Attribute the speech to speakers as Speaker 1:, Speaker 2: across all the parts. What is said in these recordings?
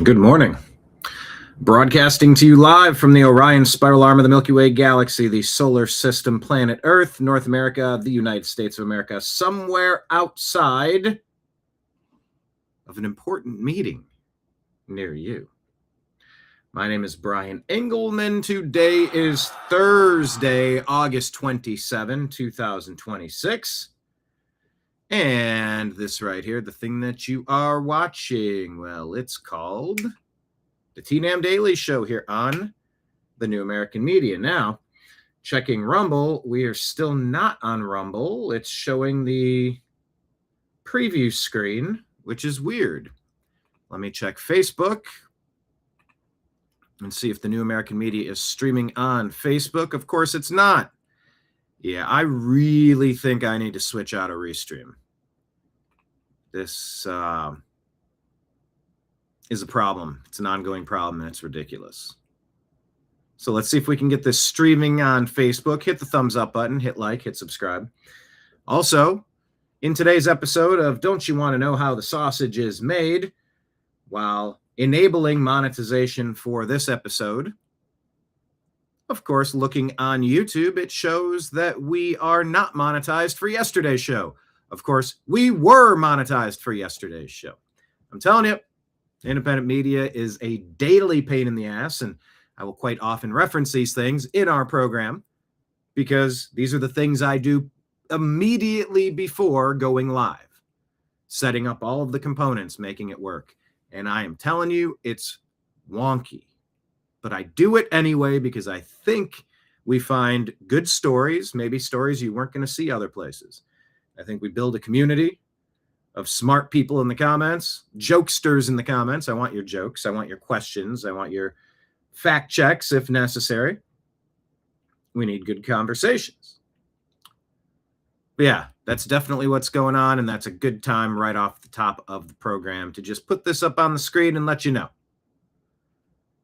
Speaker 1: Good morning. Broadcasting to you live from the Orion spiral arm of the Milky Way galaxy, the solar system, planet Earth, North America, the United States of America, somewhere outside of an important meeting near you. My name is Brian Engelman. Today is Thursday, August 27, 2026. And this right here, the thing that you are watching, well, it's called the TNAM Daily Show here on the New American Media. Now, checking Rumble, we are still not on Rumble. It's showing the preview screen, which is weird. Let me check Facebook and see if the New American Media is streaming on Facebook. Of course, it's not. Yeah, I really think I need to switch out of Restream. This is a problem. It's an ongoing problem, and it's ridiculous. So let's see if we can get this streaming on Facebook. Hit the thumbs up button, hit like, hit subscribe. Also, in today's episode of Don't You Want to Know How the Sausage is Made, while enabling monetization for this episode, of course, looking on YouTube, it shows that we are not monetized for yesterday's show. Of course, we were monetized for yesterday's show. I'm telling you, independent media is a daily pain in the ass, and I will quite often reference these things in our program because these are the things I do immediately before going live, setting up all of the components, making it work. And I am telling you, it's wonky. But I do it anyway because I think we find good stories, maybe stories you weren't going to see other places. I think we build a community of smart people in the comments, jokesters in the comments. I want your jokes. I want your questions. I want your fact checks if necessary. We need good conversations. But yeah, that's definitely what's going on, and that's a good time right off the top of the program to just put this up on the screen and let you know.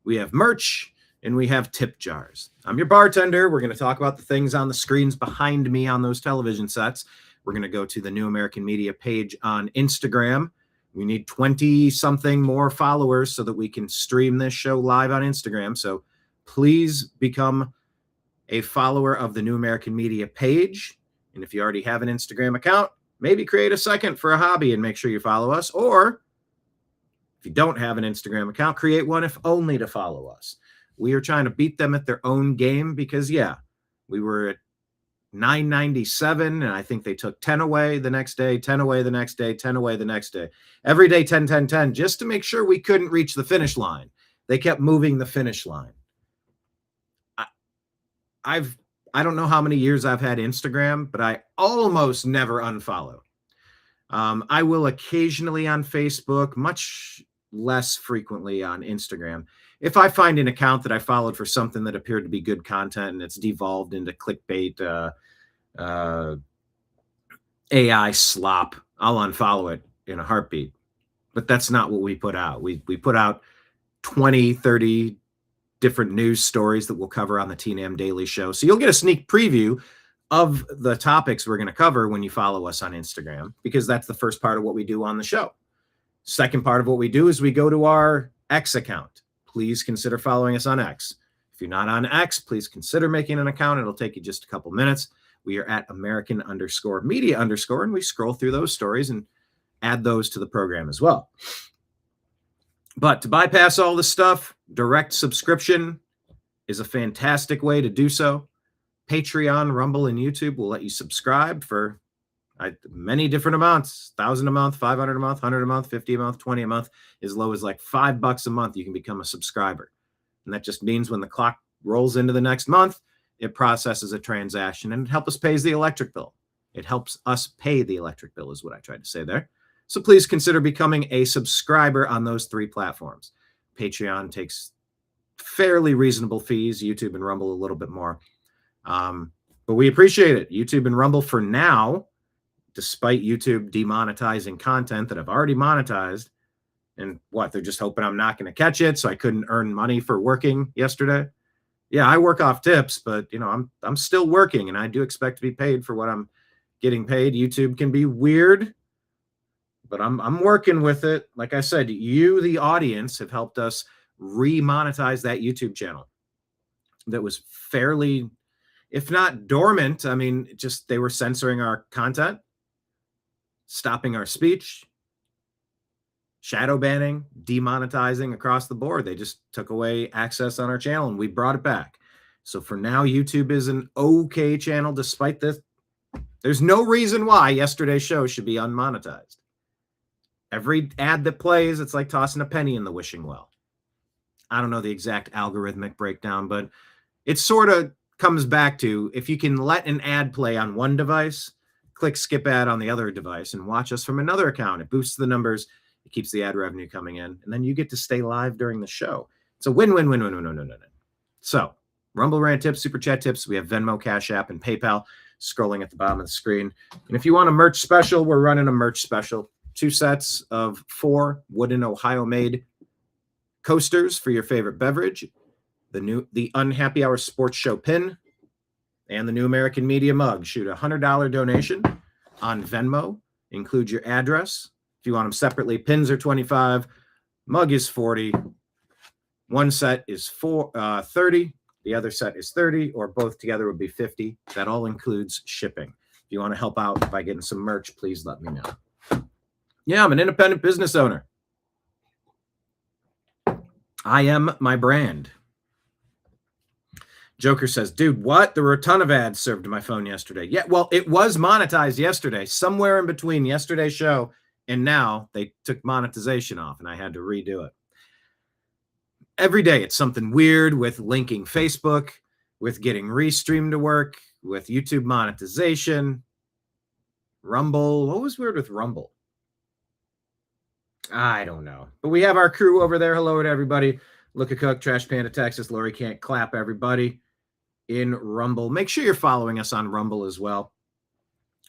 Speaker 1: We have merch, and we have tip jars. I'm your bartender. We're going to talk about the things on the screens behind me on those television sets. We're going to go to the New American Media page on Instagram. We need 20-something more followers so that we can stream this show live on Instagram. So please become a follower of the New American Media page. And if you already have an Instagram account, maybe create a second for a hobby and make sure you follow us. Or if you don't have an Instagram account, create one if only to follow us. We are trying to beat them at their own game because, yeah, we were at 997, and I think they took 10 away the next day, 10 away the next day, 10 away the next day. Every day, 10, 10, 10, just to make sure we couldn't reach the finish line. They kept moving the finish line. I don't know how many years I've had Instagram, but I almost never unfollow. I will occasionally on Facebook, much less frequently on Instagram. If I find an account that I followed for something that appeared to be good content and it's devolved into clickbait, AI slop, I'll unfollow it in a heartbeat. But that's not what we put out. We put out 20, 30 different news stories that we'll cover on the TNAM Daily Show. So you'll get a sneak preview of the topics we're going to cover when you follow us on Instagram, because that's the first part of what we do on the show. Second part of what we do is we go to our X account. Please consider following us on X. If you're not on X, please consider making an account. It'll take you just a couple minutes. We are at American_media_, and we scroll through those stories and add those to the program as well. But to bypass all this stuff, direct subscription is a fantastic way to do so. Patreon, Rumble, and YouTube will let you subscribe for many different amounts, 1,000 a month, 500 a month, 100 a month, 50 a month, 20 a month, as low as like $5 a month. You can become a subscriber. And that just means when the clock rolls into the next month, it processes a transaction and it helps us pay the electric bill. It helps us pay the electric bill is what I tried to say there. So please consider becoming a subscriber on those three platforms. Patreon takes fairly reasonable fees, YouTube and Rumble a little bit more. But we appreciate it. YouTube and Rumble for now, despite YouTube demonetizing content that I've already monetized. And what, they're just hoping I'm not going to catch it, so I couldn't earn money for working yesterday. Yeah, I work off tips, but you know, I'm still working, and I do expect to be paid for what I'm getting paid. YouTube can be weird, but I'm working with it. Like I said, you, the audience, have helped us remonetize that YouTube channel that was fairly, if not dormant, I mean, just they were censoring our content, stopping our speech, shadow banning, demonetizing across the board. They just took away access on our channel and we brought it back. So for now, YouTube is an okay channel despite this. There's no reason why yesterday's show should be unmonetized. Every ad that plays, it's like tossing a penny in the wishing well. I don't know the exact algorithmic breakdown, but it sort of comes back to if you can let an ad play on one device, click skip ad on the other device and watch us from another account. It boosts the numbers. It keeps the ad revenue coming in, and then you get to stay live during the show. It's a win-win-win-win-win-win-win. So, Rumble Rant tips, Super Chat tips. We have Venmo, Cash App, and PayPal scrolling at the bottom of the screen. And if you want a merch special, we're running a merch special. 2 sets of 4 wooden Ohio-made coasters for your favorite beverage, the Unhappy Hour Sports Show pin, and the New American Media mug. Shoot a $100 donation on Venmo. Include your address. If you want them separately, pins are $25, mug is $40. One set is $30. The other set is $30, or both together would be $50. That all includes shipping. If you want to help out by getting some merch, please let me know. Yeah, I'm an independent business owner. I am my brand. Joker says, dude, what? There were a ton of ads served to my phone yesterday. Yeah, well, it was monetized yesterday. Somewhere in between yesterday's show and now, they took monetization off, and I had to redo it. Every day, it's something weird with linking Facebook, with getting Restream to work, with YouTube monetization, Rumble. What was weird with Rumble? I don't know. But we have our crew over there. Hello to everybody. Look a Cook, Trash Panda, Texas. Lori Can't Clap, everybody in Rumble. Make sure you're following us on Rumble as well.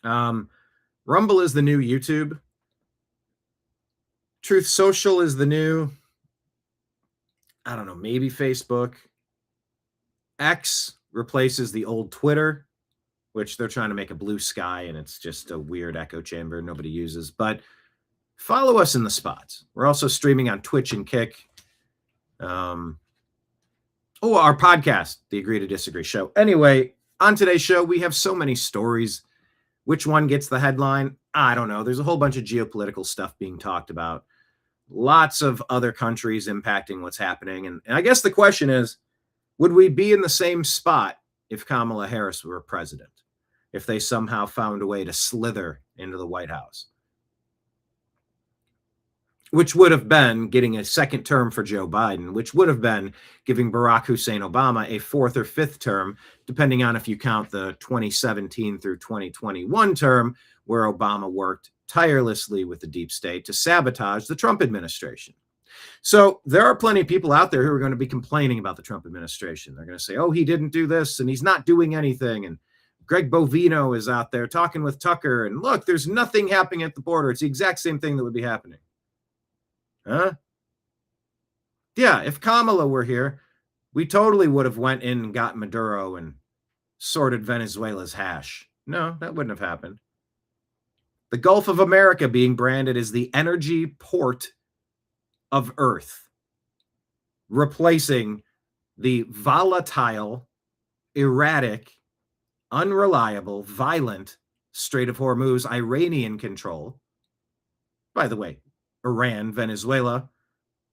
Speaker 1: Rumble is the new YouTube. Truth Social is the new, I don't know, maybe Facebook. X replaces the old Twitter, which they're trying to make a blue sky, and it's just a weird echo chamber nobody uses. But follow us in the spots. We're also streaming on Twitch and Kick. Our podcast, the Agree to Disagree show. Anyway, on today's show, we have so many stories. Which one gets the headline? I don't know. There's a whole bunch of geopolitical stuff being talked about. Lots of other countries impacting what's happening. And I guess the question is, would we be in the same spot if Kamala Harris were president? If they somehow found a way to slither into the White House? Which would have been getting a second term for Joe Biden, which would have been giving Barack Hussein Obama a 4th or 5th term, depending on if you count the 2017 through 2021 term, where Obama worked tirelessly with the deep state to sabotage the Trump administration. So there are plenty of people out there who are going to be complaining about the Trump administration. They're going to say, oh, he didn't do this and he's not doing anything. And Greg Bovino is out there talking with Tucker. And look, there's nothing happening at the border. It's the exact same thing that would be happening. Huh? Yeah, if Kamala were here, we totally would have went in and got Maduro and sorted Venezuela's hash. No, that wouldn't have happened. The Gulf of America being branded as the energy port of Earth, replacing the volatile, erratic, unreliable, violent Strait of Hormuz Iranian control. By the way, Iran, Venezuela,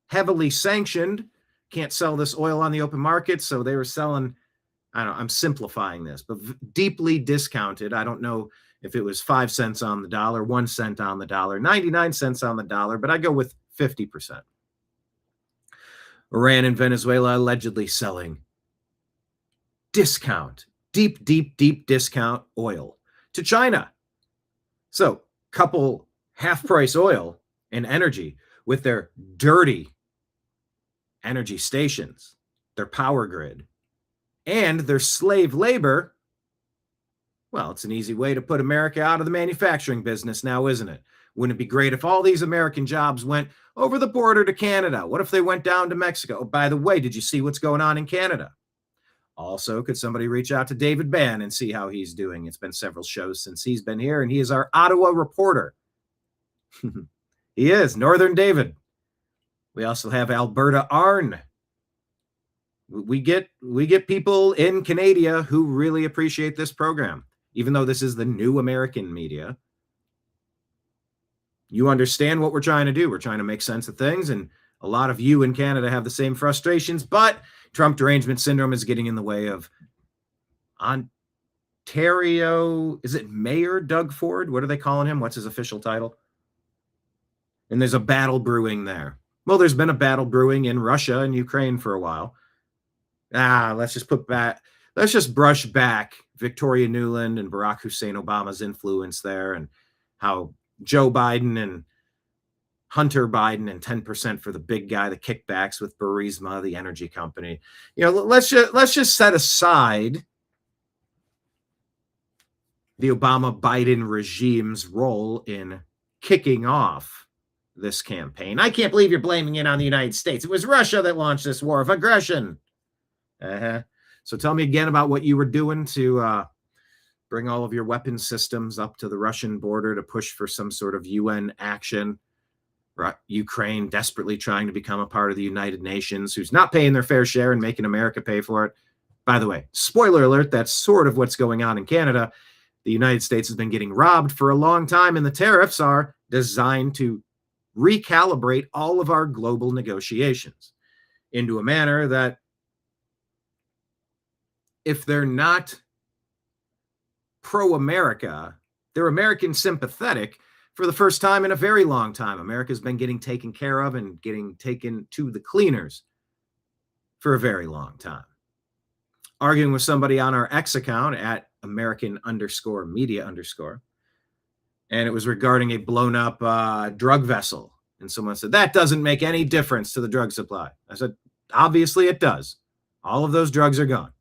Speaker 1: heavily sanctioned, can't sell this oil on the open market, so they were selling, I don't know, I'm simplifying this, but deeply discounted. I don't know if it was 5 cents on the dollar, 1 cent on the dollar, 99 cents on the dollar, but I go with 50%. Iran and Venezuela allegedly selling deep discount oil to China. So, couple half-price oil and energy with their dirty energy stations, their power grid, and their slave labor. Well, it's an easy way to put America out of the manufacturing business now, isn't it? Wouldn't it be great if all these American jobs went over the border to Canada? What if they went down to Mexico? Oh, by the way, did you see what's going on in Canada? Also, could somebody reach out to David Bann and see how he's doing? It's been several shows since he's been here, and he is our Ottawa reporter. He is. Northern David. We also have Alberta Arn. We get people in Canada who really appreciate this program, even though this is the new American media. You understand what we're trying to do. We're trying to make sense of things, and a lot of you in Canada have the same frustrations, but Trump derangement syndrome is getting in the way of Ontario. Is it Mayor Doug Ford? What are they calling him? What's his official title? And there's a battle brewing there. Well, there's been a battle brewing in Russia and Ukraine for a while. Let's just brush back Victoria Nuland and Barack Hussein Obama's influence there, and how Joe Biden and Hunter Biden and 10% for the big guy, the kickbacks with Burisma, the energy company. Let's just set aside the Obama-Biden regime's role in kicking off this campaign. I can't believe you're blaming it on the United States. It was Russia that launched this war of aggression. So tell me again about what you were doing to bring all of your weapon systems up to the Russian border to push for some sort of UN action. Ukraine desperately trying to become a part of the United Nations, who's not paying their fair share and making America pay for it. By the way, spoiler alert, that's sort of what's going on in Canada. The United States has been getting robbed for a long time, and the tariffs are designed to recalibrate all of our global negotiations into a manner that, if they're not pro-America, they're American sympathetic. For the first time in a very long time, America's been getting taken care of and getting taken to the cleaners for a very long time. Arguing with somebody on our X account at American_media_, and it was regarding a blown up drug vessel. And someone said, that doesn't make any difference to the drug supply. I said, obviously it does. All of those drugs are gone.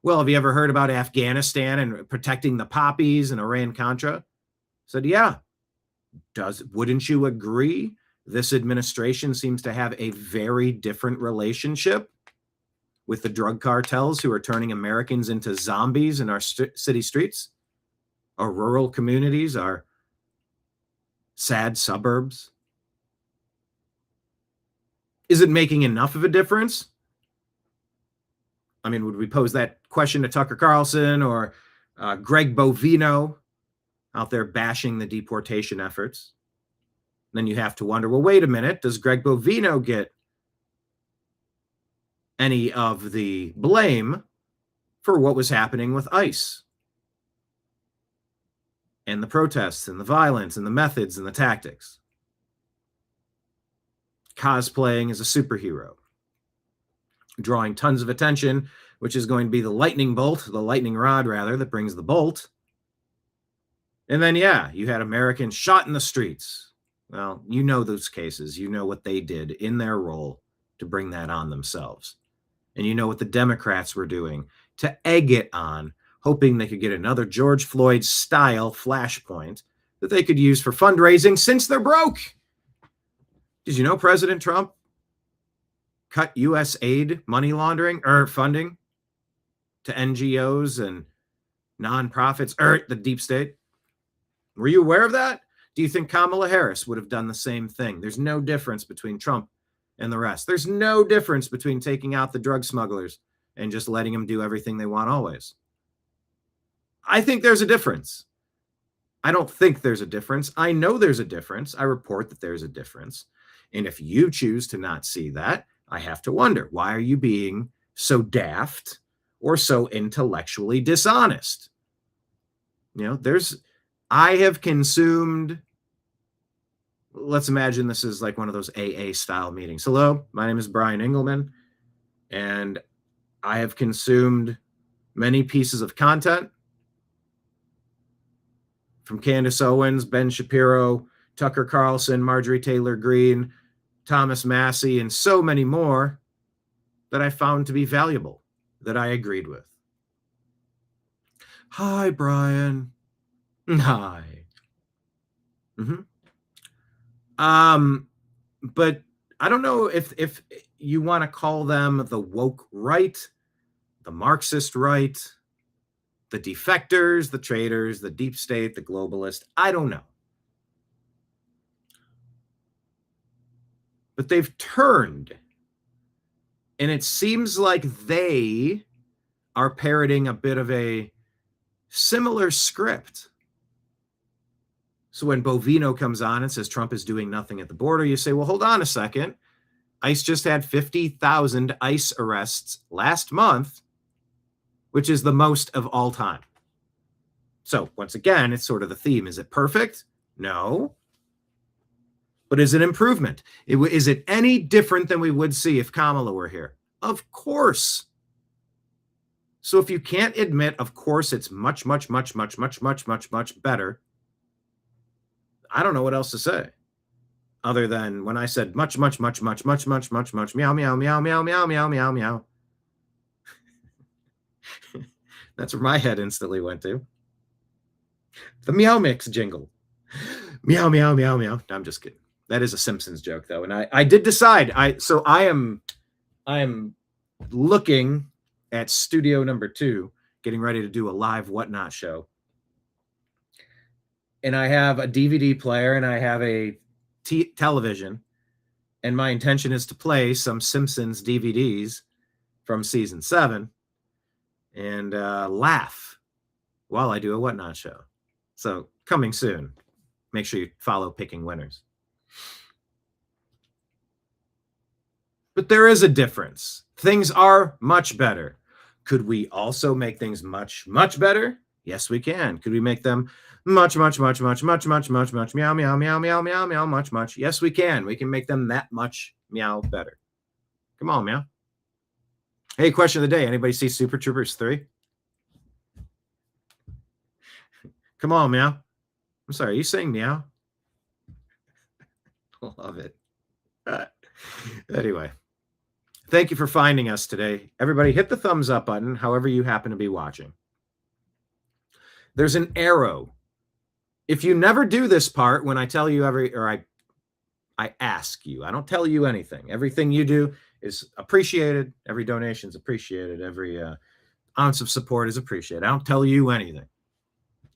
Speaker 1: Well, have you ever heard about Afghanistan and protecting the poppies and Iran-Contra? I said, yeah. Wouldn't you agree? This administration seems to have a very different relationship with the drug cartels who are turning Americans into zombies in our city streets, our rural communities, our sad suburbs. Is it making enough of a difference? I mean, would we pose that question to Tucker Carlson or Greg Bovino out there bashing the deportation efforts? Then you have to wonder, well, wait a minute, does Greg Bovino get any of the blame for what was happening with ICE and the protests and the violence and the methods and the tactics? Cosplaying as a superhero, drawing tons of attention, which is going to be the lightning rod, that brings the bolt. And then, you had Americans shot in the streets. Well, you know those cases. You know what they did in their role to bring that on themselves. And you know what the Democrats were doing to egg it on, hoping they could get another George Floyd-style flashpoint that they could use for fundraising since they're broke. Did you know President Trump cut U.S. aid money laundering or funding to NGOs and nonprofits, the deep state? Were you aware of that? Do you think Kamala Harris would have done the same thing? There's no difference between Trump and the rest. There's no difference between taking out the drug smugglers and just letting them do everything they want always. I think there's a difference. I don't think there's a difference. I know there's a difference. I report that there's a difference. And if you choose to not see that, I have to wonder, why are you being so daft or so intellectually dishonest? I have consumed, let's imagine this is like one of those AA style meetings. Hello, my name is Brian Engelman, and I have consumed many pieces of content from Candace Owens, Ben Shapiro, Tucker Carlson, Marjorie Taylor Greene, Thomas Massey, and so many more that I found to be valuable, that I agreed with. Hi, Brian. Hi. But I don't know if you want to call them the woke right, the Marxist right, the defectors, the traitors, the deep state, the globalist. I don't know. But they've turned. And it seems like they are parroting a bit of a similar script. So when Bovino comes on and says Trump is doing nothing at the border, you say, well, hold on a second. ICE just had 50,000 ICE arrests last month, which is the most of all time. So once again, it's sort of the theme. Is it perfect? No. But is it improvement? Is it any different than we would see if Kamala were here? Of course. So if you can't admit, of course, it's much, much, much, much, much, much, much, much better, I don't know what else to say. Other than when I said much, much, much, much, much, much, much, much, meow, meow, meow, meow, meow, meow, meow, meow. That's where my head instantly went to. The Meow Mix jingle. Meow, meow, meow, meow. No, I'm just kidding. That is a Simpsons joke, though. And I did decide. I am looking at studio number 2, getting ready to do a live Whatnot show. And I have a DVD player and I have a television. And my intention is to play some Simpsons DVDs from season 7 and laugh while I do a Whatnot show. So coming soon. Make sure you follow Picking Winners. But there is a difference. Things are much better. Could we also make things much, much better? Yes, we can. Could we make them much, much, much, much, much, much, much, much, meow, meow, meow, meow, meow, meow, much, much? Yes, we can. We can make them that much meow better. Come on, meow. Hey, question of the day. Anybody see Super Troopers 3? Come on, meow. I'm sorry, are you saying meow? Love it. Anyway, thank you for finding us today. Everybody hit the thumbs up button, however you happen to be watching. There's an arrow. If you never do this part, when I tell you I ask you, I don't tell you anything. Everything you do is appreciated. Every donation is appreciated. Every ounce of support is appreciated. I don't tell you anything,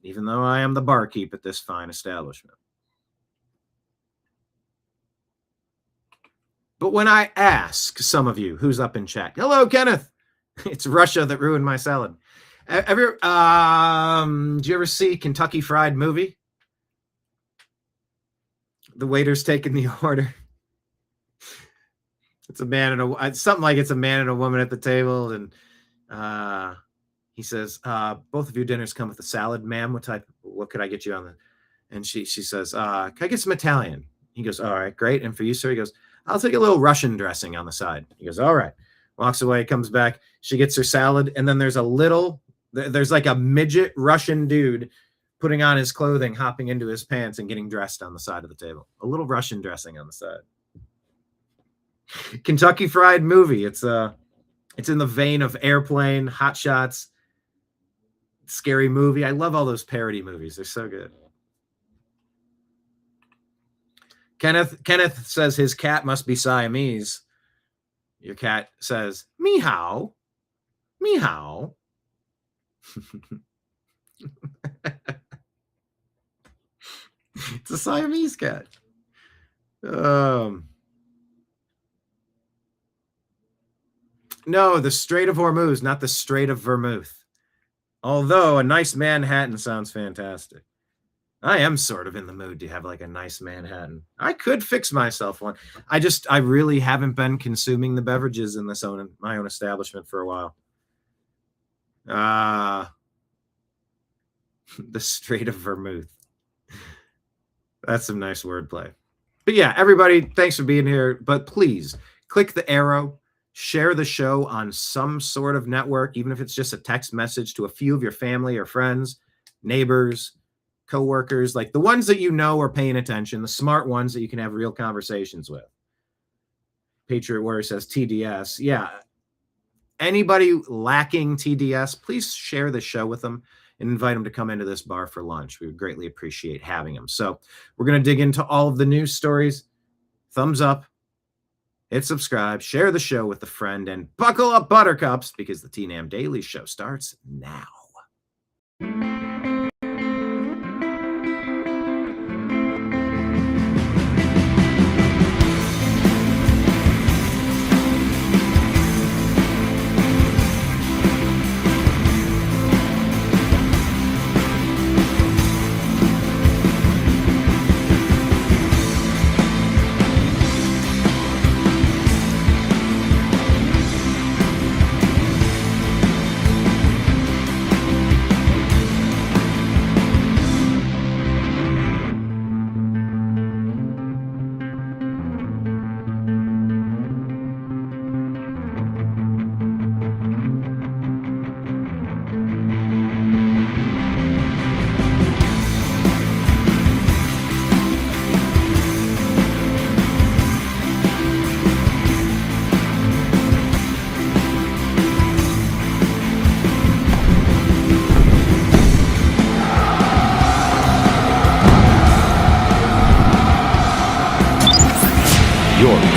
Speaker 1: even though I am the barkeep at this fine establishment. But when I ask some of you who's up in chat, hello, Kenneth. It's Russia that ruined my salad. Did you ever see Kentucky Fried Movie? The waiter's taking the order. It's a man and something like it's a man and a woman at the table, and he says, both of your dinners come with a salad, ma'am. What could I get you on the? And she says, can I get some Italian? He goes, all right, great. And for you, sir? He goes, I'll take a little Russian dressing on the side. He goes, all right. Walks away, comes back. She gets her salad, and then there's like a midget Russian dude putting on his clothing, hopping into his pants, and getting dressed on the side of the table. A little Russian dressing on the side. Kentucky Fried Movie. It's in the vein of Airplane, Hot Shots, Scary Movie. I love all those parody movies. They're so good. Kenneth says his cat must be Siamese. Your cat says, meow, meow. It's a Siamese cat. No, the Strait of Hormuz, not the Strait of Vermouth. Although a nice Manhattan sounds fantastic. I am sort of in the mood to have like a nice Manhattan. I could fix myself one. I really haven't been consuming the beverages in my own establishment for a while. The Strait of Vermouth. That's some nice wordplay. But yeah, everybody, thanks for being here. But please click the arrow, share the show on some sort of network, even if it's just a text message to a few of your family or friends, neighbors, coworkers, like the ones that you know are paying attention, the smart ones that you can have real conversations with. Patriot Warrior says TDS. Yeah. Anybody lacking TDS, please share the show with them and invite them to come into this bar for lunch. We would greatly appreciate having them. So we're going to dig into all of the news stories. Thumbs up, hit subscribe, share the show with a friend, and buckle up, buttercups, because the TNAM Daily Show starts now.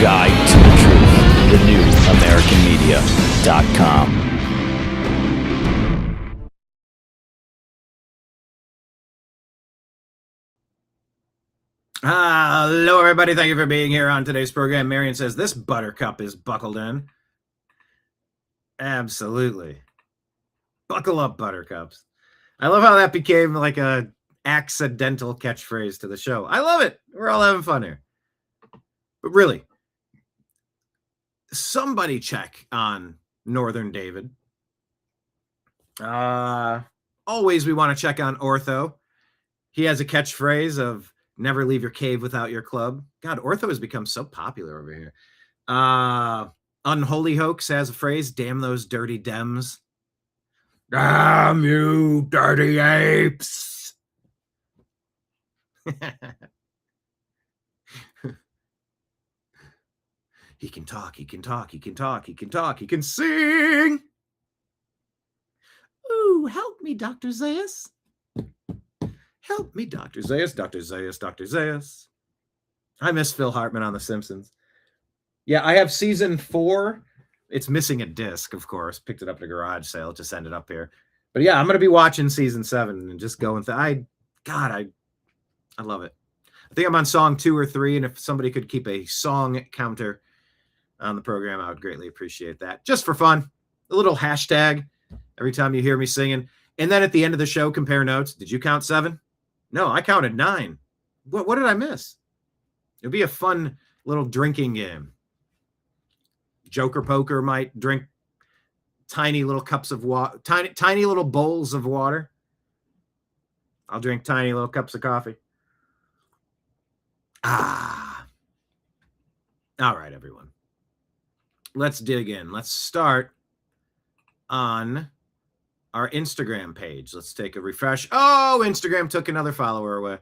Speaker 2: guide to the truth. TheNewAmericanMedia.com.
Speaker 1: Hello, everybody. Thank you for being here on today's program. Marion says this buttercup is buckled in. Absolutely. Buckle up, buttercups. I love how that became like a accidental catchphrase to the show. I love it. We're all having fun here. But really, somebody check on Northern David. Always we want to check on Ortho. He has a catchphrase of never leave your cave without your club. God, Ortho has become so popular over here. Unholy Hoax has a phrase, damn those dirty Dems. Damn you, dirty apes. He can talk, he can talk, he can talk, he can talk, he can sing. Ooh, help me, Dr. Zayas. Help me, Dr. Zayas, Dr. Zayas, Dr. Zayas. I miss Phil Hartman on The Simpsons. Yeah, I have season 4. It's missing a disc, of course. Picked it up at a garage sale. It just ended up here. But yeah, I'm going to be watching season 7 and just going through. I love it. I think I'm on song 2 or 3, and if somebody could keep a song counter on the program, I would greatly appreciate that. Just for fun. A little hashtag every time you hear me singing. And then at the end of the show, compare notes. Did you count 7? No, I counted 9. What did I miss? It'd be a fun little drinking game. Joker Poker might drink tiny little cups of water, tiny little bowls of water. I'll drink tiny little cups of coffee. All right, everyone. Let's dig in. Let's start on our Instagram page. Let's take a refresh. Oh, Instagram took another follower away.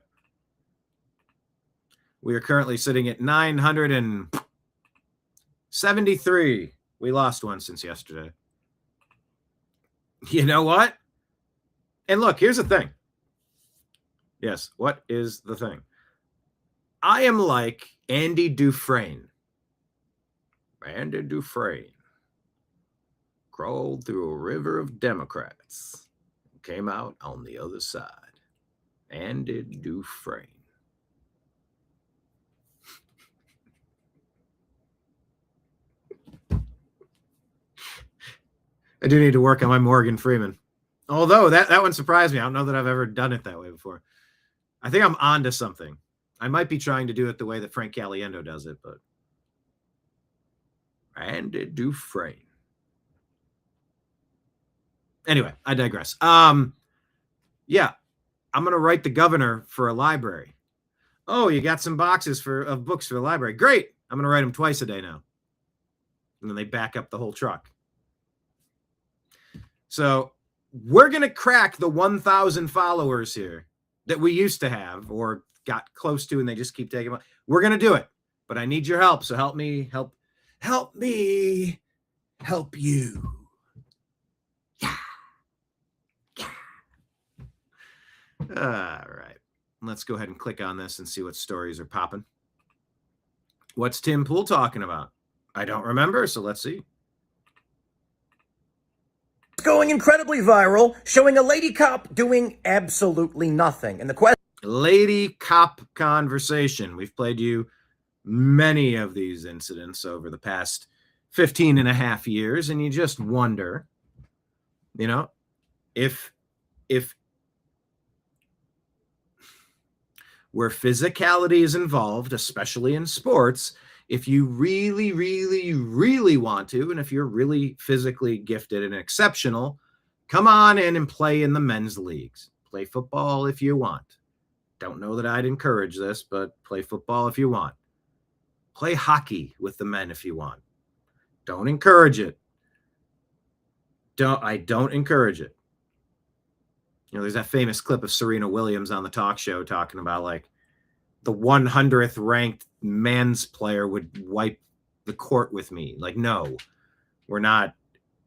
Speaker 1: We are currently sitting at 973. We lost one since yesterday. You know what? And look, here's the thing. Yes, what is the thing? I am like Andy Dufresne. Andy Dufresne crawled through a river of Democrats and came out on the other side. Andy Dufresne. I do need to work on my Morgan Freeman. Although that one surprised me. I don't know that I've ever done it that way before. I think I'm onto something. I might be trying to do it the way that Frank Caliendo does it, but Andy Dufresne. Anyway, I digress. Yeah, I'm gonna write the governor for a library. Oh, you got some boxes of books for the library. Great. I'm gonna write them twice a day now. And then they back up the whole truck. So we're gonna crack the 1,000 followers here that we used to have or got close to, and they just keep taking. We're gonna do it, but I need your help. So help me, help me, help you. Yeah. All right. Let's go ahead and click on this and see what stories are popping. What's Tim Pool talking about? I don't remember, so let's see.
Speaker 3: It's going incredibly viral, showing a lady cop doing absolutely nothing. And the question...
Speaker 1: Lady cop conversation. We've played you many of these incidents over the past 15 and a half years, and you just wonder, you know, if where physicality is involved, especially in sports, if you really, really, really want to, and if you're really physically gifted and exceptional, come on in and play in the men's leagues. Play football if you want. Don't know that I'd encourage this, but play football if you want. Play hockey with the men if you want. Don't encourage it. I don't encourage it. You know, there's that famous clip of Serena Williams on the talk show talking about like the 100th ranked men's player would wipe the court with me. Like, no, we're not.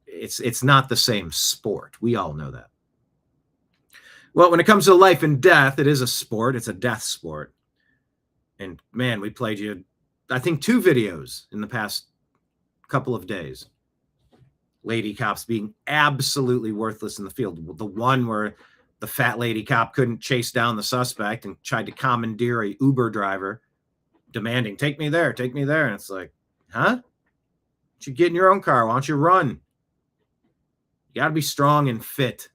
Speaker 1: It's not the same sport. We all know that. Well, when it comes to life and death, it is a sport. It's a death sport. And man, we played you I think 2 videos in the past couple of days. Lady cops being absolutely worthless in the field. The one where the fat lady cop couldn't chase down the suspect and tried to commandeer a Uber driver, demanding, take me there. And it's like, huh? You get in your own car. Why don't you run? You got to be strong and fit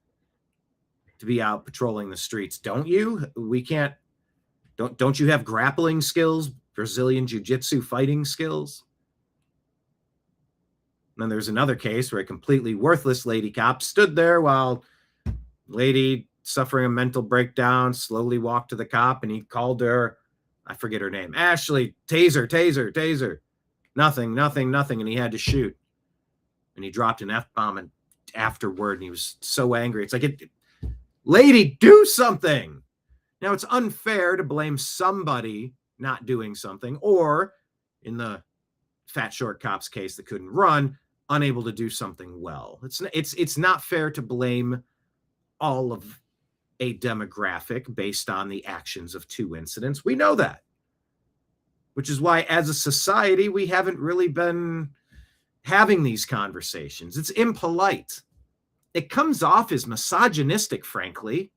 Speaker 1: to be out patrolling the streets, don't you? We can't. Don't you have grappling skills, Brazilian jiu-jitsu fighting skills? And then there's another case where a completely worthless lady cop stood there while lady suffering a mental breakdown slowly walked to the cop, and he called her, I forget her name, Ashley, taser. Nothing. And he had to shoot. And he dropped an F-bomb afterward, and he was so angry. It's like, lady, do something. Now, it's unfair to blame somebody not doing something, or in the fat short cop's case that couldn't run, unable to do something well. It's not fair to blame all of a demographic based on the actions of 2 incidents. We know that, which is why as a society, we haven't really been having these conversations. It's impolite. It comes off as misogynistic, frankly.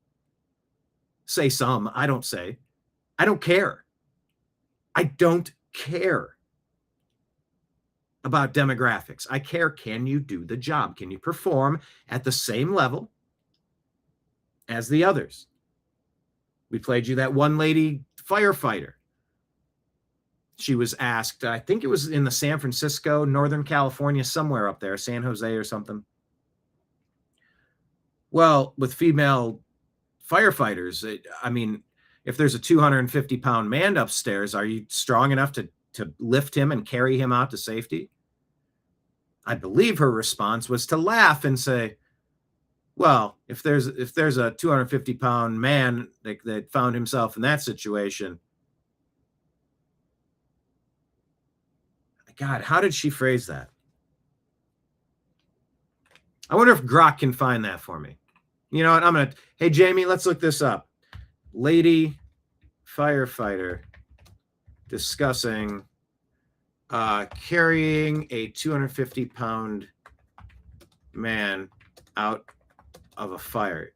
Speaker 1: Say some, I don't say. I don't care. I don't care about demographics. I care, can you do the job? Can you perform at the same level as the others? We played you that one lady firefighter. She was asked, I think it was in the San Francisco, Northern California, somewhere up there, San Jose or something. Well, with female firefighters, I mean, if there's a 250-pound man upstairs, are you strong enough to lift him and carry him out to safety? I believe her response was to laugh and say, well, if there's a 250-pound man that found himself in that situation, God, how did she phrase that? I wonder if Grok can find that for me. You know what? Hey, Jamie, let's look this up. Lady firefighter discussing carrying a 250-pound man out of a fire.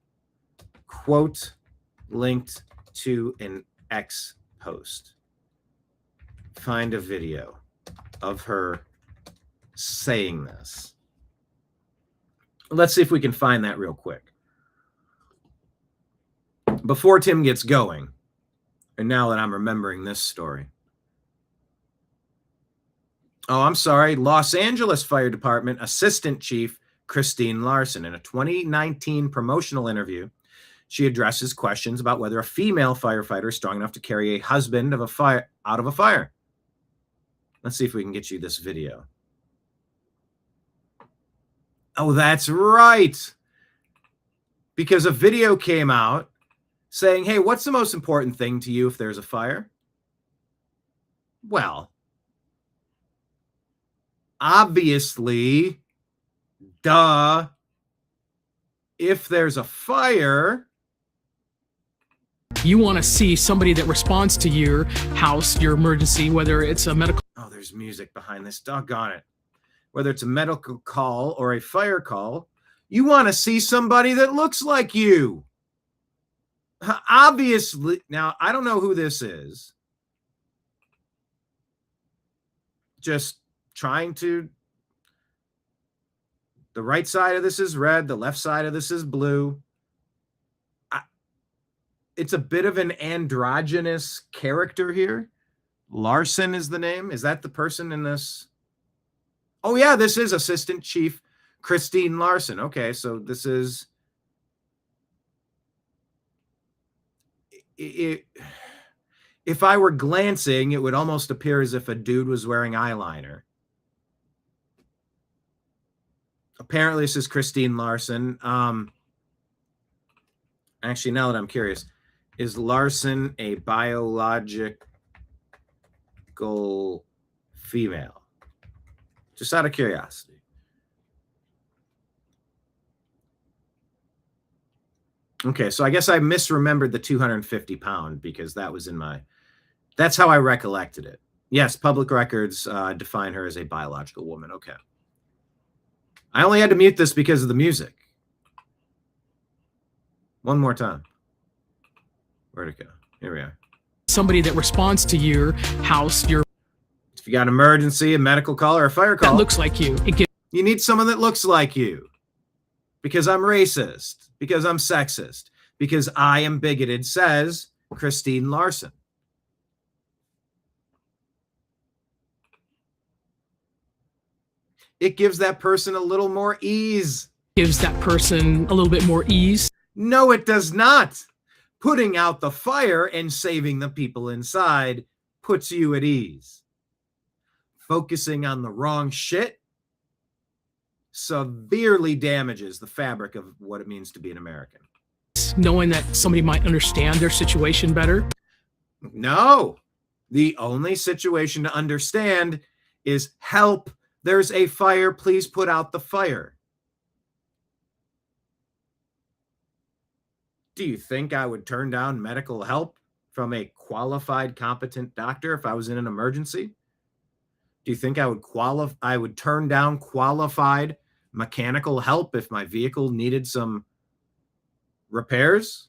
Speaker 1: Quote linked to an X post. Find a video of her saying this. Let's see if we can find that real quick. Before Tim gets going, and now that I'm remembering this story. Oh, I'm sorry. Los Angeles Fire Department Assistant Chief Christine Larson. In a 2019 promotional interview, she addresses questions about whether a female firefighter is strong enough to carry a husband out of a fire. Let's see if we can get you this video. Oh, that's right. Because a video came out saying, hey, what's the most important thing to you if there's a fire? Well, obviously, duh, if there's a fire,
Speaker 4: you want to see somebody that responds to your house, your emergency, whether it's a medical.
Speaker 1: Oh, there's music behind this. Doggone it. Whether it's a medical call or a fire call, you want to see somebody that looks like you. Obviously, now, I don't know who this is. Just trying to. The right side of this is red. The left side of this is blue. It's a bit of an androgynous character here. Larson is the name. Is that the person in this? Oh, yeah, this is Assistant Chief Christine Larson. Okay, so this is... If I were glancing, it would almost appear as if a dude was wearing eyeliner. Apparently, this is Christine Larson. Actually, now that I'm curious, is Larson a biological female? Just out of curiosity. Okay, so I guess I misremembered the 250-pound because that was in my... That's how I recollected it. Yes, public records define her as a biological woman. Okay. I only had to mute this because of the music. One more time. Where'd it go? Here we are.
Speaker 4: Somebody that responds to your house, your
Speaker 1: If you got an emergency, a medical call, or a fire call,
Speaker 4: that looks like you. It gives
Speaker 1: you need someone that looks like you. Because I'm racist. Because I'm sexist. Because I am bigoted, says Christine Larson. It gives that person a little more ease.
Speaker 4: gives that person a little bit more ease.
Speaker 1: No, it does not. Putting out the fire and saving the people inside puts you at ease. Focusing on the wrong shit severely damages the fabric of what it means to be an American.
Speaker 4: Knowing that somebody might understand their situation better.
Speaker 1: No, the only situation to understand is help. There's a fire. Please put out the fire. Do you think I would turn down medical help from a qualified, competent doctor if I was in an emergency? Do you think I would turn down qualified mechanical help if my vehicle needed some repairs?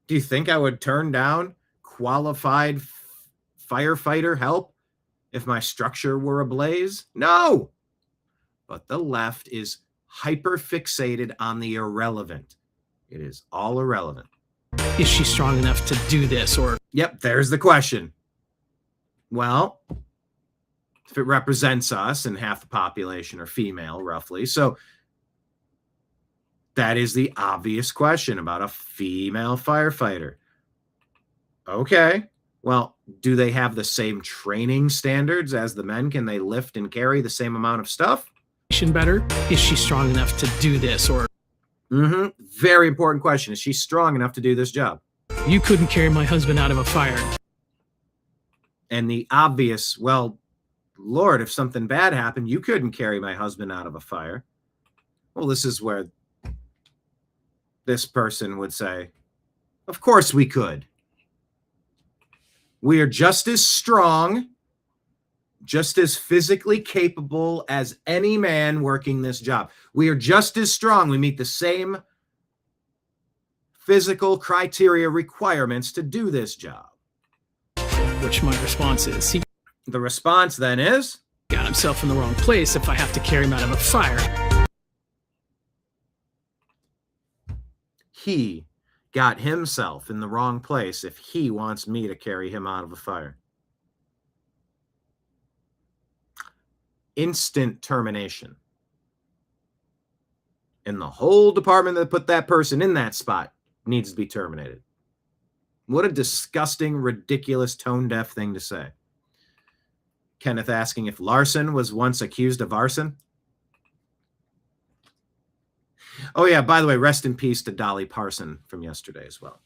Speaker 1: Do you think I would turn down qualified firefighter help if my structure were ablaze? No. But the left is hyper fixated on the irrelevant. It is all irrelevant.
Speaker 4: Is she strong enough to do this? Or
Speaker 1: yep, there's the question. Well, if it represents us and half the population are female, roughly, so that is the obvious question about a female firefighter. Okay, well, do they have the same training standards as the men? Can they lift and carry the same amount of stuff?
Speaker 4: better? Is she strong enough to do this? Or
Speaker 1: very important question. Is she strong enough to do this job?
Speaker 4: you couldn't carry my husband out of a fire.
Speaker 1: And the obvious, well, Lord, if something bad happened, you couldn't carry my husband out of a fire. Well, this is where this person would say, of course we could. We are just as strong, just as physically capable as any man working this job. We are just as strong. We meet the same physical criteria requirements to do this job.
Speaker 4: Which my response is, he
Speaker 1: The response then is,
Speaker 4: got himself in the wrong place if I have to carry him out of a fire.
Speaker 1: he got himself in the wrong place if he wants me to carry him out of a fire. Instant termination. And the whole department that put that person in that spot needs to be terminated. What a disgusting, ridiculous, tone-deaf thing to say. Kenneth asking if Larson was once accused of arson. Oh, yeah, by the way, rest in peace to Dolly Parton from yesterday as well.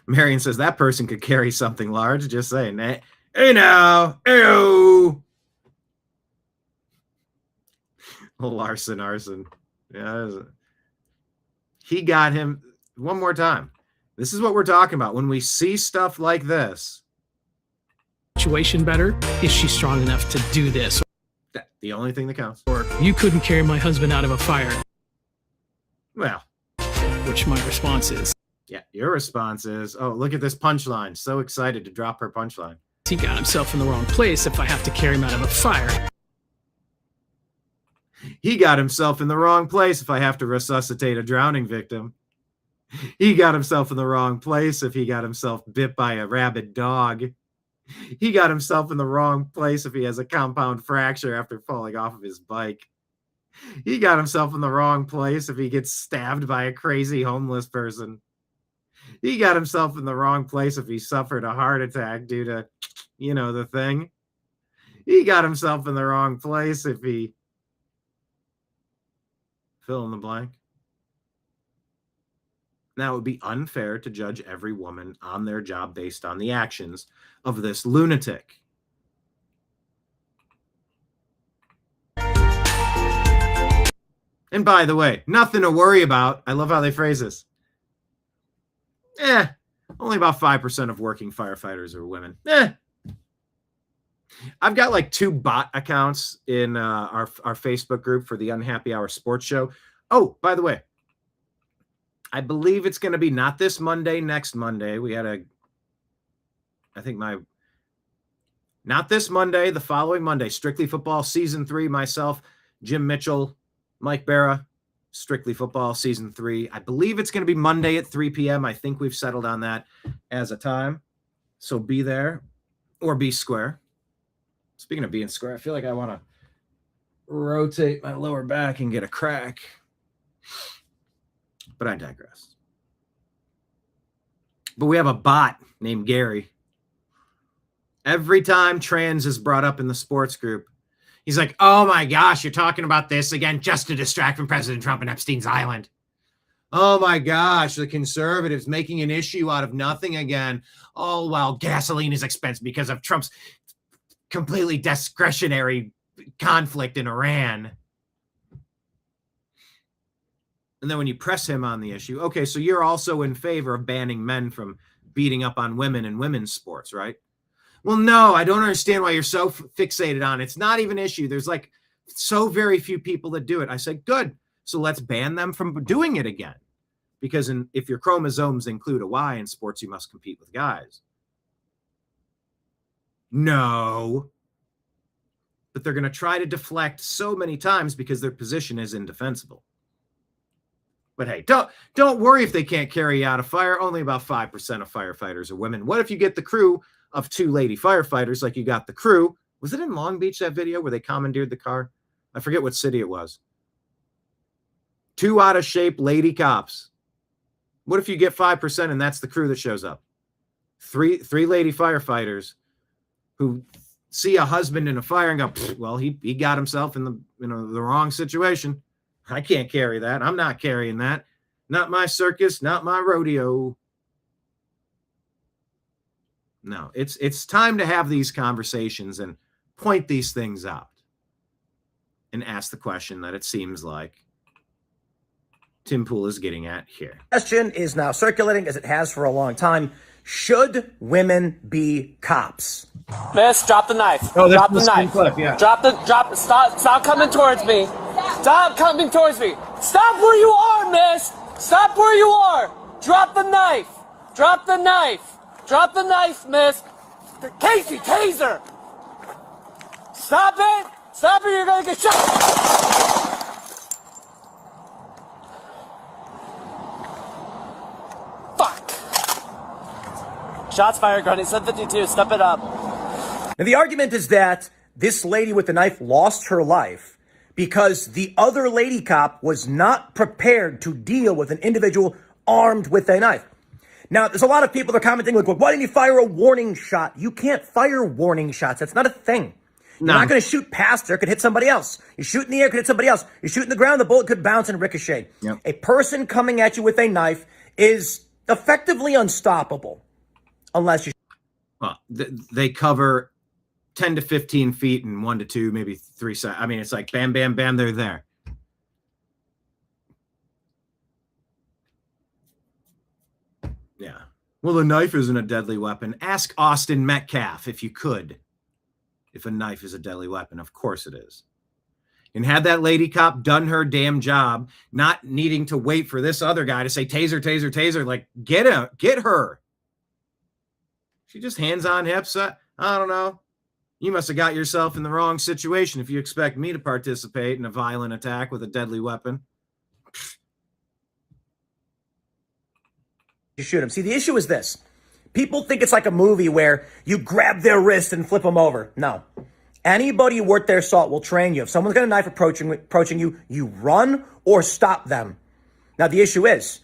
Speaker 1: Marion says that person could carry something large. Just saying. Hey now. Ew. Larson, arson. Yeah. He got him. One more time. This is what we're talking about. When we see stuff like this.
Speaker 4: Situation better? Is she strong enough to do this?
Speaker 1: The only thing that counts.
Speaker 4: Or you couldn't carry my husband out of a fire.
Speaker 1: Well.
Speaker 4: Which my response is.
Speaker 1: Yeah, your response is, oh, look at this punchline. So excited to drop her punchline.
Speaker 4: He got himself in the wrong place if I have to carry him out of a fire.
Speaker 1: He got himself in the wrong place if I have to resuscitate a drowning victim. He got himself in the wrong place if he got himself bit by a rabid dog. He got himself in the wrong place if he has a compound fracture after falling off of his bike. He got himself in the wrong place if he gets stabbed by a crazy homeless person. He got himself in the wrong place if he suffered a heart attack due to, you know, the thing. He got himself in the wrong place if he... Fill in the blank. Now, it would be unfair to judge every woman on their job based on the actions of this lunatic. And by the way, nothing to worry about. I love how they phrase this. Only about 5% of working firefighters are women. I've got like 2 bot accounts in our Facebook group for the Unhappy Hour Sports Show. Oh, by the way, I believe it's going to be not this Monday, next Monday. Not this Monday, the following Monday, Strictly Football Season 3, myself, Jim Mitchell, Mike Barra, Strictly Football Season 3. I believe it's going to be Monday at 3 p.m. I think we've settled on that as a time. So be there or be square. Speaking of being square, I feel like I want to rotate my lower back and get a crack. But I digress. But we have a bot named Gary. Every time trans is brought up in the sports group, he's like, oh my gosh, you're talking about this again just to distract from President Trump and Epstein's Island. Oh my gosh, the conservatives making an issue out of nothing again. Oh, well, gasoline is expensive because of Trump's completely discretionary conflict in Iran. And then when you press him on the issue, okay, so you're also in favor of banning men from beating up on women in women's sports, right? Well, no, I don't understand why you're so fixated on it. It's not even an issue. There's like so very few people that do it. I said, good. So let's ban them from doing it again. Because if your chromosomes include a Y in sports, you must compete with guys. No. But they're going to try to deflect so many times because their position is indefensible. But hey, don't worry if they can't carry out a fire. Only about 5% of firefighters are women. What if you get the crew of 2 lady firefighters like you got the crew? Was it in Long Beach, that video where they commandeered the car? I forget what city it was. 2 out of shape lady cops. What if you get 5% and that's the crew that shows up? Three lady firefighters who see a husband in a fire and go, well, he got himself in the wrong situation. I can't carry that. I'm not carrying that. Not my circus, not my rodeo. No, it's time to have these conversations and point these things out and ask the question that it seems like Tim Pool is getting at here.
Speaker 3: Question is now circulating, as it has for a long time. Should women be cops?
Speaker 5: Miss, drop the knife.
Speaker 1: Oh, that's
Speaker 5: drop the
Speaker 1: the same
Speaker 5: knife.
Speaker 1: clip, yeah.
Speaker 5: Stop coming towards me. Stop coming towards me. Stop where you are, miss. Stop where you are. Drop the knife. Drop the knife. Drop the knife, miss. Casey, taser. Stop it. Stop it, you're gonna get shot. Shots fired, Grundy. 752. Step it up.
Speaker 3: Now, the argument is that this lady with the knife lost her life because the other lady cop was not prepared to deal with an individual armed with a knife. Now, there's a lot of people that are commenting, like, well, why didn't you fire a warning shot? You can't fire warning shots. That's not a thing. You're not going to shoot past her. It could hit somebody else. You shoot in the air, it could hit somebody else. You shoot in the ground, the bullet could bounce and ricochet.
Speaker 1: Yep.
Speaker 3: A person coming at you with a knife is effectively unstoppable. Unless you...
Speaker 1: Well, they cover 10 to 15 feet and 1 to 2, maybe 3 sides. I mean, it's like bam, bam, bam, they're there. Yeah. Well, a knife isn't a deadly weapon. Ask Austin Metcalf if you could. If a knife is a deadly weapon, of course it is. And had that lady cop done her damn job, not needing to wait for this other guy to say, taser, taser, taser, like, get her. She just hands on hips. I don't know. You must have got yourself in the wrong situation if you expect me to participate in a violent attack with a deadly weapon.
Speaker 3: You shoot him. See, the issue is this. People think it's like a movie where you grab their wrist and flip them over. No. Anybody worth their salt will train you. If someone's got a knife approaching you, you run or stop them. Now, the issue is,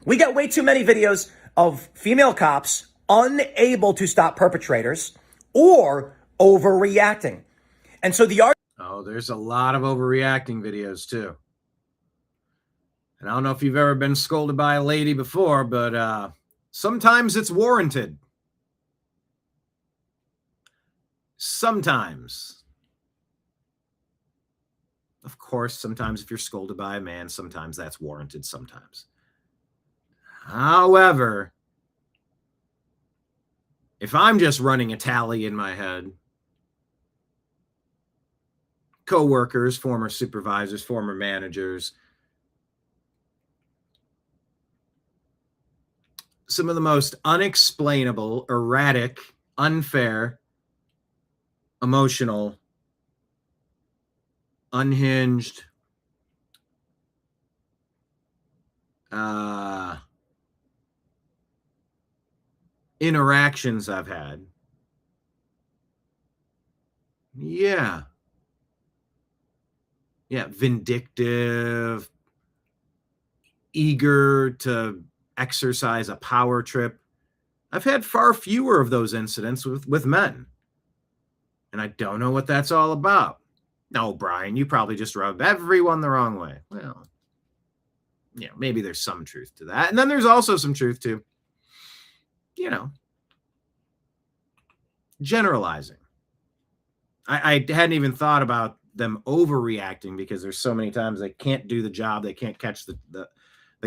Speaker 3: we got way too many videos of female cops unable to stop perpetrators or overreacting. And so
Speaker 1: there's a lot of overreacting videos too. And I don't know if you've ever been scolded by a lady before, but sometimes it's warranted. Sometimes. Of course, sometimes if you're scolded by a man, sometimes that's warranted sometimes. However, If I'm just running a tally in my head, coworkers, former supervisors, former managers, some of the most unexplainable, erratic, unfair, emotional, unhinged, interactions I've had. Yeah, vindictive, eager to exercise a power trip. I've had far fewer of those incidents with men. And I don't know what that's all about. No, Brian, you probably just rubbed everyone the wrong way. Well, yeah, maybe there's some truth to that. And then there's also some truth to, generalizing. I hadn't even thought about them overreacting because there's so many times they can't do the job. They can't catch the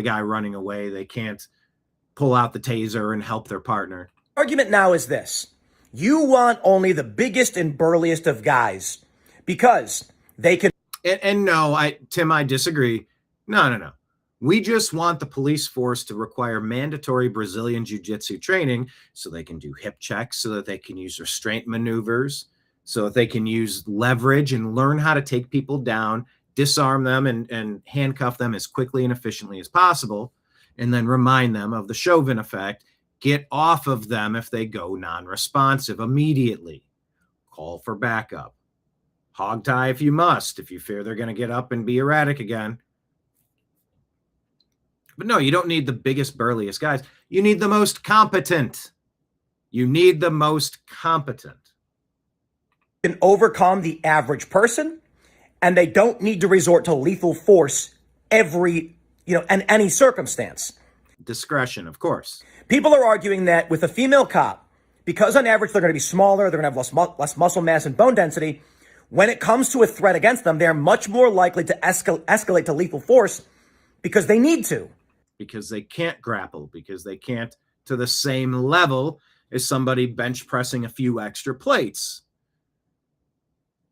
Speaker 1: guy running away. They can't pull out the taser and help their partner.
Speaker 3: Argument now is this. You want only the biggest and burliest of guys because they can.
Speaker 1: And no, Tim, I disagree. No. We just want the police force to require mandatory Brazilian jiu-jitsu training so they can do hip checks, so that they can use restraint maneuvers, so that they can use leverage and learn how to take people down, disarm them, and handcuff them as quickly and efficiently as possible, and then remind them of the Chauvin effect. Get off of them if they go non-responsive immediately. Call for backup. Hog tie if you must, if you fear they're going to get up and be erratic again. But no, you don't need the biggest, burliest guys. You need the most competent. Can
Speaker 3: overcome the average person, and they don't need to resort to lethal force in any circumstance.
Speaker 1: Discretion, of course.
Speaker 3: People are arguing that with a female cop, because on average they're going to be smaller, they're going to have less muscle mass and bone density, when it comes to a threat against them, they're much more likely to escalate to lethal force because they need to.
Speaker 1: Because they can't grapple, because they can't to the same level as somebody bench pressing a few extra plates.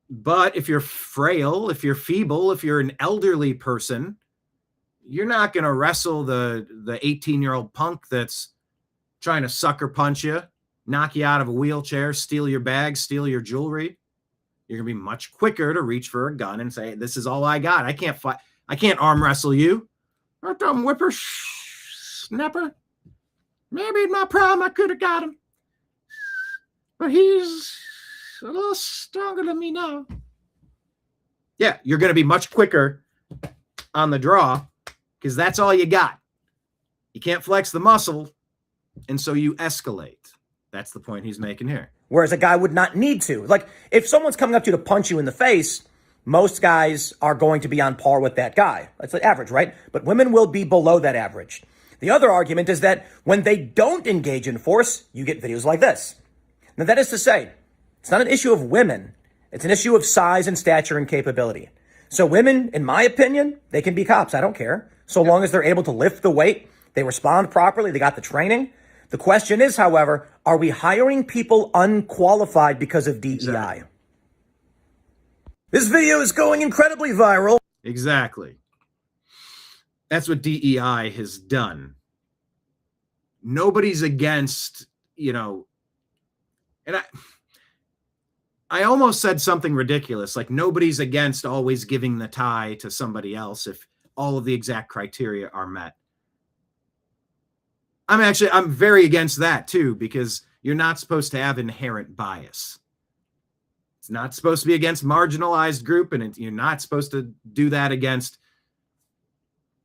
Speaker 1: But if you're frail, if you're feeble, if you're an elderly person, you're not going to wrestle the 18-year-old punk that's trying to sucker punch you, knock you out of a wheelchair, steal your bag, steal your jewelry. You're going to be much quicker to reach for a gun and say, this is all I got. I can't fight. I can't arm wrestle you. Or dumb whippersnapper. Maybe in my prime I could have got him. But he's a little stronger than me now. Yeah, you're going to be much quicker on the draw because that's all you got. You can't flex the muscle, and so you escalate. That's the point he's making here.
Speaker 3: Whereas a guy would not need to. Like, if someone's coming up to you to punch you in the face, most guys are going to be on par with that guy. That's the average, right? But women will be below that average. The other argument is that when they don't engage in force, you get videos like this. Now, that is to say, it's not an issue of women. It's an issue of size and stature and capability. So women, in my opinion, they can be cops. I don't care. So long as they're able to lift the weight, they respond properly, they got the training. The question is, however, are we hiring people unqualified because of DEI?
Speaker 1: Exactly.
Speaker 3: This video is going incredibly viral.
Speaker 1: Exactly. That's what DEI has done. Nobody's against, and I almost said something ridiculous, like nobody's against always giving the tie to somebody else if all of the exact criteria are met. I'm very against that too, because you're not supposed to have inherent bias. It's not supposed to be against marginalized group, and you're not supposed to do that against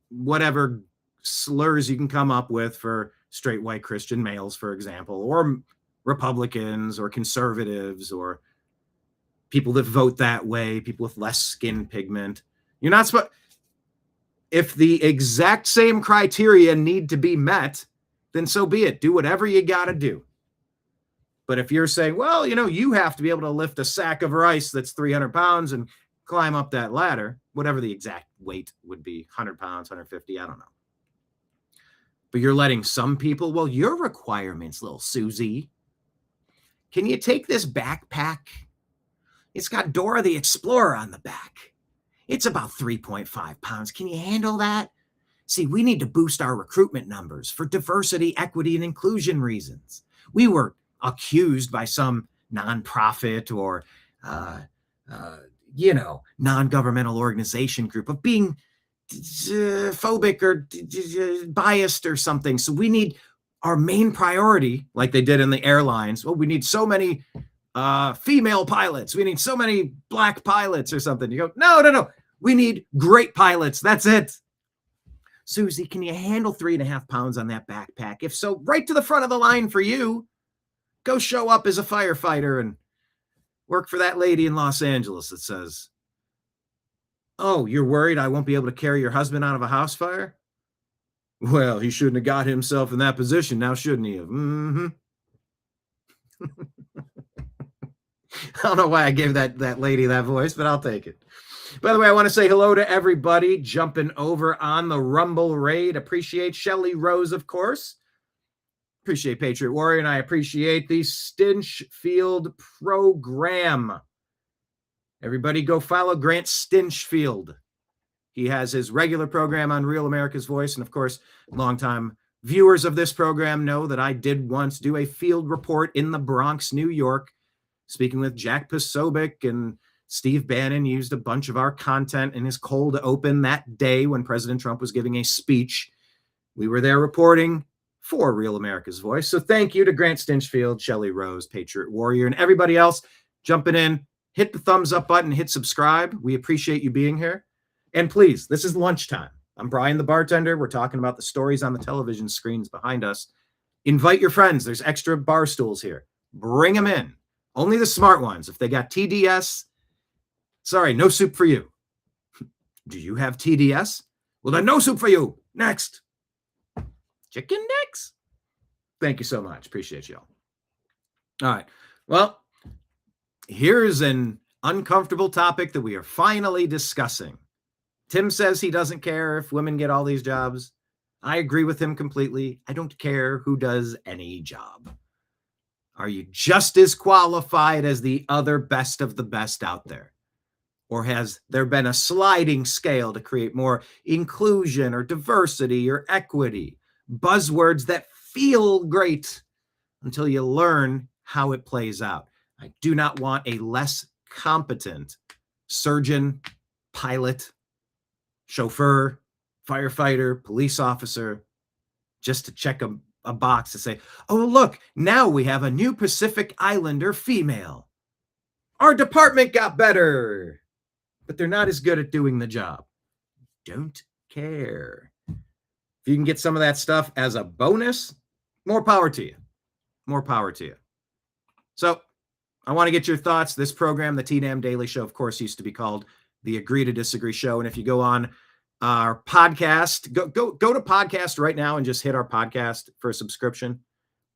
Speaker 1: whatever slurs you can come up with for straight white Christian males, for example, or Republicans or conservatives or people that vote that way, people with less skin pigment. You're not supposed. If the exact same criteria need to be met, then so be it. Do whatever you got to do. But if you're saying, well, you have to be able to lift a sack of rice that's 300 pounds and climb up that ladder, whatever the exact weight would be, 100 pounds, 150, I don't know. But you're letting some people, well, your requirements, little Susie, can you take this backpack? It's got Dora the Explorer on the back. It's about 3.5 pounds. Can you handle that? See, we need to boost our recruitment numbers for diversity, equity, and inclusion reasons. We were accused by some nonprofit or, non-governmental organization group of being phobic or biased or something. So we need our main priority, like they did in the airlines. Well, we need so many female pilots. We need so many black pilots or something. You go, no. We need great pilots. That's it. Susie, can you handle 3.5 pounds on that backpack? If so, right to the front of the line for you. Go show up as a firefighter and work for that lady in Los Angeles that says, oh, you're worried I won't be able to carry your husband out of a house fire? Well, he shouldn't have got himself in that position now, shouldn't he have? Mm-hmm. I don't know why I gave that lady that voice, but I'll take it. By the way, I want to say hello to everybody jumping over on the Rumble raid. Appreciate Shelly Rose, of course. Appreciate Patriot Warrior, and I appreciate the Stinchfield program. Everybody go follow Grant Stinchfield. He has his regular program on Real America's Voice. And of course, longtime viewers of this program know that I did once do a field report in the Bronx, New York, speaking with Jack Posobiec, and Steve Bannon used a bunch of our content in his cold open that day when President Trump was giving a speech. We were there reporting for Real America's Voice. So thank you to Grant Stinchfield, Shelly Rose, Patriot Warrior, and everybody else jumping in. Hit the thumbs up button, hit subscribe. We appreciate you being here. And please, this is lunchtime. I'm Brian the bartender. We're talking about the stories on the television screens behind us. Invite your friends. There's extra bar stools here. Bring them in. Only the smart ones. If they got TDS, sorry, no soup for you. Do you have TDS? Well, then no soup for you. Next. Chicken necks. Thank you so much. Appreciate y'all. All right. Well, here's an uncomfortable topic that we are finally discussing. Tim says he doesn't care if women get all these jobs. I agree with him completely. I don't care who does any job. Are you just as qualified as the other best of the best out there? Or has there been a sliding scale to create more inclusion or diversity or equity? Buzzwords that feel great until you learn how it plays out. I do not want a less competent surgeon, pilot, chauffeur, firefighter, police officer, just to check a box to say, oh, look, now we have a new Pacific Islander female. Our department got better, but they're not as good at doing the job. Don't care. If you can get some of that stuff as a bonus, more power to you. More power to you. So I want to get your thoughts. This program, the TNAM Daily Show, of course, used to be called the Agree to Disagree Show. And if you go on our podcast, go to podcast right now and just hit our podcast for a subscription.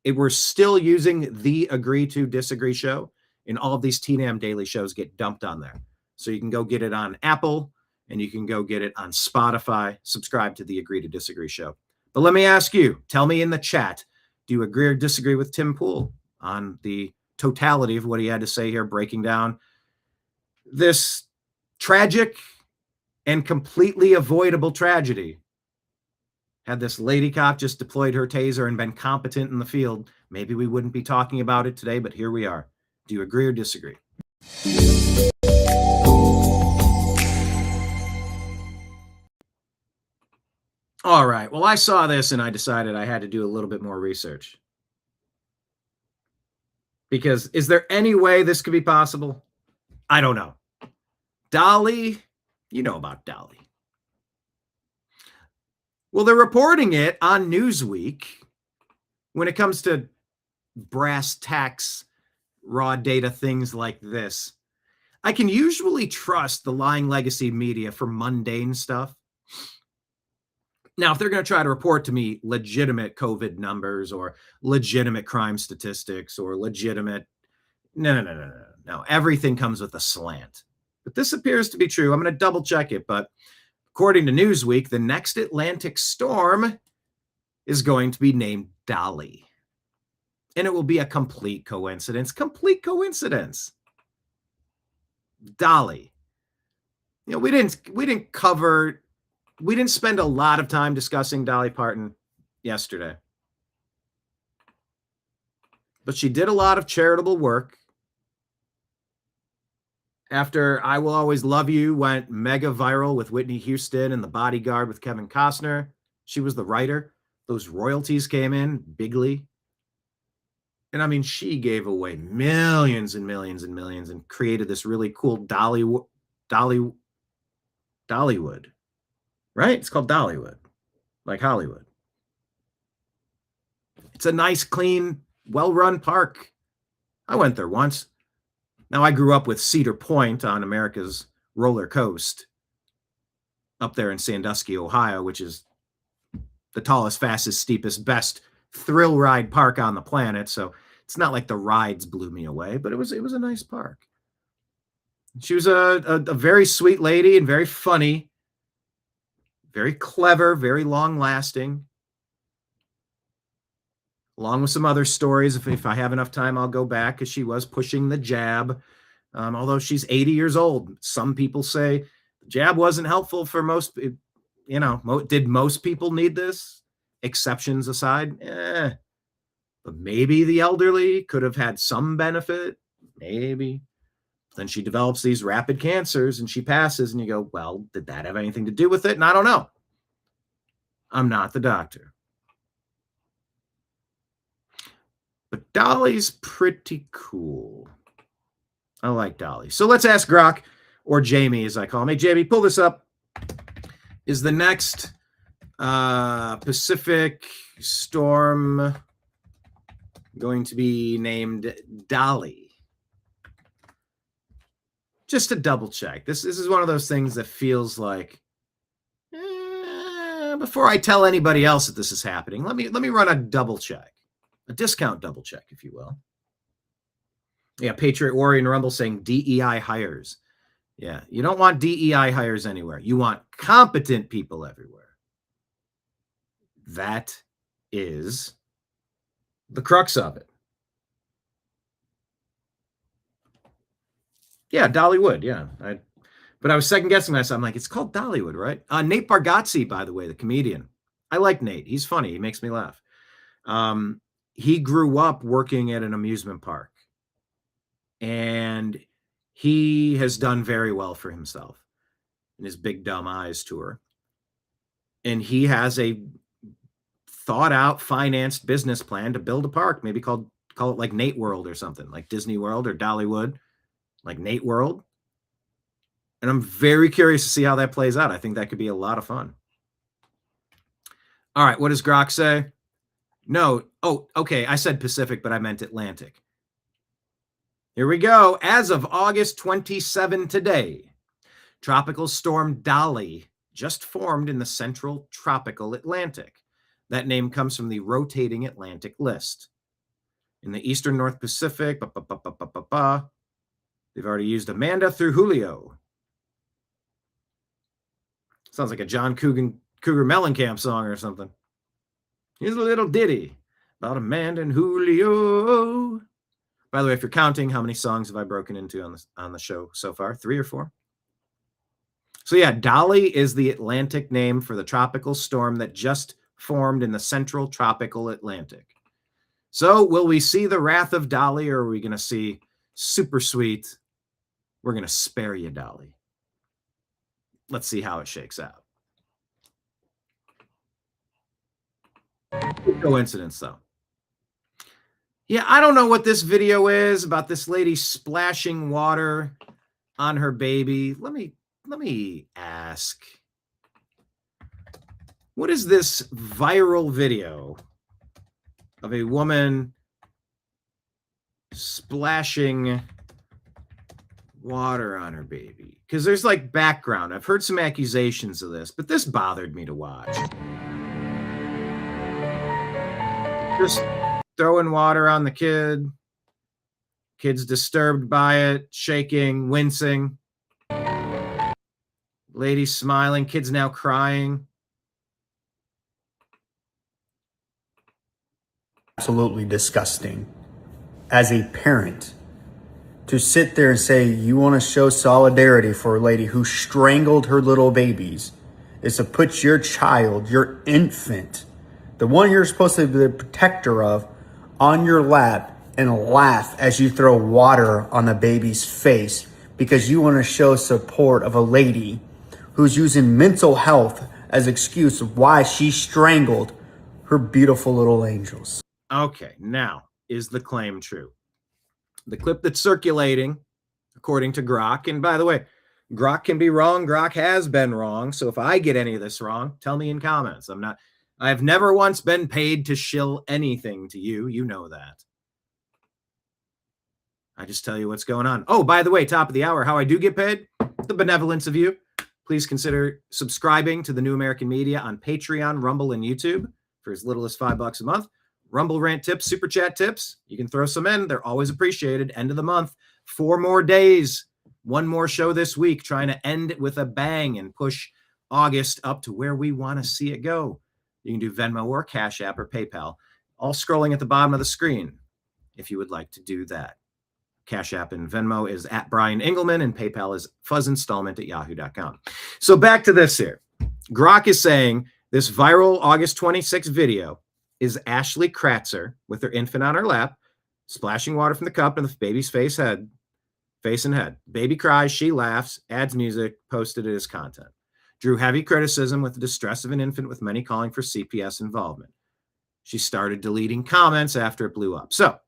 Speaker 1: We're still using the Agree to Disagree Show, and all of these TNAM Daily Shows get dumped on there. So you can go get it on Apple, and you can go get it on Spotify. Subscribe to the Agree to Disagree Show. But let me ask you, tell me in the chat, do you agree or disagree with Tim Pool on the totality of what he had to say here, breaking down this tragic and completely avoidable tragedy? Had this lady cop just deployed her taser and been competent in the field, maybe we wouldn't be talking about it today, but here we are. Do you agree or disagree? All right. Well, I saw this and I decided I had to do a little bit more research. Because is there any way this could be possible? I don't know. Dolly, you know about Dolly. Well, they're reporting it on Newsweek when it comes to brass tacks, raw data, things like this. I can usually trust the lying legacy media for mundane stuff. Now, if they're going to try to report to me legitimate COVID numbers or legitimate crime statistics or legitimate, no. Everything comes with a slant. But this appears to be true. I'm going to double check it. But according to Newsweek, the next Atlantic storm is going to be named Dolly. And it will be a complete coincidence. Complete coincidence. Dolly. You know, we didn't spend a lot of time discussing Dolly Parton yesterday. But she did a lot of charitable work. After I Will Always Love You went mega viral with Whitney Houston and The Bodyguard with Kevin Costner, she was the writer. Those royalties came in bigly. And I mean, she gave away millions and millions and millions and created this really cool Dollywood, right? It's called Dollywood, like Hollywood. It's a nice, clean, well-run park. I went there once. Now, I grew up with Cedar Point on America's roller coast up there in Sandusky, Ohio, which is the tallest, fastest, steepest, best thrill ride park on the planet. So it's not like the rides blew me away, but it was a nice park. She was a very sweet lady and very funny, very clever, very long-lasting. Along with some other stories. If I have enough time, I'll go back, because she was pushing the jab. Although she's 80 years old. Some people say the jab wasn't helpful for most, did most people need this? Exceptions aside, but maybe the elderly could have had some benefit. Maybe. Then she develops these rapid cancers and she passes, and you go, well, did that have anything to do with it? And I don't know. I'm not the doctor. But Dolly's pretty cool. I like Dolly. So let's ask Grok, or Jamie as I call him. Hey, Jamie, pull this up. Is the next Pacific storm going to be named Dolly? Just to double check. This is one of those things that feels like, before I tell anybody else that this is happening, let me run a double check. A discount double check, if you will. Yeah, Patriot Warrior and Rumble saying DEI hires. Yeah, you don't want DEI hires anywhere. You want competent people everywhere. That is the crux of it. Yeah, Dollywood, yeah. But I was second guessing myself. I'm like, it's called Dollywood, right? Nate Bargatze, by the way, the comedian. I like Nate. He's funny. He makes me laugh. He grew up working at an amusement park, and he has done very well for himself in his Big Dumb Eyes tour. And he has a thought out, financed business plan to build a park, maybe call it like Nate World or something, like Disney World or Dollywood, like Nate World. And I'm very curious to see how that plays out. I think that could be a lot of fun. All right, what does Grok say? No. Oh, okay. I said Pacific, but I meant Atlantic. Here we go. As of August 27 today, Tropical Storm Dolly just formed in the central tropical Atlantic. That name comes from the rotating Atlantic list. In the eastern North Pacific, they've already used Amanda through Julio. Sounds like a John Cougar Mellencamp song or something. Here's a little ditty about Amanda and Julio. By the way, if you're counting, how many songs have I broken into on the show so far? 3 or 4? So yeah, Dolly is the Atlantic name for the tropical storm that just formed in the central tropical Atlantic. So will we see the wrath of Dolly, or are we going to see super sweet, we're going to spare you, Dolly? Let's see how it shakes out. Coincidence, though. Yeah, I don't know what this video is about this lady splashing water on her baby. Let me ask. What is this viral video of a woman splashing water on her baby? Because there's like background. I've heard some accusations of this, but this bothered me to watch. Just throwing water on the kid. Kid's disturbed by it, shaking, wincing. Lady smiling. Kid's now crying.
Speaker 6: absolutely disgusting as a parent to sit there and say you want to show solidarity for a lady who strangled her little babies, is to put your child, your infant, the one you're supposed to be the protector of, on your lap and laugh as you throw water on the baby's face because you want to show support of a lady who's using mental health as excuse of why she strangled her beautiful little angels.
Speaker 1: Okay, now, is the claim true? The clip that's circulating, according to Grok, and by the way, Grok can be wrong. Grok has been wrong. So if I get any of this wrong, tell me in comments. I've never once been paid to shill anything to you. You know that. I just tell you what's going on. Oh, by the way, top of the hour, how I do get paid? The benevolence of you. Please consider subscribing to the New American Media on Patreon, Rumble, and YouTube for as little as $5 a month. Rumble rant tips, super chat tips. You can throw some in. They're always appreciated. End of the month. 4 more days. 1 more show this week. Trying to end it with a bang and push August up to where we want to see it go. You can do Venmo or Cash App or PayPal. All scrolling at the bottom of the screen if you would like to do that. Cash App and Venmo is at Brian Engelman, and PayPal is fuzzinstallment@yahoo.com. So back to this here. Grok is saying this viral August 26th video is Ashley Kratzer with her infant on her lap, splashing water from the cup in the baby's face and head. Baby cries, she laughs, adds music, posted it as content. Drew heavy criticism with the distress of an infant, with many calling for CPS involvement. She started deleting comments after it blew up. So,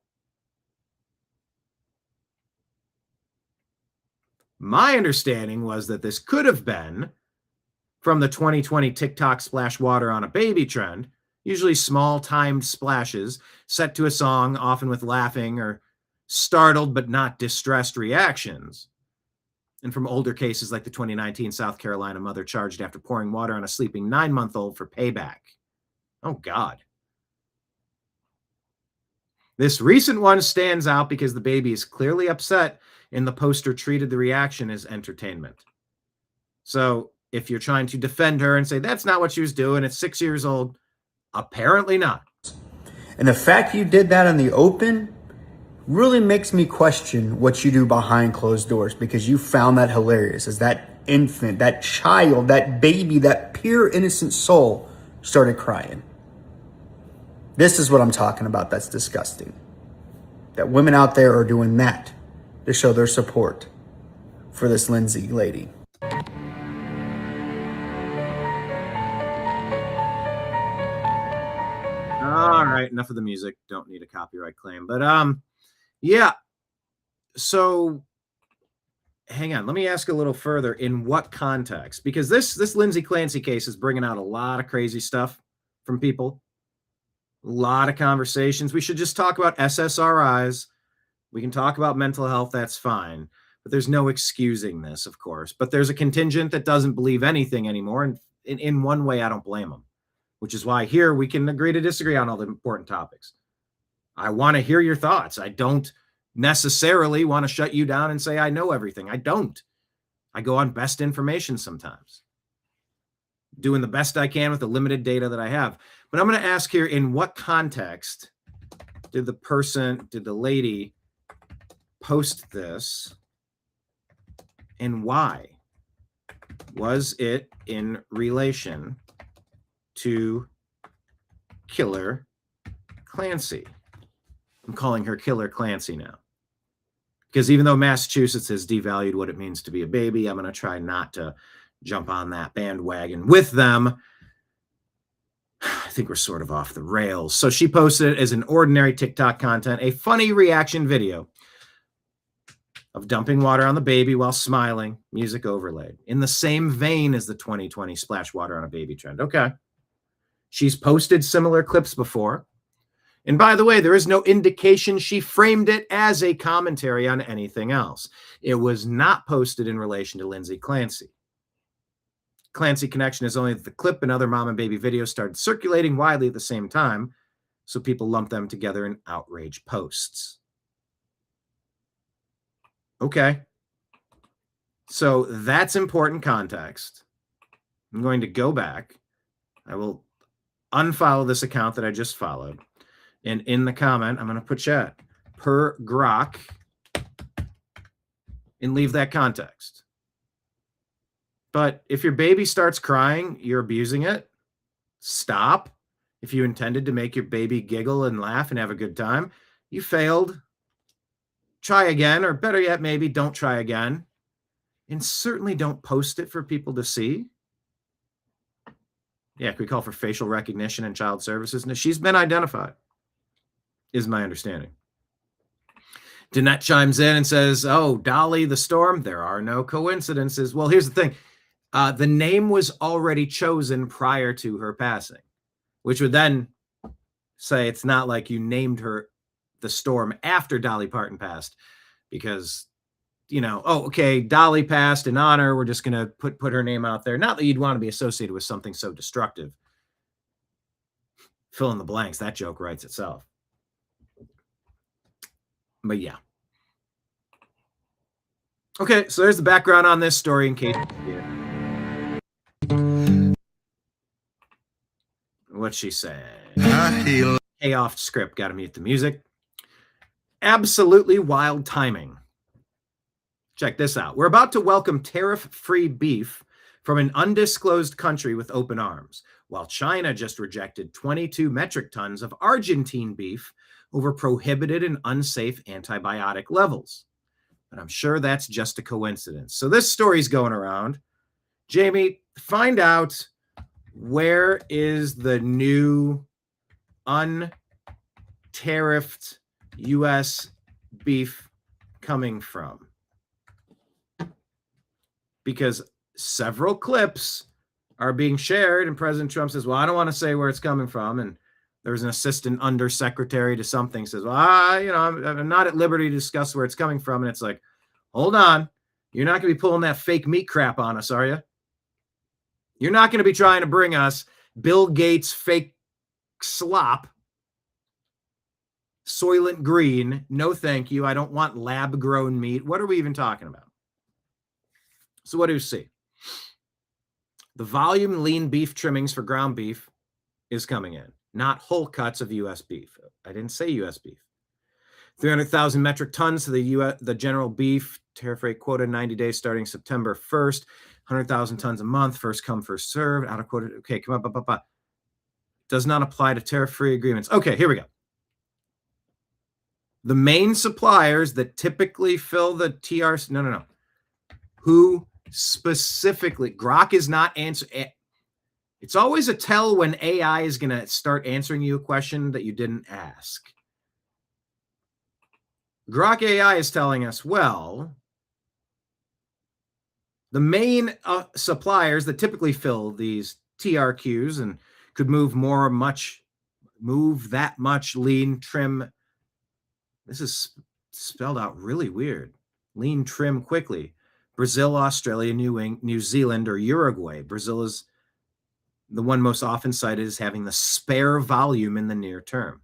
Speaker 1: my understanding was that this could have been from the 2020 TikTok splash water on a baby trend, usually small timed splashes set to a song, often with laughing or startled but not distressed reactions. And from older cases like the 2019 South Carolina mother charged after pouring water on a sleeping 9-month-old for payback. Oh, God. This recent one stands out because the baby is clearly upset, and the poster treated the reaction as entertainment. So if you're trying to defend her and say that's not what she was doing, it's 6 years old, apparently not.
Speaker 6: And the fact you did that in the open really makes me question what you do behind closed doors, because you found that hilarious as that infant, that child, that baby, that pure innocent soul started crying. This is what I'm talking about. That's disgusting. That women out there are doing that to show their support for this Lindsay lady.
Speaker 1: All right, enough of the music. Don't need a copyright claim. But yeah. So hang on. Let me ask a little further. In what context? Because this Lindsay Clancy case is bringing out a lot of crazy stuff from people. A lot of conversations. We should just talk about SSRIs. We can talk about mental health. That's fine. But there's no excusing this, of course. But there's a contingent that doesn't believe anything anymore. And in one way, I don't blame them, which is why here we can agree to disagree on all the important topics. I want to hear your thoughts. I don't necessarily want to shut you down and say I know everything. I don't. I go on best information sometimes, doing the best I can with the limited data that I have. But I'm going to ask here, in what context did the lady post this, and why? Was it in relation to Killer Clancy? I'm calling her Killer Clancy now, because even though Massachusetts has devalued what it means to be a baby, I'm going to try not to jump on that bandwagon with them. I think we're sort of off the rails. So she posted it as an ordinary TikTok content, a funny reaction video of dumping water on the baby while smiling, music overlaid, in the same vein as the 2020 splash water on a baby trend. Okay. She's posted similar clips before. And by the way, there is no indication she framed it as a commentary on anything else. It was not posted in relation to Lindsay Clancy. Clancy connection is only that the clip and other mom and baby videos started circulating widely at the same time, so people lump them together in outrage posts. Okay. So that's important context. I'm going to go back. I will unfollow this account that I just followed. And in the comment, I'm going to put chat per grok and leave that context. But if your baby starts crying, you're abusing it. Stop. If you intended to make your baby giggle and laugh and have a good time, you failed. Try again, or better yet, maybe don't try again. And certainly don't post it for people to see. Yeah, can we call for facial recognition and child services? No, she's been identified, is my understanding. Danette chimes in and says, oh, Dolly the Storm, there are no coincidences. Well, here's the thing. The name was already chosen prior to her passing, which would then say it's not like you named her the Storm after Dolly Parton passed because, oh, okay, Dolly passed in honor. We're just going to put her name out there. Not that you'd want to be associated with something so destructive. Fill in the blanks. That joke writes itself. But yeah. Okay, so there's the background on this story in case you What's she saying? Hey, off script. Got to mute the music. Absolutely wild timing. Check this out. We're about to welcome tariff-free beef from an undisclosed country with open arms, while China just rejected 22 metric tons of Argentine beef over prohibited and unsafe antibiotic levels. But I'm sure that's just a coincidence. So this story's going around. Jamie, find out where is the new untariffed U.S. beef coming from? Because several clips are being shared and President Trump says, well, I don't want to say where it's coming from. And there's an assistant undersecretary to something says, well, I'm not at liberty to discuss where it's coming from. And it's like, hold on. You're not going to be pulling that fake meat crap on us, are you? You're not going to be trying to bring us Bill Gates fake slop, Soylent Green. No, thank you. I don't want lab-grown meat. What are we even talking about? So what do you see? The volume lean beef trimmings for ground beef is coming in, not whole cuts of U.S. beef. I didn't say U.S. beef. 300,000 metric tons to the general beef tariff rate quota 90 days starting September 1st. 100,000 tons a month, first come, first served, out of quota. Okay, come up. Does not apply to tariff-free agreements. Okay, here we go. The main suppliers that typically fill the TRC, no. Who specifically, Grok is not answering. It's always a tell when AI is going to start answering you a question that you didn't ask. Grok AI is telling us, well, the main suppliers that typically fill these TRQs and could move that much lean trim. This is spelled out really weird. Lean trim quickly. Brazil, Australia, New Zealand, or Uruguay. Brazil is the one most often cited as having the spare volume in the near term.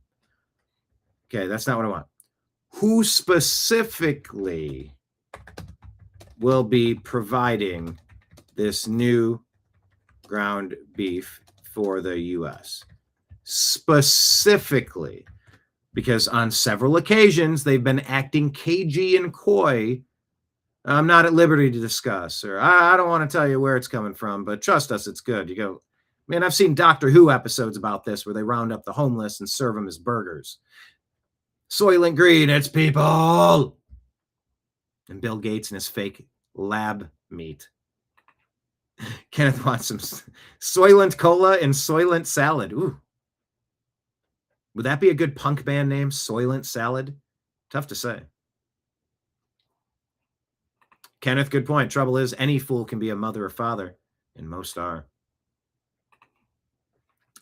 Speaker 1: Okay, that's not what I want. Who specifically will be providing this new ground beef for the U.S.? Specifically, because on several occasions they've been acting cagey and coy. I'm not at liberty to discuss, or I don't want to tell you where it's coming from, but trust us, it's good. You go, man, I've seen Doctor Who episodes about this where they round up the homeless and serve them as burgers. Soylent Green, it's people. And Bill Gates and his fake lab meat. Kenneth wants some Soylent Cola and Soylent Salad. Ooh. Would that be a good punk band name? Soylent Salad? Tough to say. Kenneth, good point. Trouble is, any fool can be a mother or father, and most are.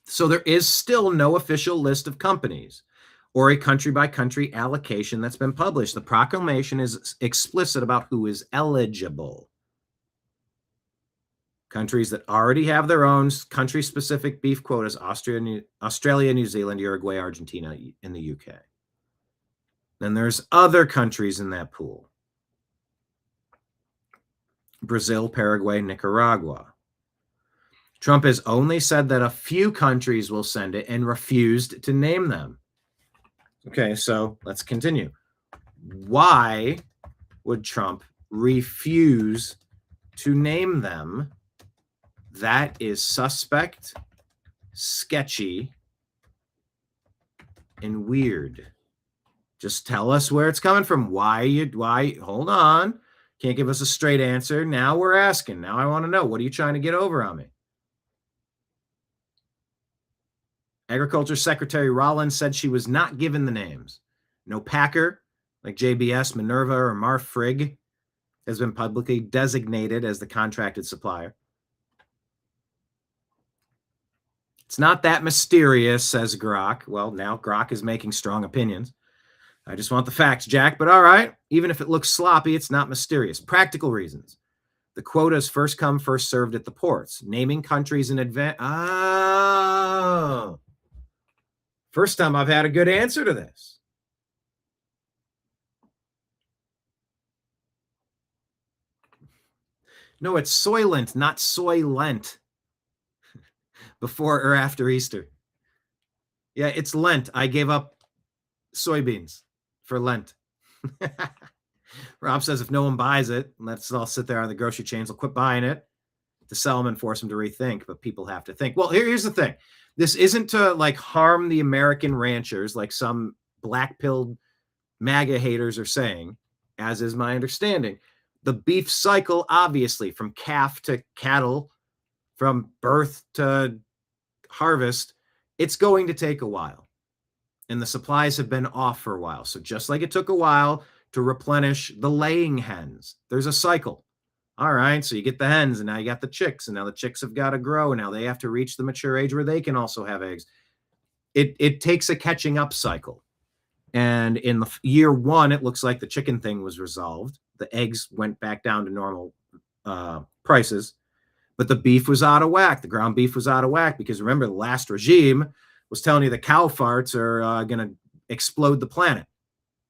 Speaker 1: So there is still no official list of companies or a country-by-country allocation that's been published. The proclamation is explicit about who is eligible. Countries that already have their own country-specific beef quotas: Australia, New Zealand, Uruguay, Argentina, and the UK. Then there's other countries in that pool. Brazil, Paraguay, Nicaragua. Trump has only said that a few countries will send it and refused to name them. Okay, so let's continue. Why would Trump refuse to name them? That is suspect, sketchy, and weird. Just tell us where it's coming from. Why? Hold on. Can't give us a straight answer. Now we're asking. Now I want to know. What are you trying to get over on me? Agriculture Secretary Rollins said she was not given the names. No packer, like JBS, Minerva, or Marfrig, has been publicly designated as the contracted supplier. It's not that mysterious, says Grok. Well, now Grok is making strong opinions. I just want the facts, Jack, but all right. Even if it looks sloppy, it's not mysterious. Practical reasons. The quotas first come, first served at the ports. Naming countries in advance. Oh. First time I've had a good answer to this. No, it's Soylent, not Soylent. Before or after Easter. Yeah, it's Lent. I gave up soybeans for Lent. Rob says if no one buys it, let's all sit there on the grocery chains. They'll quit buying it to sell them and force them to rethink. But people have to think. Well, here's the thing. This isn't to like harm the American ranchers like some black-pilled MAGA haters are saying, as is my understanding. The beef cycle, obviously, from calf to cattle, from birth to harvest, it's going to take a while. And the supplies have been off for a while. So just like it took a while to replenish the laying hens, there's a cycle. All right, so you get the hens, and now you got the chicks, and now the chicks have got to grow, and now they have to reach the mature age where they can also have eggs. It takes a catching up cycle. And in the year one, it looks like the chicken thing was resolved. The eggs went back down to normal prices. But the beef was out of whack. The ground beef was out of whack because remember, the last regime was telling you the cow farts are going to explode the planet.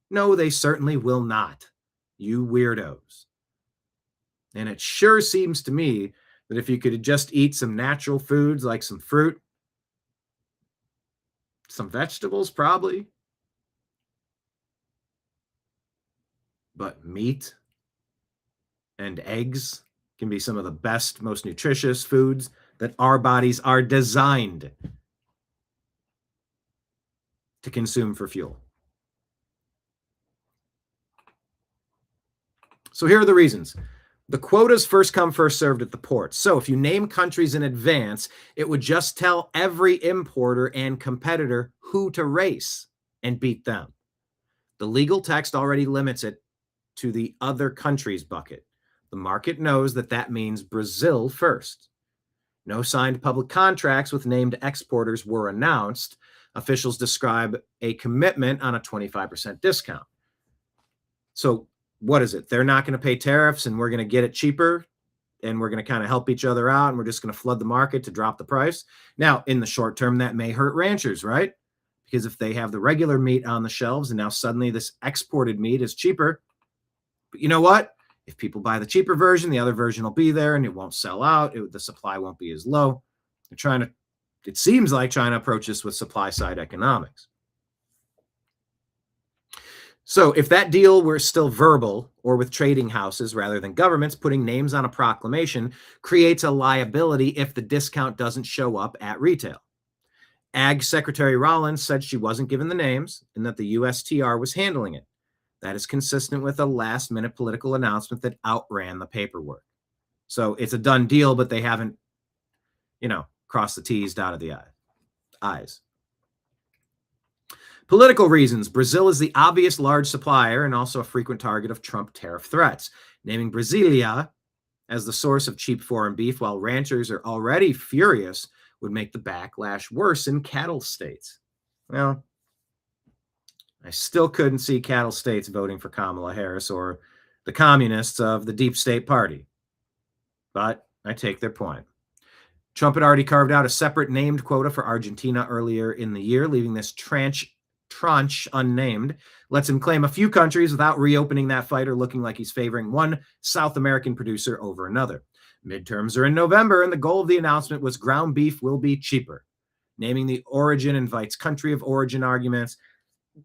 Speaker 1: No, they certainly will not. You weirdos. And it sure seems to me that if you could just eat some natural foods like some fruit, some vegetables probably, but meat and eggs can be some of the best, most nutritious foods that our bodies are designed to consume for fuel. So here are the reasons. The quotas first come, first served at the ports. So if you name countries in advance, it would just tell every importer and competitor who to race and beat them. The legal text already limits it to the other countries bucket. The market knows that that means Brazil first. No signed public contracts with named exporters were announced. Officials describe a commitment on a 25% discount. So what is it? They're not going to pay tariffs and we're going to get it cheaper and we're going to kind of help each other out and we're just going to flood the market to drop the price. Now, in the short term, that may hurt ranchers, right? Because if they have the regular meat on the shelves and now suddenly this exported meat is cheaper, but you know what? If people buy the cheaper version, the other version will be there and it won't sell out. The supply won't be as low. It seems like trying to approach this with supply side economics. So if that deal were still verbal or with trading houses rather than governments, putting names on a proclamation creates a liability if the discount doesn't show up at retail. Ag Secretary Rollins said she wasn't given the names and that the USTR was handling it. That is consistent with a last-minute political announcement that outran the paperwork. So it's a done deal, but they haven't, crossed the T's, dotted the I's. Political reasons. Brazil is the obvious large supplier and also a frequent target of Trump tariff threats. Naming Brasilia as the source of cheap foreign beef while ranchers are already furious would make the backlash worse in cattle states. Well, I still couldn't see cattle states voting for Kamala Harris or the communists of the deep state party. But I take their point. Trump had already carved out a separate named quota for Argentina earlier in the year, leaving this tranche unnamed. Lets him claim a few countries without reopening that fight or looking like he's favoring one South American producer over another. Midterms are in November, and the goal of the announcement was ground beef will be cheaper. Naming the origin invites country of origin arguments.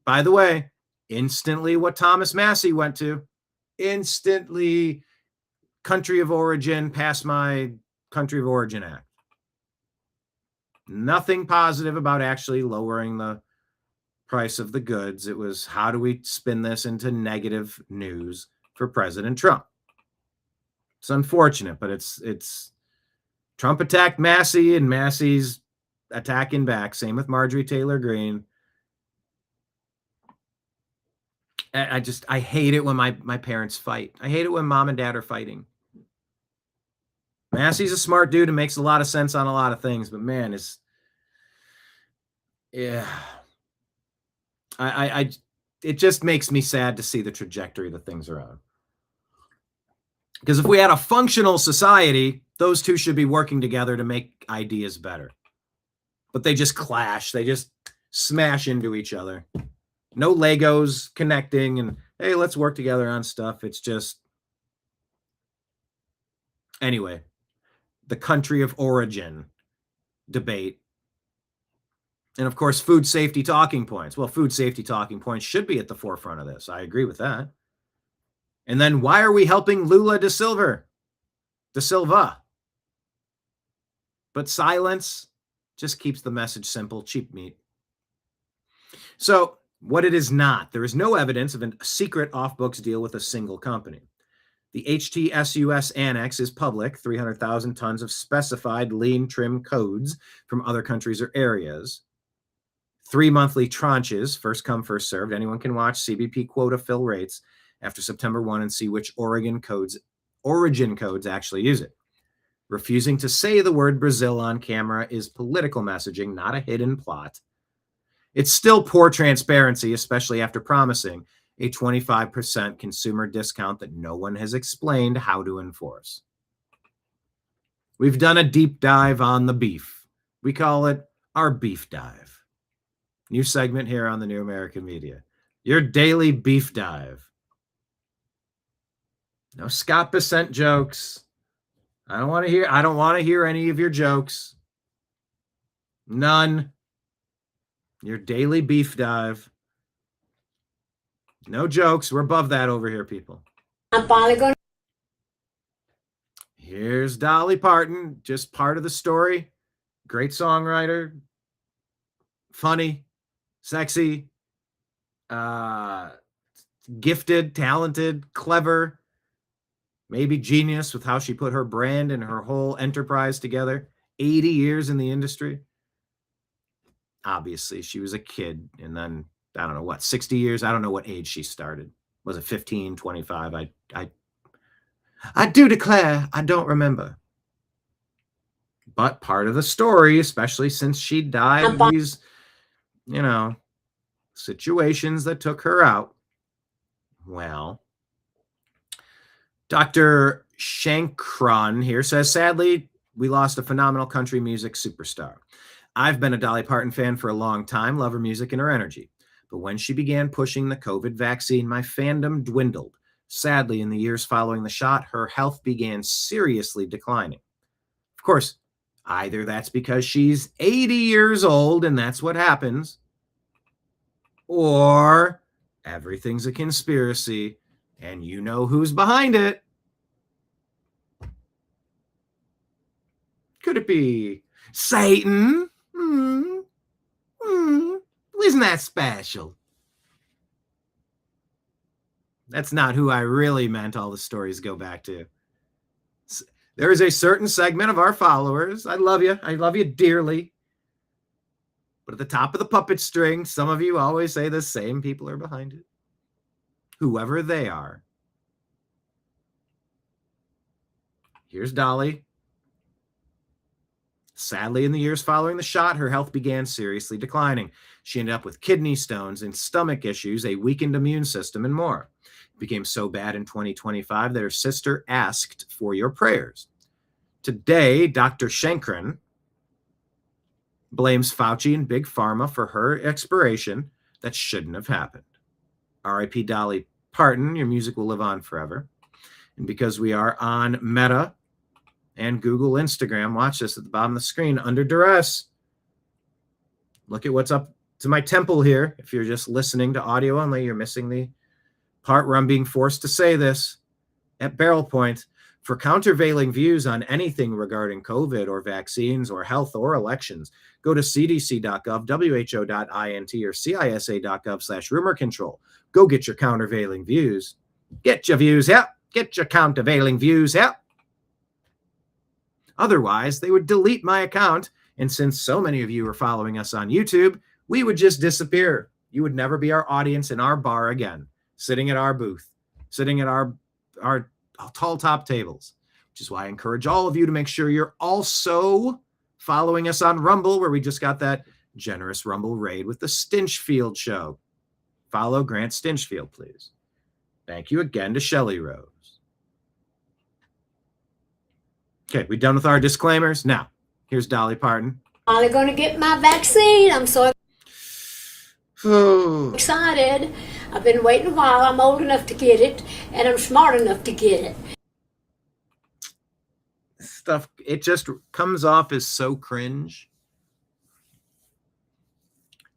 Speaker 1: by the way, instantly what Thomas Massey went to. Instantly country of origin, pass my country of origin act. Nothing positive about actually lowering the price of the goods. It was, how do we spin this into negative news for President Trump? It's unfortunate, but it's Trump attacked Massey and Massey's attacking back. Same with Marjorie Taylor Greene. I hate it when my parents fight. I hate it when mom and dad are fighting. Massey's a smart dude and makes a lot of sense on a lot of things, but man, it just makes me sad to see the trajectory that things are on. Because if we had a functional society, those two should be working together to make ideas better. But they just clash. They just smash into each other. No Legos connecting and, hey, let's work together on stuff. It's just... Anyway, the country of origin debate. And of course, food safety talking points. Well, food safety talking points should be at the forefront of this. I agree with that. And then why are we helping Lula da Silva? But silence just keeps the message simple, cheap meat. So what it is not, there is no evidence of a secret off-books deal with a single company. The HTSUS annex is public, 300,000 tons of specified lean trim codes from other countries or areas. 3 monthly tranches, first come, first served. Anyone can watch CBP quota fill rates after September 1 and see which origin codes actually use it. Refusing to say the word Brazil on camera is political messaging, not a hidden plot. It's still poor transparency, especially after promising a 25% consumer discount that no one has explained how to enforce. We've done a deep dive on the beef. We call it our beef dive. New segment here on the New American Media. Your daily beef dive. No Scott Bessent jokes. I don't want to hear any of your jokes. None. Your daily beef dive. No jokes. We're above that over here, people.
Speaker 7: I'm finally going.
Speaker 1: Here's Dolly Parton, just part of the story. Great songwriter. Funny. Sexy. Gifted, talented, clever. Maybe genius with how she put her brand and her whole enterprise together. 80 years in the industry. Obviously, she was a kid. And then, I don't know what, 60 years? I don't know what age she started. Was it 15, 25? I do declare, I don't remember. But part of the story, especially since she died in these, situations that took her out. Well, Dr. Shankran here says, sadly, we lost a phenomenal country music superstar. I've been a Dolly Parton fan for a long time, love her music and her energy. But when she began pushing the COVID vaccine, my fandom dwindled. Sadly, in the years following the shot, her health began seriously declining. Of course, either that's because she's 80 years old and that's what happens, or everything's a conspiracy and you know who's behind it. Could it be Satan? Isn't that special? That's not who I really meant all the stories go back to. There is a certain segment of our followers. I love you dearly. But at the top of the puppet string, some of you always say the same people are behind it. Whoever they are. Here's Dolly. Sadly, in the years following the shot, her health began seriously declining. She ended up with kidney stones and stomach issues, a weakened immune system, and more. It became so bad in 2025 that her sister asked for your prayers. Today, Dr. Shankran blames Fauci and Big Pharma for her expiration that shouldn't have happened. R.I.P. Dolly Parton, your music will live on forever. And because we are on Meta and Google, Instagram, watch this at the bottom of the screen, under duress. Look at what's up to my temple here. If you're just listening to audio only, you're missing the part where I'm being forced to say this at barrel point. For countervailing views on anything regarding COVID or vaccines or health or elections, go to cdc.gov, who.int, or cisa.gov/rumor control. Go get your countervailing views. Get your views out. Get your countervailing views out. Otherwise, they would delete my account. And since so many of you are following us on YouTube, we would just disappear. You would never be our audience in our bar again, sitting at our booth, sitting at our tall top tables, which is why I encourage all of you to make sure you're also following us on Rumble, where we just got that generous Rumble raid with the Stinchfield show. Follow Grant Stinchfield, please. Thank you again to Shelley Rose. Okay, we done with our disclaimers? Now, here's Dolly Parton.
Speaker 7: I'm going to get my vaccine. I'm so excited. I've been waiting a while. I'm old enough to get it, and I'm smart enough to get it.
Speaker 1: Stuff, it just comes off as so cringe.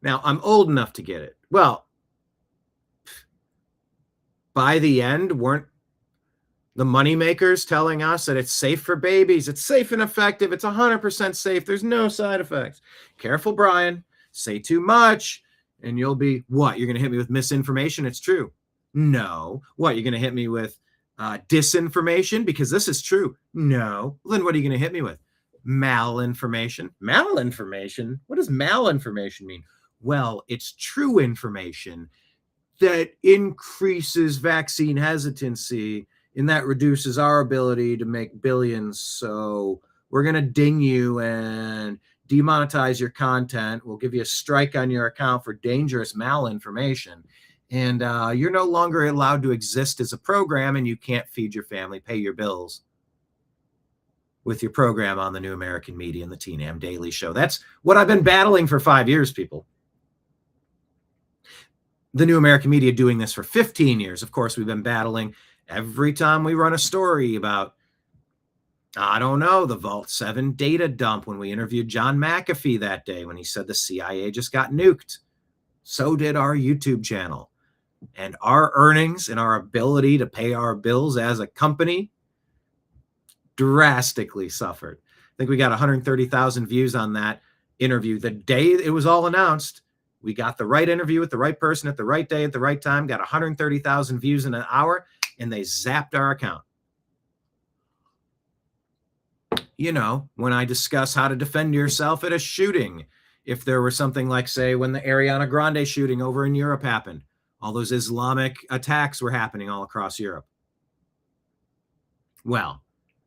Speaker 1: Now, I'm old enough to get it. Well, by the end, weren't the moneymakers telling us that it's safe for babies? It's safe and effective. It's 100% safe. There's no side effects. Careful, Brian. Say too much, and you'll be, what? You're going to hit me with misinformation? It's true. No. What? You're going to hit me with disinformation because this is true? No. Well, then what are you going to hit me with? Malinformation. Malinformation? What does malinformation mean? Well, it's true information that increases vaccine hesitancy, and that reduces our ability to make billions. So we're going to ding you and demonetize your content. We'll give you a strike on your account for dangerous malinformation. And you're no longer allowed to exist as a program, and you can't feed your family, pay your bills with your program on the New American Media and the TNAM Daily Show. That's what I've been battling for 5 years, people. The New American Media doing this for 15 years. Of course, we've been battling every time we run a story about, I don't know, the Vault 7 data dump when we interviewed John McAfee that day when he said the CIA just got nuked. So did our YouTube channel. And our earnings and our ability to pay our bills as a company drastically suffered. I think we got 130,000 views on that interview. The day it was all announced, we got the right interview with the right person at the right day at the right time, got 130,000 views in an hour, and they zapped our account. You know, when I discuss how to defend yourself at a shooting, if there were something like, say, when the Ariana Grande shooting over in Europe happened, all those Islamic attacks were happening all across Europe. Well,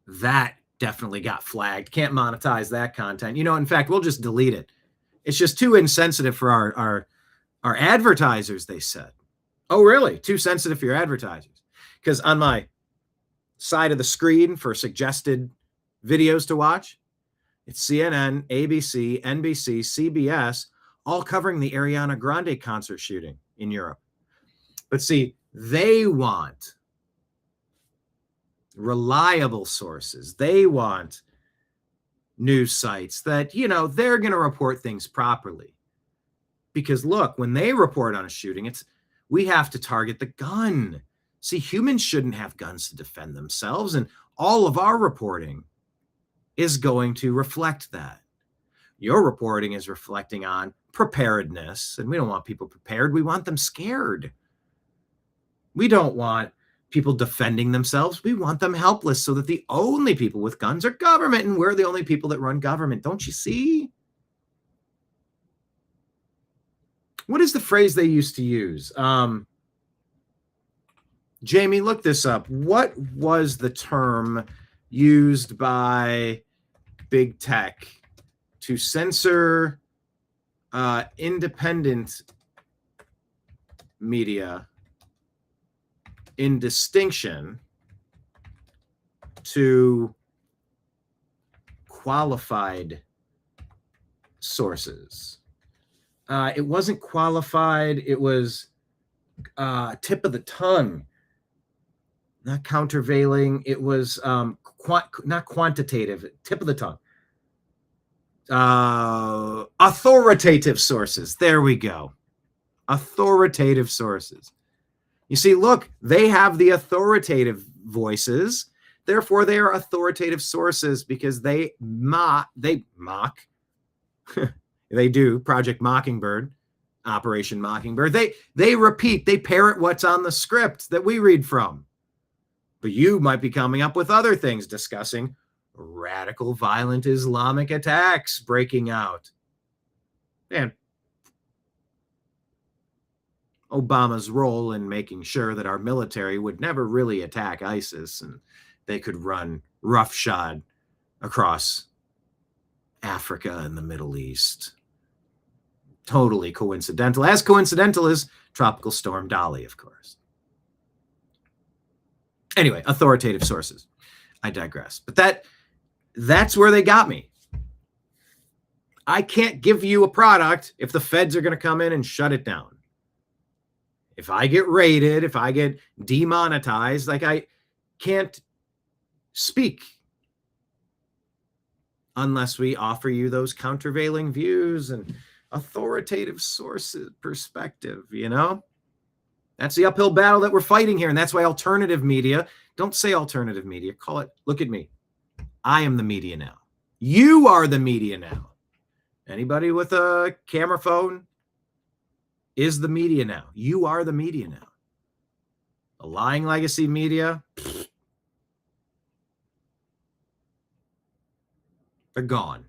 Speaker 1: that definitely got flagged. Can't monetize that content. You know, in fact, we'll just delete it. It's just too insensitive for our advertisers, they said. Oh, really? Too sensitive for your advertisers? Because on my side of the screen for suggested videos to watch, it's CNN, ABC, NBC, CBS, all covering the Ariana Grande concert shooting in Europe. But see, they want reliable sources. They want news sites that, you know, they're going to report things properly. Because look, when they report on a shooting, we have to target the gun. See, humans shouldn't have guns to defend themselves, and all of our reporting is going to reflect that. Your reporting is reflecting on preparedness, and we don't want people prepared. We want them scared. We don't want people defending themselves. We want them helpless so that the only people with guns are government, and we're the only people that run government. Don't you see? What is the phrase they used to use? Jamie, look this up. What was the term used by big tech to censor independent media in distinction to qualified sources? It wasn't qualified. It was tip of the tongue, not countervailing. It was not quantitative, tip of the tongue. Authoritative sources. There we go. Authoritative sources. You see, look, they have the authoritative voices. Therefore, they are authoritative sources because they mock. They do Project Mockingbird, Operation Mockingbird. They repeat, they parrot what's on the script that we read from. But you might be coming up with other things, discussing radical violent Islamic attacks breaking out. And Obama's role in making sure that our military would never really attack ISIS and they could run roughshod across Africa and the Middle East. Totally coincidental. As coincidental as Tropical Storm Dolly, of course. Anyway, authoritative sources. I digress. But that's where they got me. I can't give you a product if the feds are going to come in and shut it down. If I get raided, if I get demonetized, like I can't speak unless we offer you those countervailing views and authoritative sources perspective, you know? That's the uphill battle that we're fighting here. And that's why alternative media, don't say alternative media, call it, look at me. I am the media now. You are the media now. Anybody with a camera phone is the media now. You are the media now. The lying legacy media, they're gone.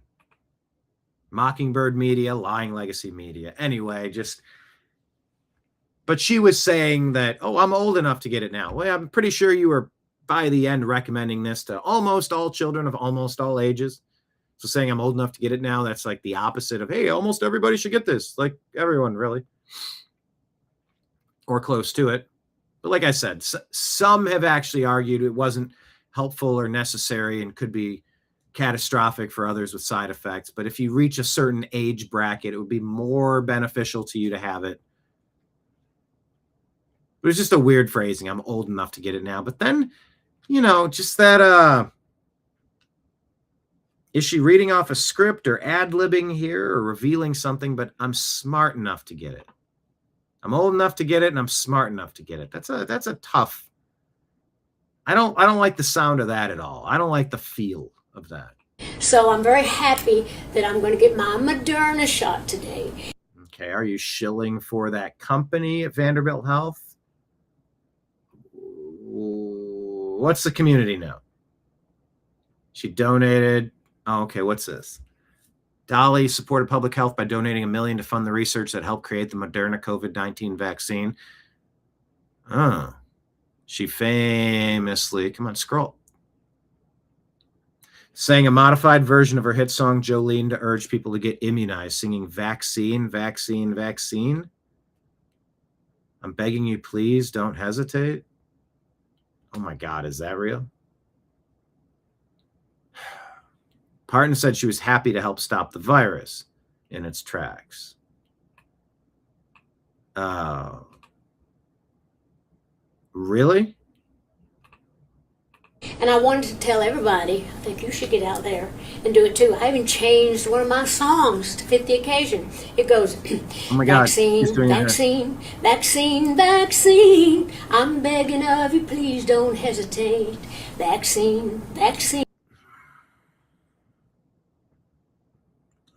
Speaker 1: Mockingbird media, lying legacy media. Anyway, but she was saying that, oh, I'm old enough to get it now. Well, I'm pretty sure you were by the end recommending this to almost all children of almost all ages. So saying I'm old enough to get it now, that's like the opposite of, hey, almost everybody should get this. Like everyone, really. Or close to it. But like I said, some have actually argued it wasn't helpful or necessary and could be catastrophic for others with side effects. But if you reach a certain age bracket, it would be more beneficial to you to have it. But it's just a weird phrasing. I'm old enough to get it now. But then, you know, just that, is she reading off a script or ad-libbing here or revealing something? But I'm smart enough to get it. I'm old enough to get it, and I'm smart enough to get it. That's a tough. I don't like the sound of that at all. I don't like the feel of that.
Speaker 7: So I'm very happy that I'm going to get my Moderna shot today.
Speaker 1: Okay, are you shilling for that company at Vanderbilt Health? What's the community note? She donated. Oh, okay, what's this? Dolly supported public health by donating $1 million to fund the research that helped create the Moderna COVID-19 vaccine. Oh, she famously, come on, scroll. Sang a modified version of her hit song Jolene to urge people to get immunized, singing vaccine, vaccine, vaccine. I'm begging you, please don't hesitate. Oh my God, is that real? Parton said she was happy to help stop the virus in its tracks. Really?
Speaker 7: And I wanted to tell everybody, I think you should get out there and do it too. I even changed one of my songs to fit the occasion. It goes,
Speaker 1: oh my God,
Speaker 7: vaccine, vaccine, vaccine, vaccine. I'm begging of you, please don't hesitate. Vaccine, vaccine.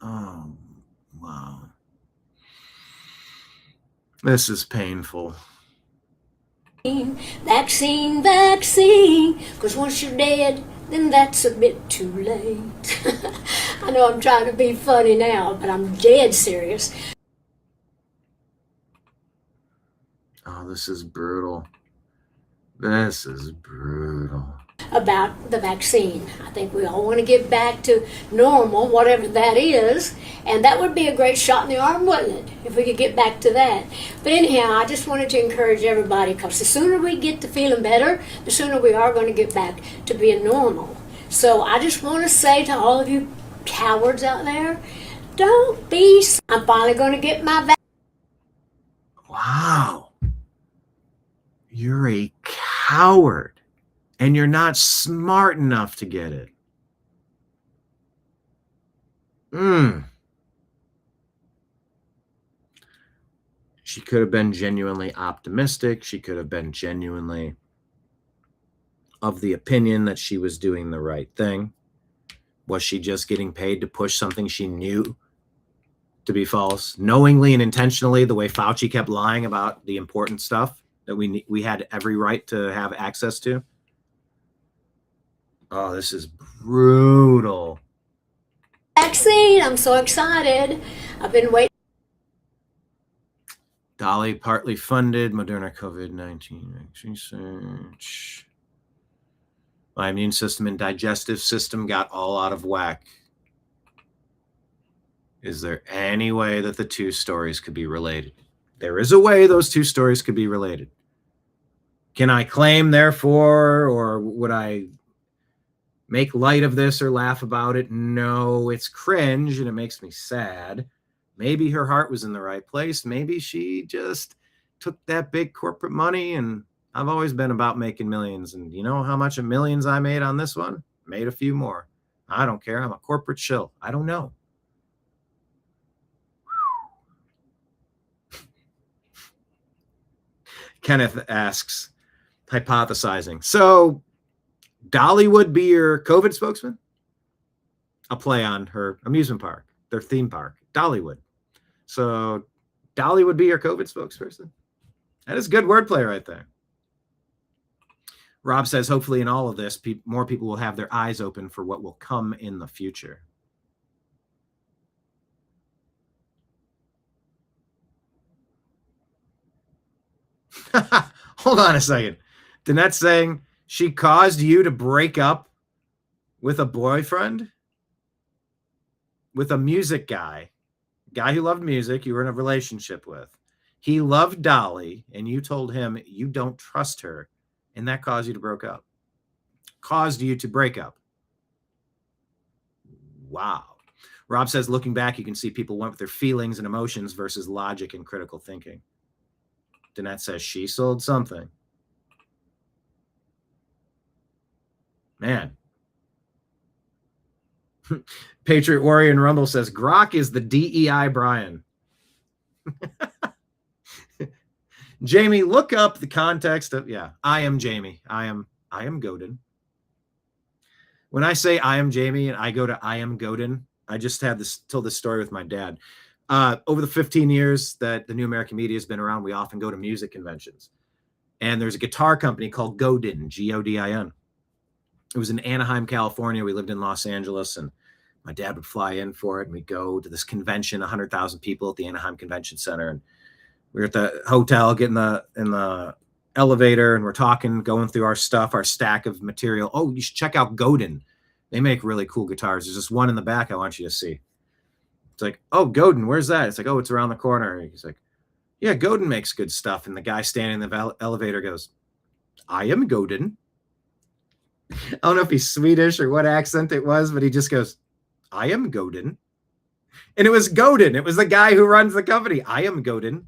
Speaker 1: Oh, wow. This is painful.
Speaker 7: Vaccine, vaccine. Because once you're dead, then that's a bit too late. I know I'm trying to be funny now, but I'm dead serious.
Speaker 1: Oh, this is brutal. This is brutal.
Speaker 7: About the vaccine. I think we all want to get back to normal, whatever that is, and that would be a great shot in the arm, wouldn't it, if we could get back to that. But anyhow, I just wanted to encourage everybody, because the sooner we get to feeling better, the sooner we are going to get back to being normal. So I just want to say to all of you cowards out there, don't be. I'm finally going to get my vaccine.
Speaker 1: Wow. You're a coward. And you're not smart enough to get it. She could have been genuinely optimistic. She could have been genuinely of the opinion that she was doing the right thing. Was she just getting paid to push something she knew to be false, knowingly and intentionally, the way Fauci kept lying about the important stuff that we had every right to have access to? Oh, this is brutal.
Speaker 7: Vaccine, I'm so excited. I've been waiting.
Speaker 1: Dolly partly funded Moderna COVID-19 research. My immune system and digestive system got all out of whack. Is there any way that the two stories could be related? There is a way those two stories could be related. Can I claim, therefore, or would I make light of this or laugh about it? No, it's cringe and it makes me sad. Maybe her heart was in the right place. Maybe she just took that big corporate money, and I've always been about making millions. And you know how much of millions I made on this one? Made a few more. I don't care. I'm a corporate shill. I don't know. Kenneth asks, hypothesizing. So Dolly would be your COVID spokesman? A play on her amusement park, their theme park, Dollywood. So Dolly would be your COVID spokesperson? That is good wordplay right there. Rob says, hopefully in all of this, more people will have their eyes open for what will come in the future. Hold on a second. Danette's saying she caused you to break up with a boyfriend? With a music guy who loved music you were in a relationship with. He loved Dolly, and you told him you don't trust her, and that caused you to break up. Caused you to break up. Wow. Rob says, looking back, you can see people went with their feelings and emotions versus logic and critical thinking. Danette says she sold something. Man. Patriot Warrior and Rumble says, Grok is the DEI Brian. Jamie, look up the context of, I am Jamie. I am Godin. When I say I am Jamie and I go to I am Godin, I just told this story with my dad. Over the 15 years that the New American Media has been around, we often go to music conventions. And there's a guitar company called Godin, Godin. It was in Anaheim, California. We lived in Los Angeles, and my dad would fly in for it. And we'd go to this convention, 100,000 people at the Anaheim Convention Center. And we were at the hotel, getting in the elevator, and we're talking, going through our stuff, our stack of material. Oh, you should check out Godin. They make really cool guitars. There's just one in the back I want you to see. It's like, oh, Godin, where's that? It's like, oh, it's around the corner. He's like, yeah, Godin makes good stuff. And the guy standing in the elevator goes, I am Godin. I don't know if he's Swedish or what accent it was, but he just goes, I am Godin. And it was Godin. It was the guy who runs the company. I am Godin.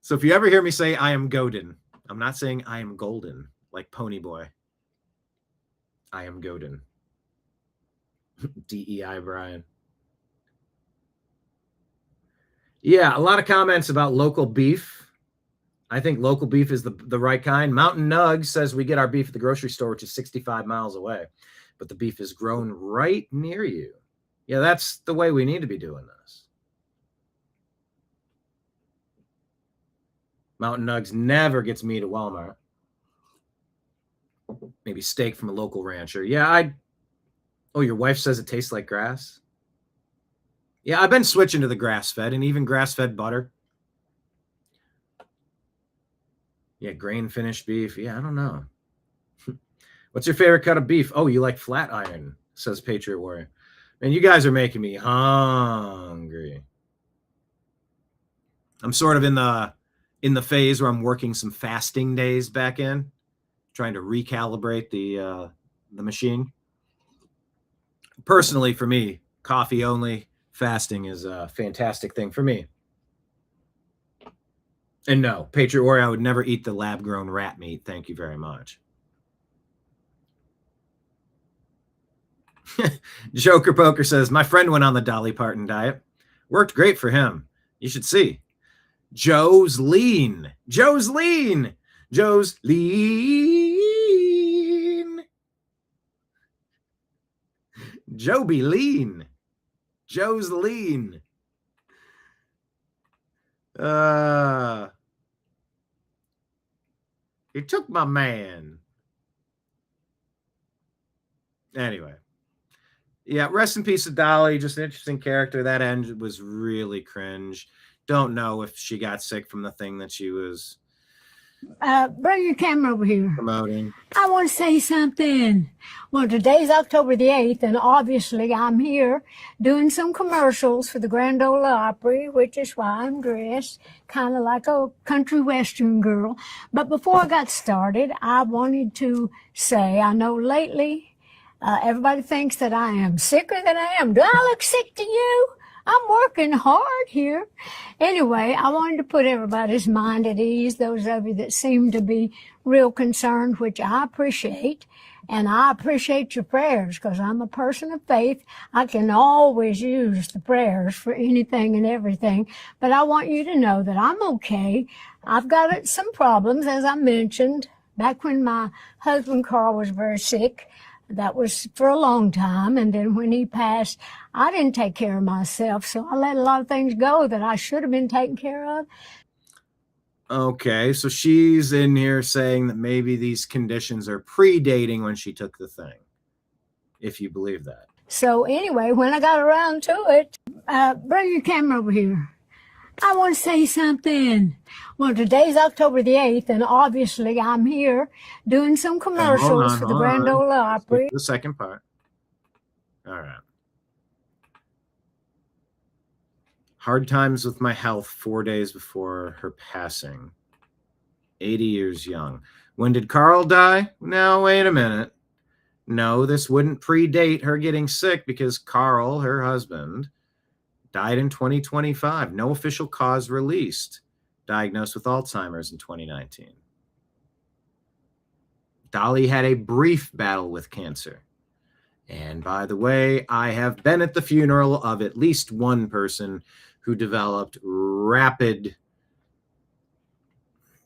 Speaker 1: So if you ever hear me say I am Godin, I'm not saying I am golden like Pony Boy. I am Godin. DEI Brian. Yeah, a lot of comments about local beef. I think local beef is the right kind. Mountain Nug says we get our beef at the grocery store, which is 65 miles away, but the beef is grown right near you. Yeah, that's the way we need to be doing this. Mountain Nugs never gets meat at Walmart. Maybe steak from a local rancher. Yeah, oh, your wife says it tastes like grass? Yeah, I've been switching to the grass-fed and even grass-fed butter. Yeah, grain-finished beef. Yeah, I don't know. What's your favorite cut of beef? Oh, you like flat iron, says Patriot Warrior. Man, you guys are making me hungry. I'm sort of in the phase where I'm working some fasting days back in, trying to recalibrate the machine. Personally, for me, coffee only, fasting is a fantastic thing for me. And no, Patriot Warrior, I would never eat the lab-grown rat meat. Thank you very much. Joker Poker says, my friend went on the Dolly Parton diet. Worked great for him. You should see. Joe's lean. Joe's lean. Joe's lean. Joe be lean. Joe's lean. He took my man. Anyway. Yeah, rest in peace to Dolly. Just an interesting character. That end was really cringe. Don't know if she got sick from the thing that she was
Speaker 8: Bring your camera over here.
Speaker 1: promoting.
Speaker 8: I want to say something. Well, today's October the 8th, and obviously I'm here doing some commercials for the Grand Ole Opry, which is why I'm dressed kind of like a country western girl. But before I got started, I wanted to say, I know lately everybody thinks that I am sicker than I am. Do I look sick to you? I'm working hard here. Anyway, I wanted to put everybody's mind at ease, those of you that seem to be real concerned, which I appreciate. And I appreciate your prayers because I'm a person of faith. I can always use the prayers for anything and everything. But I want you to know that I'm okay. I've got some problems, as I mentioned, back when my husband Carl was very sick. That was for a long time. And then when he passed, I didn't take care of myself. So I let a lot of things go that I should have been taken care of.
Speaker 1: Okay, so she's in here saying that maybe these conditions are predating when she took the thing, if you believe that.
Speaker 8: So anyway, when I got around to it, bring your camera over here. I want to say something. Well, today's October the 8th, and obviously I'm here doing some commercials for the Grand Ole Opry.
Speaker 1: The second part. All right. Hard times with my health 4 days before her passing. 80 years young. When did Carl die? No, wait a minute. No, this wouldn't predate her getting sick because Carl, her husband, died in 2025. No official cause released. Diagnosed with Alzheimer's in 2019. Dolly had a brief battle with cancer. And by the way, I have been at the funeral of at least one person who developed rapid,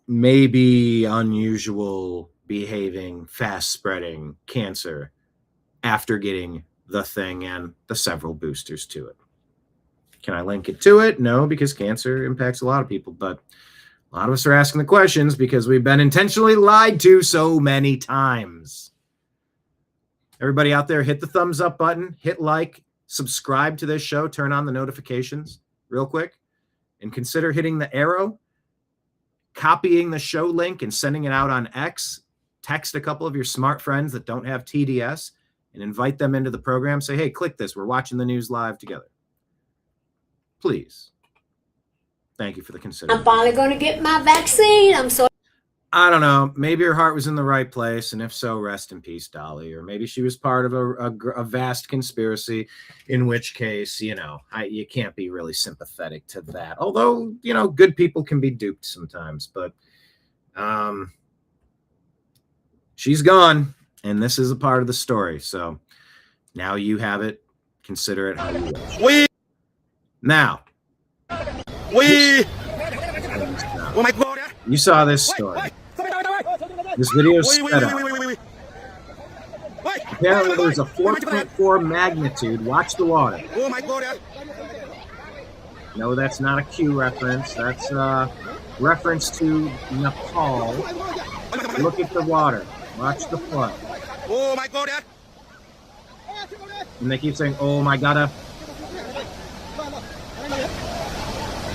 Speaker 1: maybe unusual behaving, fast spreading cancer after getting the thing and the several boosters to it. Can I link it to it? No, because cancer impacts a lot of people, but a lot of us are asking the questions because we've been intentionally lied to so many times. Everybody out there, hit the thumbs up button, hit like, subscribe to this show, turn on the notifications real quick, and consider hitting the arrow, copying the show link and sending it out on X. Text a couple of your smart friends that don't have TDS and invite them into the program. Say, hey, click this. We're watching the news live together. Please. Thank you for the consideration.
Speaker 7: I'm finally going to get my vaccine. I'm so.
Speaker 1: I don't know. Maybe her heart was in the right place, and if so, rest in peace, Dolly. Or maybe she was part of a vast conspiracy, in which case, you can't be really sympathetic to that. Although, good people can be duped sometimes. But she's gone, and this is a part of the story. So now you have it. Consider it how you wish. Now, you saw this story. This video is sped up. Apparently, there's a 4.4 magnitude. Watch the water. No, that's not a Q reference. That's a reference to Nepal. Look at the water. Watch the flood. Oh my God! And they keep saying, "Oh my God."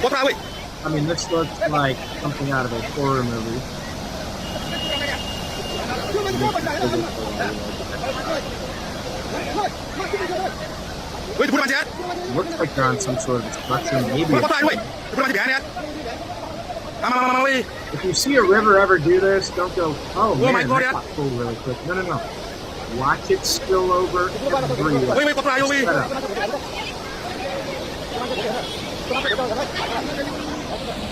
Speaker 1: I mean, this looks like something out of a horror movie. Looks like they're on some sort of structure, maybe. If you see a river ever do this, don't go, oh man, that got cool really quick. No. Watch it spill over everywhere.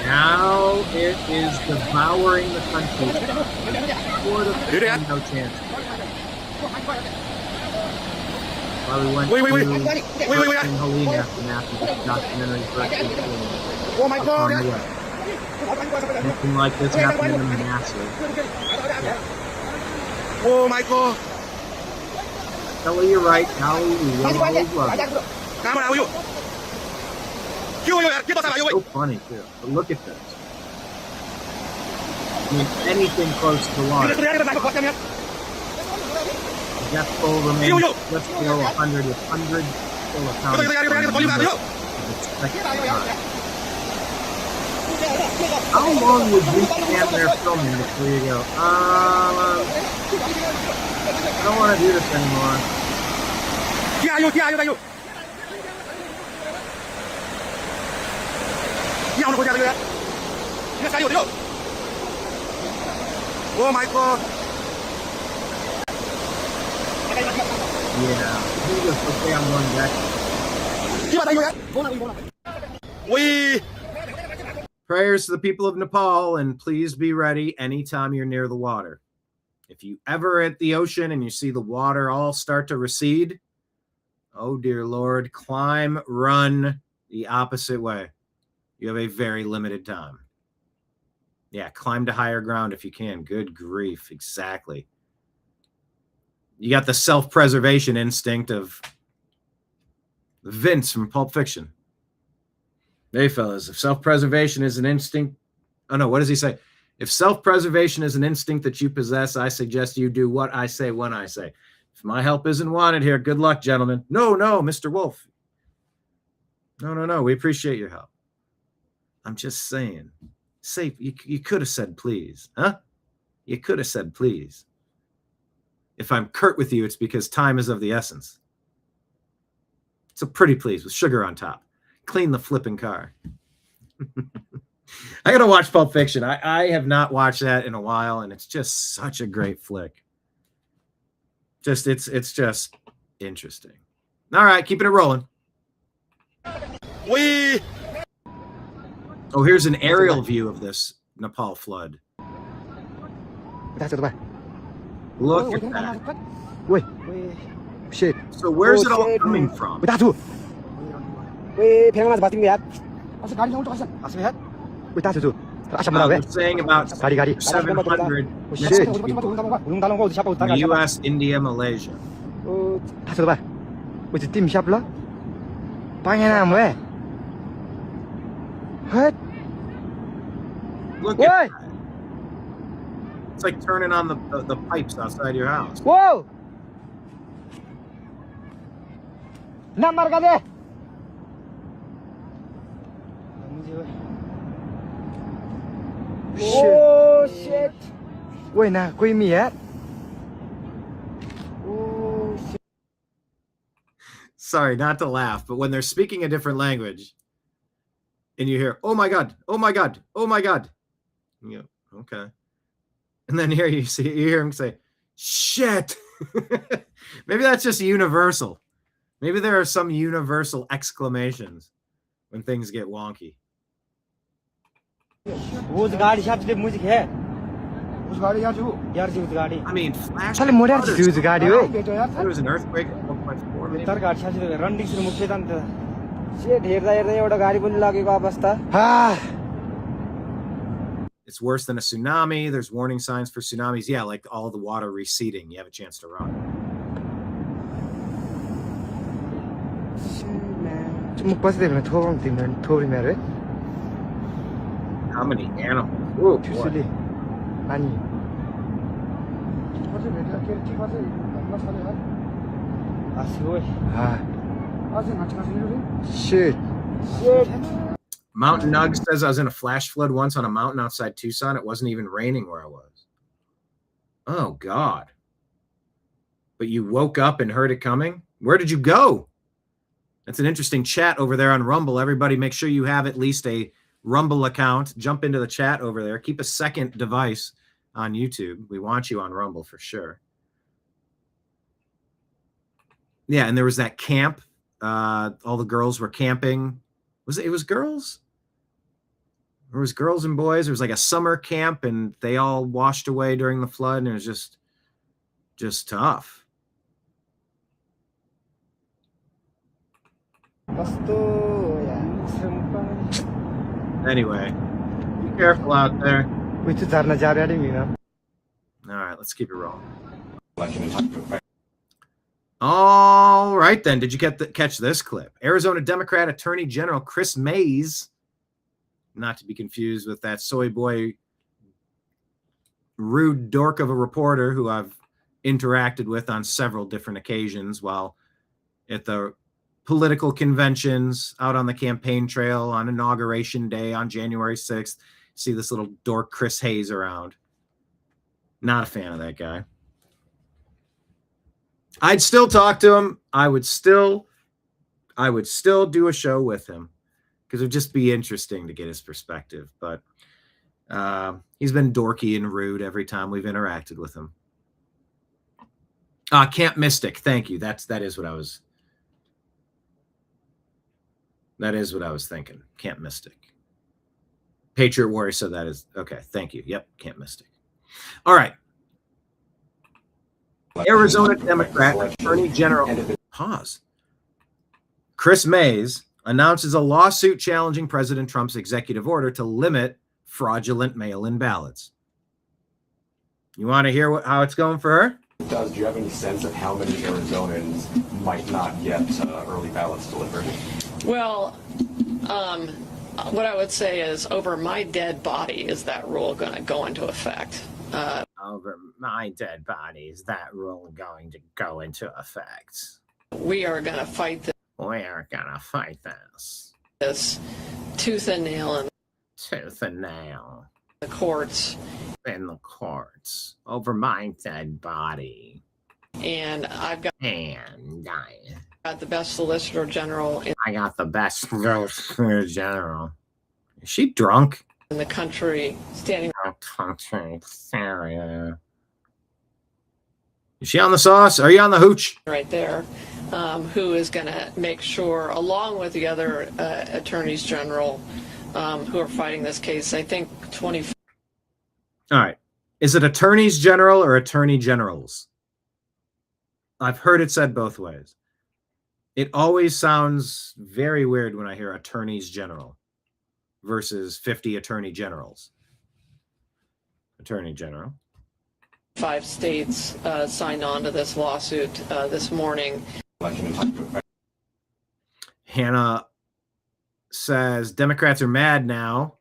Speaker 1: Now it is devouring the country. No chance. Probably went
Speaker 9: Wait.
Speaker 1: to Helene after massive documentary first.
Speaker 9: Oh my God.
Speaker 1: Nothing like this happening in massive.
Speaker 9: Oh my God.
Speaker 1: Kelly, you're right. Kelly, we will always love you.
Speaker 9: Kamala, how are you?
Speaker 1: So funny too. But look at this. I mean, anything close to the water. Death toll remains just below 100 with hundreds still accounted for. How long would you stand there filming before you go, I don't want to do this anymore.
Speaker 9: Oh my God.
Speaker 1: Yeah. He goes, okay, I'm going back.
Speaker 9: We.
Speaker 1: Prayers to the people of Nepal, and please be ready anytime you're near the water. If you ever at the ocean and you see the water all start to recede, oh dear Lord, climb, run the opposite way. You have a very limited time. Yeah, climb to higher ground if you can. Good grief, exactly. You got the self-preservation instinct of Vince from Pulp Fiction. Hey, fellas, if self-preservation is an instinct... Oh, no, what does he say? If self-preservation is an instinct that you possess, I suggest you do what I say when I say. If my help isn't wanted here, good luck, gentlemen. No, Mr. Wolf. No, we appreciate your help. I'm just saying. Say, you could have said please, huh? You could have said please. If I'm curt with you, it's because time is of the essence. So pretty please with sugar on top. Clean the flipping car. I gotta watch Pulp Fiction. I have not watched that in a while, and it's just such a great flick. It's just interesting. All right, keeping it rolling. Oh, here's an aerial view of this Nepal flood. Look at that.
Speaker 6: Shit.
Speaker 1: So where's it all coming from?
Speaker 6: They're
Speaker 1: saying about 700 US, India, Malaysia. Look at that. It's like turning on the pipes outside your house.
Speaker 6: Whoa! Oh shit! Wait, nah, quit me yet. Oh shit!
Speaker 1: Sorry, not to laugh, but when they're speaking a different language, and you hear, "Oh my god! Oh my god! Oh my god!" You go, okay, and then here you hear him say, "Shit!" Maybe that's just universal. Maybe there are some universal exclamations when things get wonky. I mean, flash. There was an earthquake at 1.4. It's worse than a tsunami. There's warning signs for tsunamis. Yeah, like all the water receding. You have a chance to run. How many animals? Oh, boy.
Speaker 6: Shit.
Speaker 1: Mountain Nug says I was in a flash flood once on a mountain outside Tucson. It wasn't even raining where I was. Oh, God. But you woke up and heard it coming? Where did you go? That's an interesting chat over there on Rumble. Everybody make sure you have at least a Rumble account. Jump into the chat over there. Keep a second device on YouTube. We want you on Rumble for sure. Yeah, and there was that camp. All the girls were camping. It was girls? There was girls and boys. There was like a summer camp, and they all washed away during the flood, and it was just tough. Anyway, be careful out there. All right, let's keep it rolling. All right, then. Did you catch this clip? Arizona Democrat Attorney General Chris Mays, not to be confused with that soy boy rude dork of a reporter who I've interacted with on several different occasions while at the political conventions, out on the campaign trail, on Inauguration Day, on January 6th. See this little dork Chris Hayes around. Not a fan of that guy. I'd still talk to him. I would still do a show with him because it would just be interesting to get his perspective. But he's been dorky and rude every time we've interacted with him. Camp Mystic. Thank you. That is what I was thinking. Camp Mystic. Patriot Warrior said that is okay. Thank you. Yep. Camp Mystic. All right. Arizona Democrat Attorney General Chris Mays announces a lawsuit challenging President Trump's executive order to limit fraudulent mail-in ballots. You want to hear how it's going for her?
Speaker 2: Do you have any sense of how many Arizonans might not get early ballots delivered?
Speaker 10: Well, what I would say is over my dead body is that rule going to go into effect.
Speaker 1: Over my dead body is that rule going to go into effect.
Speaker 10: We are going to fight this.
Speaker 1: We're going to fight
Speaker 10: this tooth and nail in the courts.
Speaker 1: In the courts over my dead body.
Speaker 10: And I've got the best Solicitor General.
Speaker 1: I got the best Solicitor General. Is she drunk?
Speaker 10: In the country, standing.
Speaker 1: Is she on the sauce? Are you on the hooch?
Speaker 10: Right there, who is going to make sure, along with the other attorneys general who are fighting this case, I think 24.
Speaker 1: All right. Is it attorneys general or attorney generals? I've heard it said both ways. It always sounds very weird when I hear attorneys general versus 50 attorney generals. Attorney general.
Speaker 10: 5 states signed on to this lawsuit this morning.
Speaker 1: Hannah says Democrats are mad now.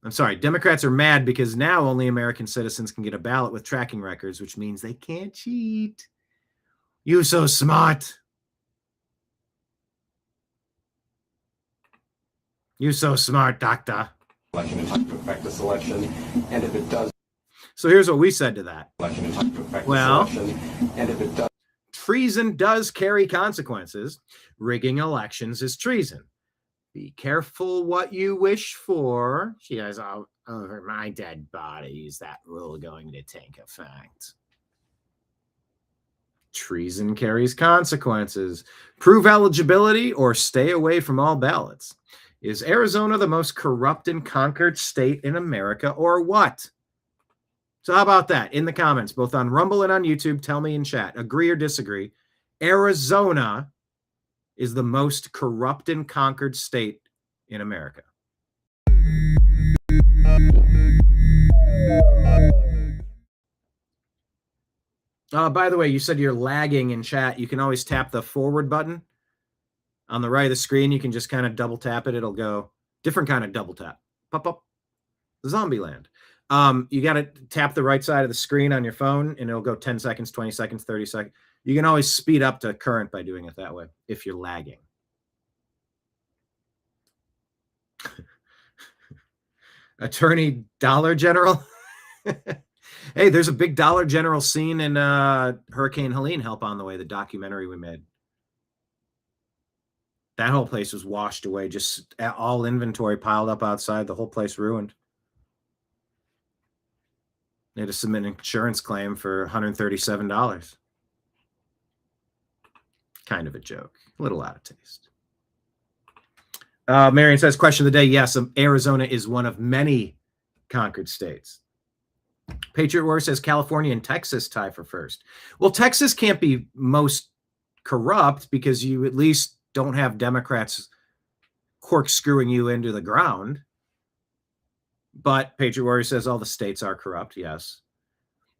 Speaker 1: I'm sorry, Democrats are mad because now only American citizens can get a ballot with tracking records, which means they can't cheat. You so smart. You so smart, doctor.
Speaker 2: Election in time to affect this election, and if it does.
Speaker 1: So here's what we said to that.
Speaker 2: Election in time to affect this
Speaker 1: Well,
Speaker 2: election, and if it does.
Speaker 1: Treason does carry consequences. Rigging elections is treason. Be careful what you wish for. She has over my dead body. Is that rule going to take effect? Treason carries consequences. Prove eligibility or stay away from all ballots. Is Arizona the most corrupt and conquered state in America, or what? So how about that? In the comments, both on Rumble and on YouTube, tell me in chat. Agree or disagree? Arizona is the most corrupt and conquered state in America. By the way, you said you're lagging in chat. You can always tap the forward button on the right of the screen. You can just kind of double tap it. It'll go different kind of double tap. Pop up. Zombieland. You got to tap the right side of the screen on your phone, and it'll go 10 seconds, 20 seconds, 30 seconds. You can always speed up to current by doing it that way if you're lagging. Attorney Dollar General. Hey, there's a big Dollar General scene in Hurricane Helene Help on the Way, the documentary we made. That whole place was washed away, just all inventory piled up outside, the whole place ruined. They had to submit an insurance claim for $137. Kind of a joke. A little out of taste. Marion says, question of the day. Yes, Arizona is one of many conquered states. Patriot War says California and Texas tie for first. Well, Texas can't be most corrupt because you at least don't have Democrats corkscrewing you into the ground. But Patriot Warrior says all the states are corrupt. Yes.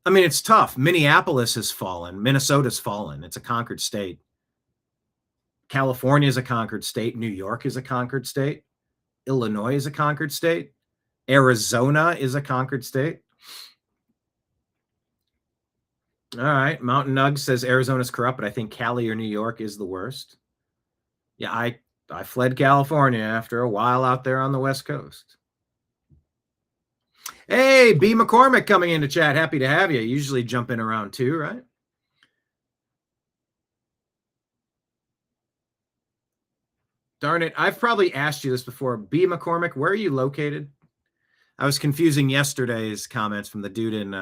Speaker 1: I mean, it's tough. Minneapolis has fallen. Minnesota's fallen. It's a conquered state. California is a conquered state. New York is a conquered state. Illinois is a conquered state. Arizona is a conquered state. All right. Mountain Nug says Arizona's corrupt, but I think Cali or New York is the worst. Yeah, I fled California after a while out there on the West Coast. Hey, B. McCormick coming into chat. Happy to have you. Usually jump in around 2, right? Darn it. I've probably asked you this before. B. McCormick, where are you located? I was confusing yesterday's comments from the dude in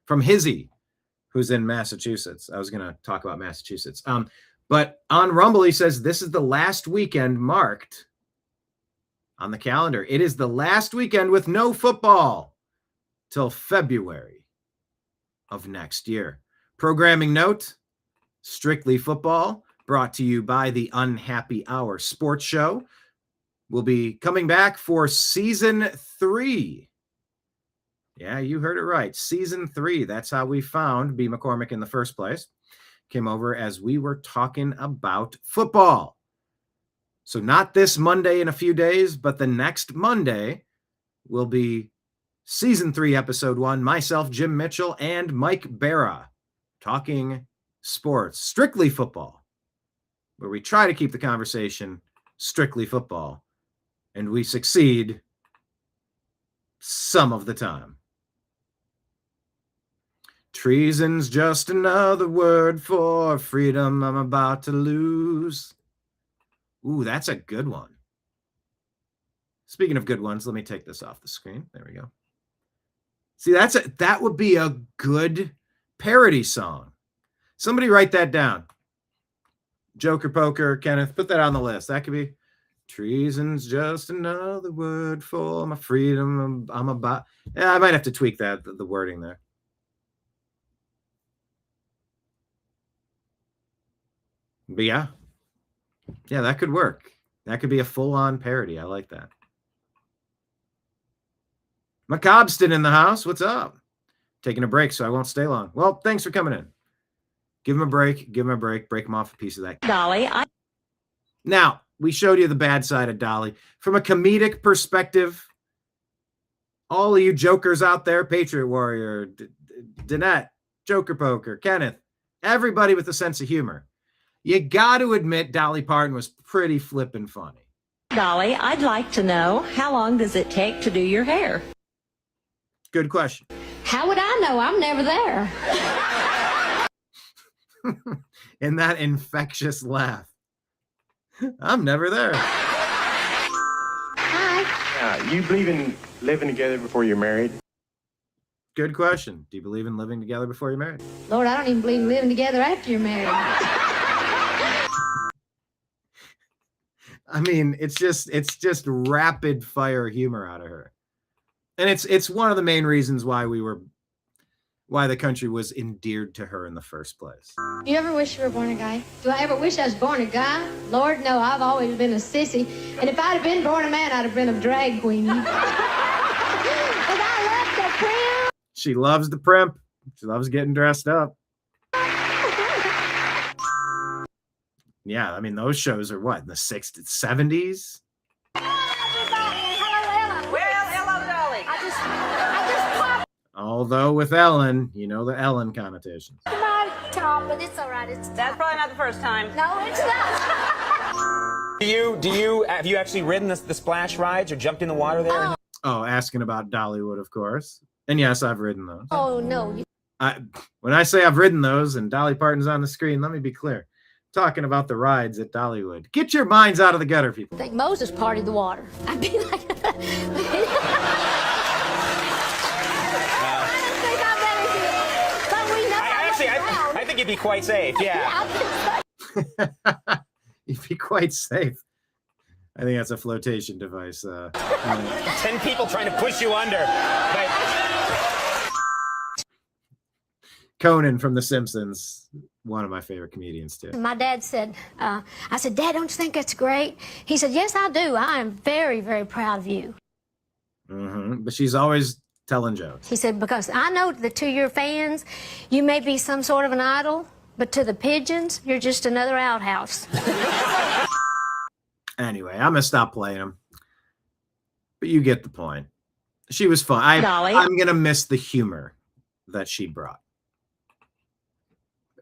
Speaker 1: from Hizzy, who's in Massachusetts. I was going to talk about Massachusetts. But on Rumble, he says this is the last weekend marked on the calendar. It is the last weekend with no football till February of next year. Programming note, strictly football, brought to you by the Unhappy Hour Sports Show. Will be coming back for season 3. Yeah, you heard it right. Season 3. That's how we found B. McCormick in the first place. Came over as we were talking about football. So not this Monday in a few days, but the next Monday will be season 3, episode 1. Myself, Jim Mitchell, and Mike Barra talking sports, strictly football, where we try to keep the conversation strictly football. And we succeed some of the time. Treason's just another word for freedom I'm about to lose. Ooh, that's a good one. Speaking of good ones, let me take this off the screen. There we go. See, that would be a good parody song. Somebody write that down. Joker Poker, Kenneth, put that on the list. That could be treason's just another word for my freedom. I'm about. Yeah, I might have to tweak that, the wording there. But yeah, that could work. That could be a full-on parody. I like that. Macabston in the house. What's up? Taking a break, so I won't stay long. Well, thanks for coming in. Give him a break. Give him a break. Break him off a piece of that.
Speaker 11: Dolly,
Speaker 1: Now, we showed you the bad side of Dolly. From a comedic perspective, all of you jokers out there, Patriot Warrior, Danette, Joker Poker, Kenneth, everybody with a sense of humor, you got to admit Dolly Parton was pretty flippin' funny.
Speaker 11: Dolly, I'd like to know, how long does it take to do your hair?
Speaker 1: Good question.
Speaker 7: How would I know? I'm never there.
Speaker 1: And that infectious laugh. I'm never there.
Speaker 7: Hi.
Speaker 2: You believe in living together before you're married?
Speaker 1: Good question. Do you believe in living together before you're married?
Speaker 7: Lord, I don't even believe in living together after you're married.
Speaker 1: I mean, it's just rapid fire humor out of her. And it's one of the main reasons why the country was endeared to her in the first place.
Speaker 7: You ever wish you were born a guy? Do I ever wish I was born a guy? Lord, no, I've always been a sissy. And if I'd have been born a man, I'd have been a drag queen. But I love the primp.
Speaker 1: She loves the primp. She loves getting dressed up. Yeah, I mean, those shows are what, in the 60s, 70s? Although with Ellen, you know the Ellen connotations.
Speaker 7: Tom, but it's all right.
Speaker 12: That's probably not the first time.
Speaker 7: No, it's not.
Speaker 13: Have you actually ridden the splash rides or jumped in the water there?
Speaker 1: Oh, asking about Dollywood, of course. And yes, I've ridden those.
Speaker 7: Oh, no.
Speaker 1: When I say I've ridden those and Dolly Parton's on the screen, let me be clear. Talking about the rides at Dollywood. Get your minds out of the gutter, people.
Speaker 7: I think Moses partied the water. I'd be like...
Speaker 13: I think you'd be quite safe, yeah.
Speaker 1: You'd be quite safe. I think that's a flotation device.
Speaker 13: 10 people trying to push you under. But...
Speaker 1: Conan from The Simpsons. one of my favorite comedians too.
Speaker 8: My dad said, I said, Dad, don't you think that's great? He said, yes, I do. I am very, very proud of you.
Speaker 1: But she's always telling jokes.
Speaker 8: He said, because I know that to your fans, you may be some sort of an idol, but to the pigeons, you're just another outhouse.
Speaker 1: Anyway, I'm going to stop playing them. But you get the point. She was fun. I'm going to miss the humor that she brought.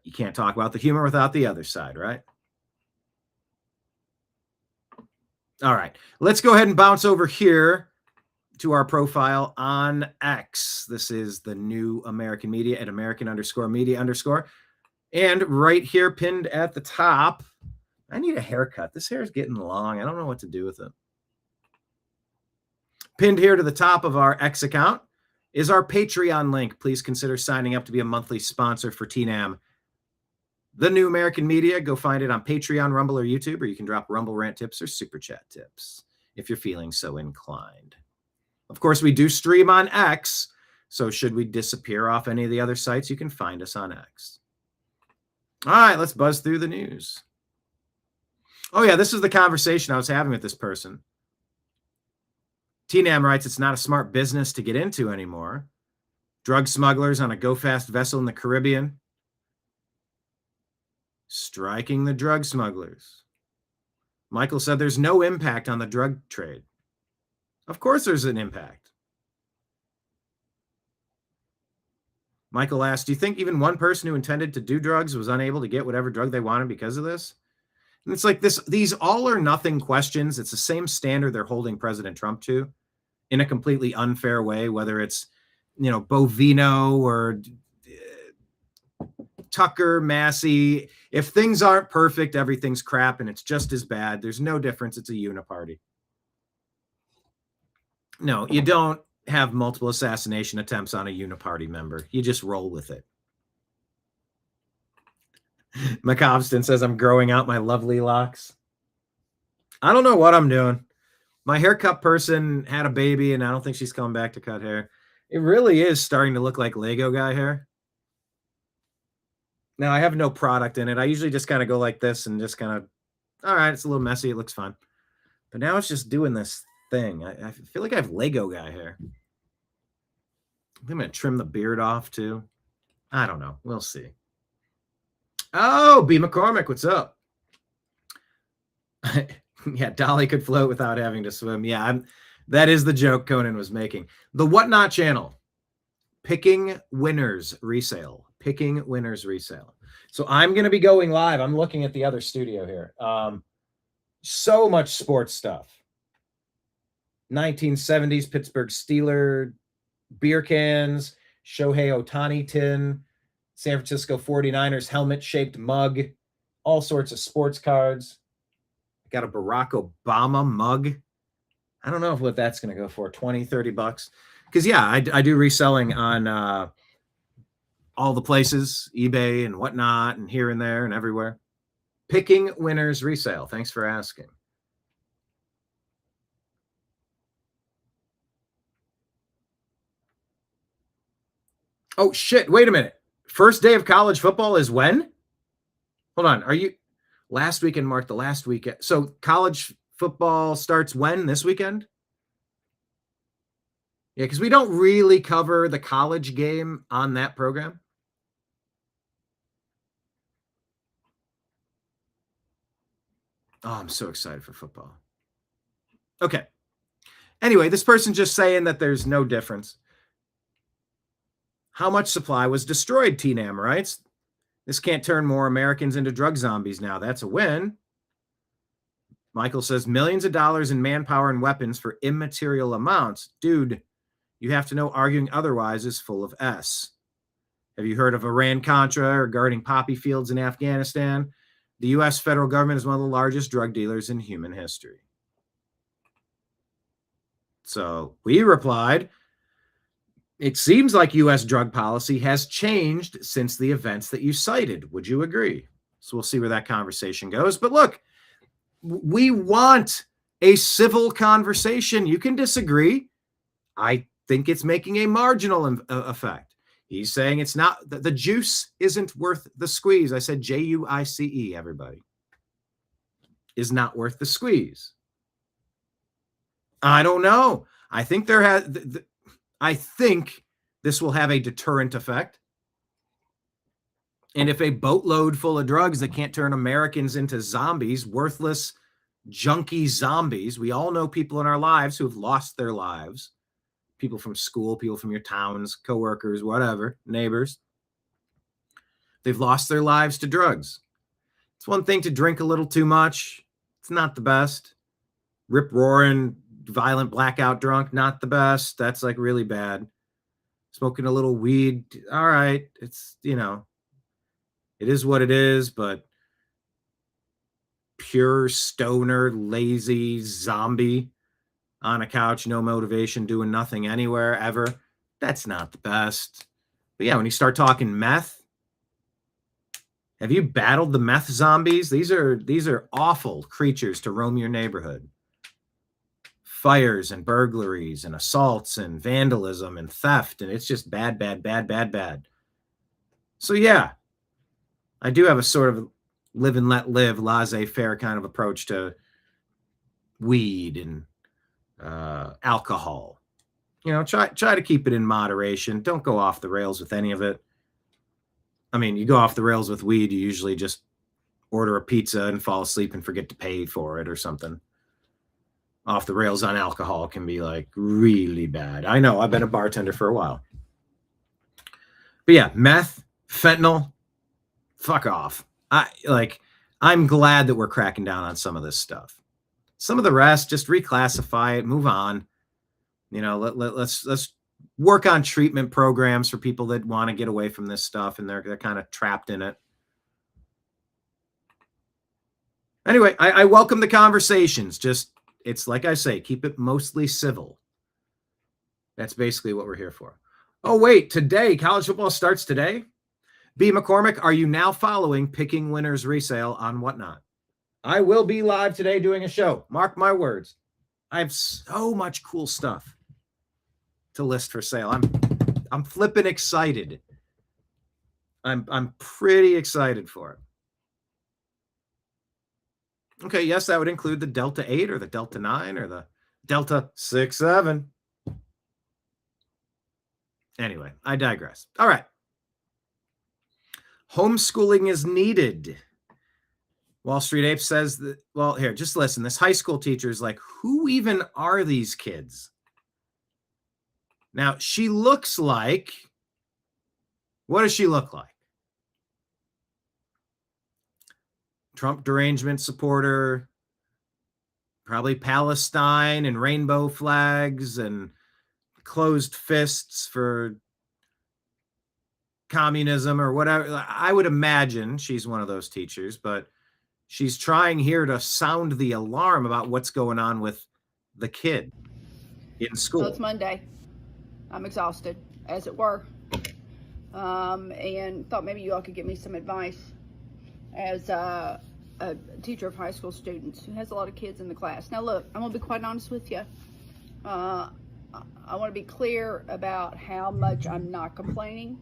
Speaker 1: You can't talk about the humor without the other side, right? All right. Let's go ahead and bounce over here to our profile on X. This is the new American Media at American_Media_. And right here, pinned at the top, I need a haircut. This hair is getting long. I don't know what to do with it. Pinned here to the top of our X account is our Patreon link. Please consider signing up to be a monthly sponsor for TNAM. The new American Media. Go find it on Patreon, Rumble, or YouTube, or you can drop Rumble rant tips or Super Chat tips if you're feeling so inclined. Of course, we do stream on X, so should we disappear off any of the other sites, you can find us on X. All right, let's buzz through the news. Oh, yeah, this is the conversation I was having with this person. TNAM writes, it's not a smart business to get into anymore. Drug smugglers on a go-fast vessel in the Caribbean. Striking the drug smugglers. Michael said there's no impact on the drug trade. Of course there's an impact. Michael asked, do you think even one person who intended to do drugs was unable to get whatever drug they wanted because of this? And it's like these all or nothing questions. It's the same standard they're holding President Trump to in a completely unfair way, whether it's, Bovino or Tucker, Massey. If things aren't perfect, everything's crap and it's just as bad. There's no difference. It's a uniparty. No, you don't have multiple assassination attempts on a uniparty member. You just roll with it. McCobston says, I'm growing out my lovely locks. I don't know what I'm doing. My haircut person had a baby, and I don't think she's coming back to cut hair. It really is starting to look like Lego guy hair. Now, I have no product in it. I usually just kind of go like this and just kind of, all right, it's a little messy. It looks fun. But now it's just doing this thing. I feel like I have Lego guy hair. I'm going to trim the beard off, too. I don't know. We'll see. Oh, B. McCormick, what's up? Yeah, Dolly could float without having to swim. Yeah, that is the joke Conan was making. The Whatnot channel, picking winners resale. Picking winners resale. So I'm going to be going live. I'm looking at the other studio here. So much sports stuff. 1970s Pittsburgh Steeler beer cans, Shohei Ohtani tin, San Francisco 49ers helmet-shaped mug, all sorts of sports cards. Got a Barack Obama mug. I don't know what that's going to go for, 20, 30 bucks. Because, yeah, I do reselling on all the places, eBay and whatnot, and here and there and everywhere. Picking winners resale. Thanks for asking. Oh, shit. Wait a minute. First day of college football is when? Hold on. Are you last weekend marked the last weekend? So college football starts when? This weekend? Yeah, because we don't really cover the college game on that program. Oh, I'm so excited for football. Okay. Anyway, this person's just saying that there's no difference. How much supply was destroyed, TNAM writes. This can't turn more Americans into drug zombies now. That's a win. Michael says, millions of dollars in manpower and weapons for immaterial amounts. Dude, you have to know arguing otherwise is full of S. Have you heard of Iran-Contra or guarding poppy fields in Afghanistan? The U.S. federal government is one of the largest drug dealers in human history. So we replied, it seems like U.S. drug policy has changed since the events that you cited. Would you agree? So we'll see where that conversation goes. But look, we want a civil conversation. You can disagree. I think it's making a marginal effect. He's saying it's not, the juice isn't worth the squeeze. I said Juice, everybody. Is not worth the squeeze. I don't know. I think I think this will have a deterrent effect. And if a boatload full of drugs that can't turn Americans into zombies, worthless, junkie zombies, we all know people in our lives who have lost their lives. People from school, people from your towns, coworkers, whatever, neighbors. They've lost their lives to drugs. It's one thing to drink a little too much. It's not the best. Rip roaring, violent blackout drunk, not the best. That's like really bad. Smoking a little weed, all right. It's, you know, it is what it is, but pure stoner, lazy zombie on a couch, no motivation, doing nothing anywhere ever. That's not the best. But yeah, when you start talking meth, have you battled the meth zombies? These are awful creatures to roam your neighborhood. Fires and burglaries and assaults and vandalism and theft. And it's just bad, bad, bad, bad, bad. So yeah, I do have a sort of live and let live, laissez-faire kind of approach to weed and alcohol. You know, try to keep it in moderation. Don't go off the rails with any of it. I mean, you go off the rails with weed, you usually just order a pizza and fall asleep and forget to pay for it or something. Off the rails on alcohol can be like really bad. I know, I've been a bartender for a while. But yeah, meth, fentanyl, fuck off. I'm glad that we're cracking down on some of this stuff. Some of the rest, just reclassify it, move on. You know, let's work on treatment programs for people that want to get away from this stuff and they're kind of trapped in it. Anyway, I welcome the conversations. Just, it's like I say, keep it mostly civil. That's basically what we're here for. Oh, wait, today, college football starts today? B. McCormick, are you now following Picking Winners Resale on Whatnot? I will be live today doing a show. Mark my words. I have so much cool stuff to list for sale. I'm flipping excited. I'm pretty excited for it. Okay, yes, that would include the Delta 8 or the Delta 9 or the Delta 6-7. Anyway, I digress. All right. Homeschooling is needed. Wall Street Ape says that, well, here, just listen. This high school teacher is like, who even are these kids? Now, she looks like, what does she look like? Trump derangement supporter, probably Palestine and rainbow flags and closed fists for communism or whatever. I would imagine she's one of those teachers, but she's trying here to sound the alarm about what's going on with the kid in school.
Speaker 12: So it's Monday. I'm exhausted, as it were, and thought maybe you all could give me some advice as a teacher of high school students who has a lot of kids in the class. Now, look, I'm going to be quite honest with you. I want to be clear about how much I'm not complaining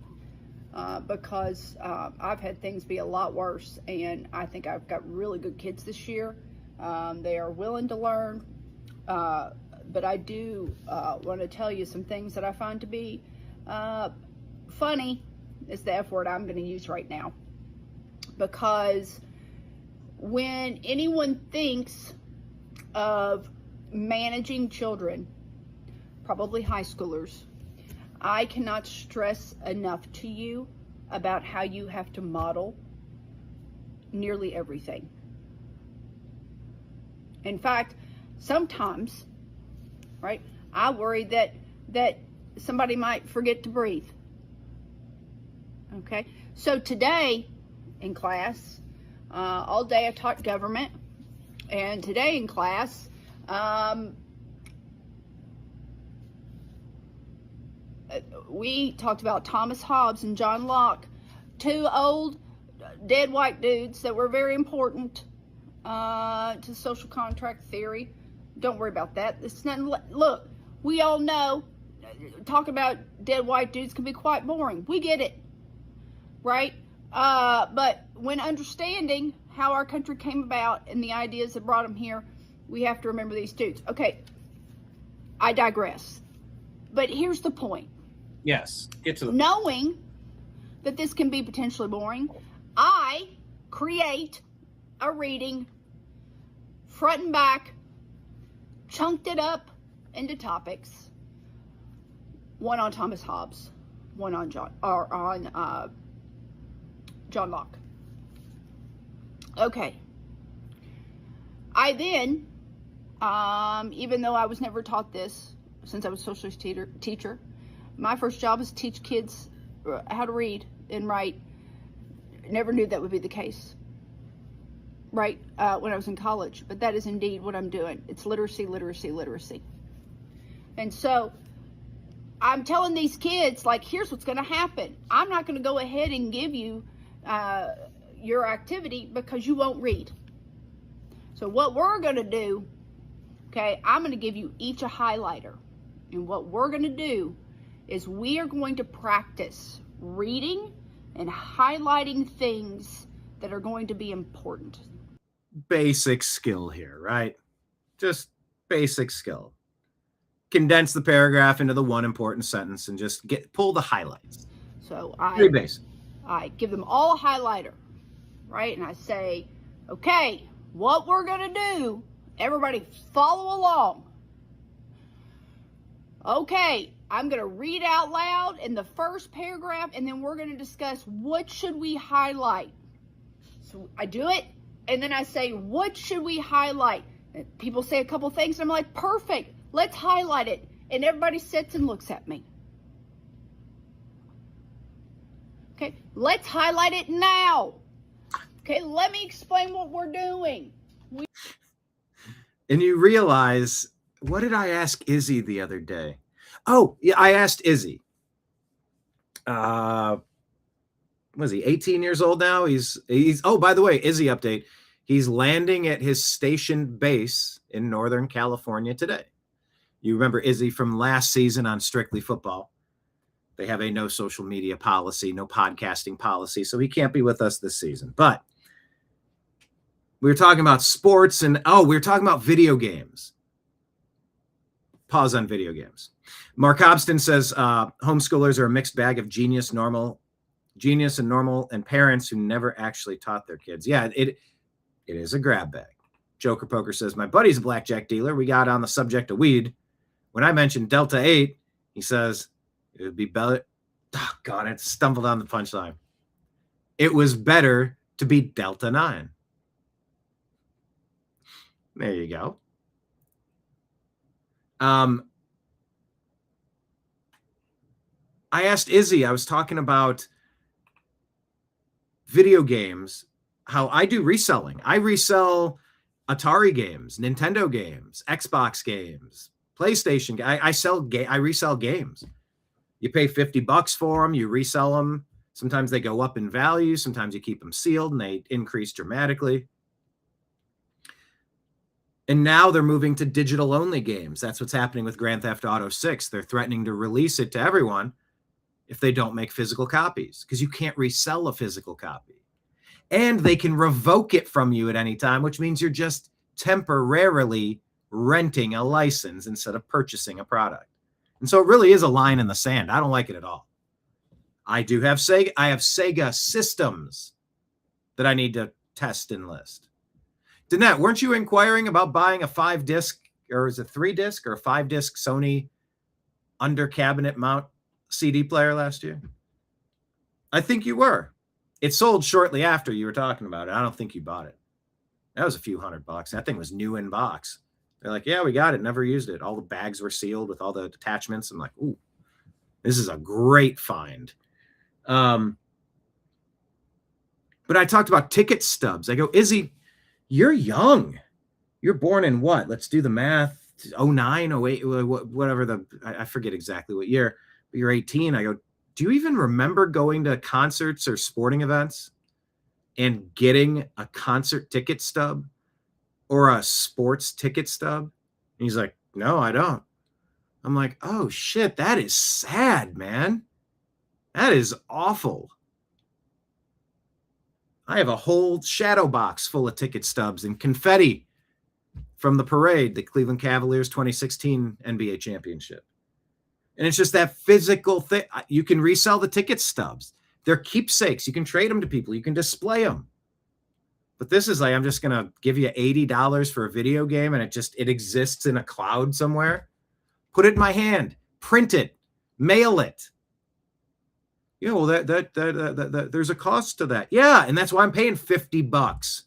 Speaker 12: because I've had things be a lot worse, and I think I've got really good kids this year. They are willing to learn. But I do want to tell you some things that I find to be funny, is the F word I'm going to use right now. Because when anyone thinks of managing children, probably high schoolers, I cannot stress enough to you about how you have to model nearly everything. In fact, sometimes, right, I worry that somebody might forget to breathe. Okay, so today in class, all day I taught government, and today in class, we talked about Thomas Hobbes and John Locke, two old dead white dudes that were very important to social contract theory. Don't worry about that. It's nothing. Look, we all know talk about dead white dudes can be quite boring. We get it, right? But when understanding how our country came about and the ideas that brought them here, we have to remember these dudes. Okay, I digress. But here's the point.
Speaker 1: Yes, get to the
Speaker 12: Knowing that this can be potentially boring, I create a reading front and back, chunked it up into topics. One on Thomas Hobbes, one on John Locke. Okay. I then, even though I was never taught this since I was a socialist teacher, my first job was to teach kids how to read and write. Never knew that would be the case, right, when I was in college. But that is indeed what I'm doing. It's literacy, literacy, literacy. And so I'm telling these kids, like, here's what's going to happen. I'm not going to go ahead and give you your activity because you won't read. So what we're going to do, okay, I'm going to give you each a highlighter. And what we're going to do is we are going to practice reading and highlighting things that are going to be important.
Speaker 1: Basic skill here, right? Just basic skill. Condense the paragraph into the one important sentence and just pull the highlights.
Speaker 12: So
Speaker 1: Very basic.
Speaker 12: I give them all a highlighter, right? And I say, okay, what we're going to do, everybody follow along. Okay, I'm going to read out loud in the first paragraph, and then we're going to discuss what should we highlight. So I do it, and then I say, what should we highlight? And people say a couple things, and I'm like, perfect, let's highlight it. And everybody sits and looks at me. Okay, let's highlight it now. Okay, let me explain what we're doing.
Speaker 1: And you realize, what did I ask Izzy the other day? Oh, yeah, I asked Izzy. Was he 18 years old now? He's oh, by the way, Izzy update. He's landing at his station base in Northern California today. You remember Izzy from last season on Strictly Football. They have a no social media policy, no podcasting policy, so he can't be with us this season. But we were talking about sports and, we were talking about video games. Pause on video games. Mark Hobston says homeschoolers are a mixed bag of genius and normal, and parents who never actually taught their kids. Yeah, it is a grab bag. Joker Poker says, my buddy's a blackjack dealer. We got on the subject of weed. When I mentioned Delta 8, he says, it would be better. Oh, God, it stumbled on the punchline. It was better to be Delta 9. There you go. I asked Izzy, I was talking about video games, how I do reselling. I resell Atari games, Nintendo games, Xbox games, PlayStation. I resell games. You pay $50 for them, you resell them. Sometimes they go up in value. Sometimes you keep them sealed and they increase dramatically. And now they're moving to digital-only games. That's what's happening with Grand Theft Auto 6. They're threatening to release it to everyone if they don't make physical copies, because you can't resell a physical copy. And they can revoke it from you at any time, which means you're just temporarily renting a license instead of purchasing a product. And so it really is a line in the sand. I don't like it at all. I do have Sega. I have Sega systems that I need to test and list. Danette, weren't you inquiring about buying a 5-disc, or is it 3-disc or a 5-disc Sony under cabinet mount CD player last year? I think you were. It sold shortly after you were talking about it. I don't think you bought it. That was a few $100. That thing was new in box. They're like, yeah, we got it. Never used it. All the bags were sealed with all the attachments. I'm like, ooh, this is a great find. But I talked about ticket stubs. I go, Izzy, you're young. You're born in what? Let's do the math. 09, 08, whatever I forget exactly what year. But you're 18. I go, do you even remember going to concerts or sporting events and getting a concert ticket stub or a sports ticket stub? And he's like, no, I don't. I'm like, oh shit, that is sad, man. That is awful. I have a whole shadow box full of ticket stubs and confetti from the parade, the Cleveland Cavaliers 2016 NBA championship. And it's just that physical thing. You can resell the ticket stubs. They're keepsakes. You can trade them to people. You can display them. But this is like, I'm just going to give you $80 for a video game and it exists in a cloud somewhere. Put it in my hand, print it, mail it. Yeah, well, that there's a cost to that. Yeah, and that's why I'm paying $50.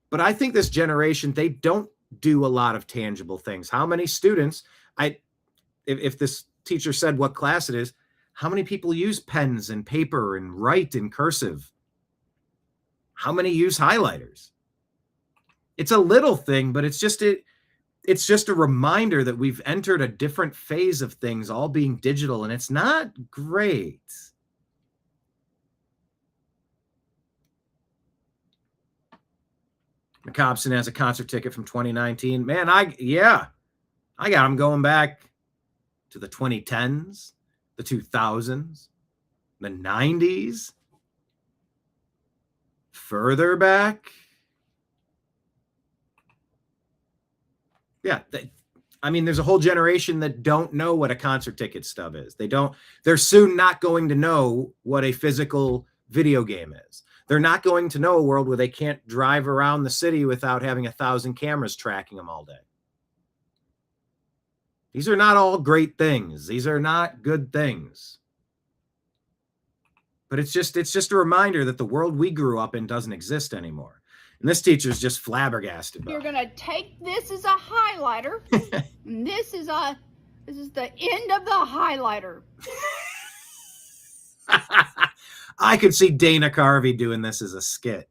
Speaker 1: But I think this generation, they don't do a lot of tangible things. How many students, if this teacher said what class it is, how many people use pens and paper and write in cursive? How many use highlighters? It's a little thing, but it's just a reminder that we've entered a different phase of things all being digital, and it's not great. McCobson has a concert ticket from 2019. Man, I got him going back to the 2010s, the 2000s, the 90s, further back. Yeah, there's a whole generation that don't know what a concert ticket stub is. They're soon not going to know what a physical video game is. They're not going to know a world where they can't drive around the city without having 1,000 cameras tracking them all day. These are not all great things. These are not good things. But it's just a reminder that the world we grew up in doesn't exist anymore. And this teacher's just flabbergasted.
Speaker 12: You're going to take this as a highlighter. And this is the end of the highlighter.
Speaker 1: I could see Dana Carvey doing this as a skit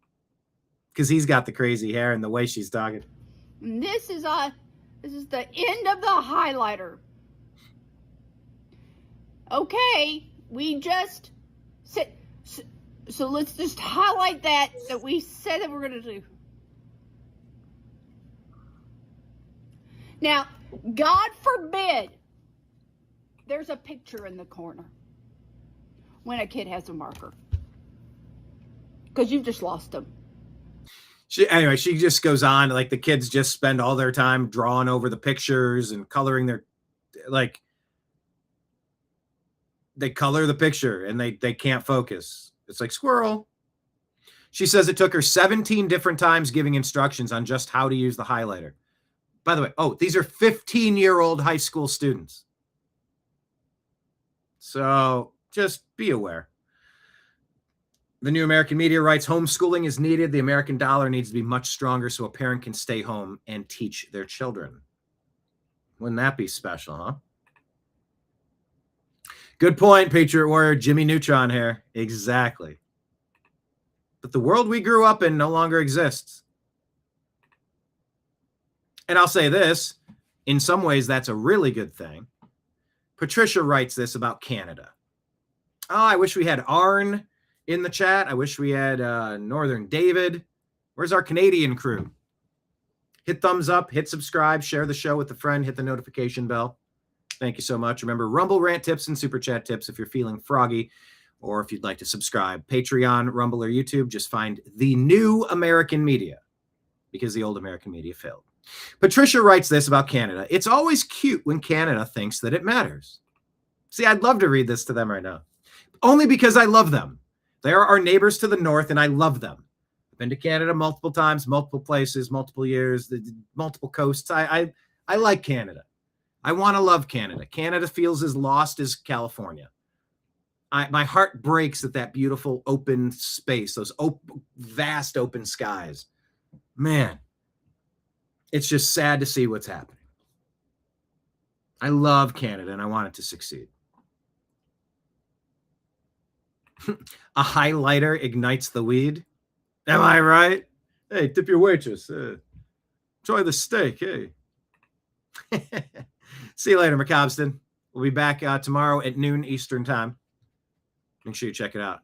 Speaker 1: because he's got the crazy hair and the way she's talking.
Speaker 12: And this is the end of the highlighter. Okay, we just sit. So let's just highlight that we said that we're going to do. Now, God forbid there's a picture in the corner when a kid has a marker. Because you've just lost them.
Speaker 1: She just goes on, like the kids just spend all their time drawing over the pictures and coloring they color the picture and they can't focus. It's like squirrel. She says it took her 17 different times giving instructions on just how to use the highlighter. By the way, these are 15-year-old high school students. So just be aware. The New American Media writes, homeschooling is needed. The American dollar needs to be much stronger so a parent can stay home and teach their children. Wouldn't that be special, huh? Good point, Patriot Warrior. Jimmy Neutron here. Exactly. But the world we grew up in no longer exists. And I'll say this, in some ways, that's a really good thing. Patricia writes this about Canada. Oh, I wish we had Arn in the chat. I wish we had Northern David. Where's our Canadian crew? Hit thumbs up, hit subscribe, share the show with a friend, hit the notification bell. Thank you so much. Remember, Rumble rant tips and super chat tips if you're feeling froggy, or if you'd like to subscribe. Patreon, Rumble, or YouTube, just find the New American Media, because the old American media failed. Patricia writes this about Canada. It's always cute when Canada thinks that it matters. See, I'd love to read this to them right now. Only because I love them. They are our neighbors to the north, and I love them. I've been to Canada multiple times, multiple places, multiple years, multiple coasts. I like Canada. I want to love Canada. Canada feels as lost as California. My heart breaks at that beautiful open space, those vast open skies. Man, it's just sad to see what's happening. I love Canada, and I want it to succeed. A highlighter ignites the weed. Am I right? Hey, tip your waitress. Enjoy the steak. Hey. See you later, McCobston. We'll be back tomorrow at noon Eastern time. Make sure you check it out.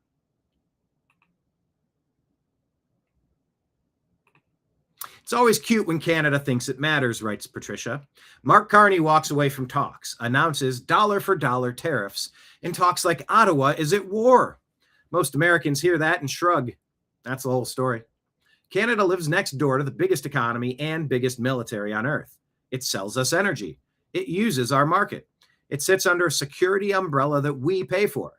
Speaker 1: It's always cute when Canada thinks it matters, writes Patricia. Mark Carney walks away from talks, announces dollar-for-dollar tariffs, and talks like Ottawa is at war. Most Americans hear that and shrug. That's the whole story. Canada lives next door to the biggest economy and biggest military on Earth. It sells us energy. It uses our market. It sits under a security umbrella that we pay for.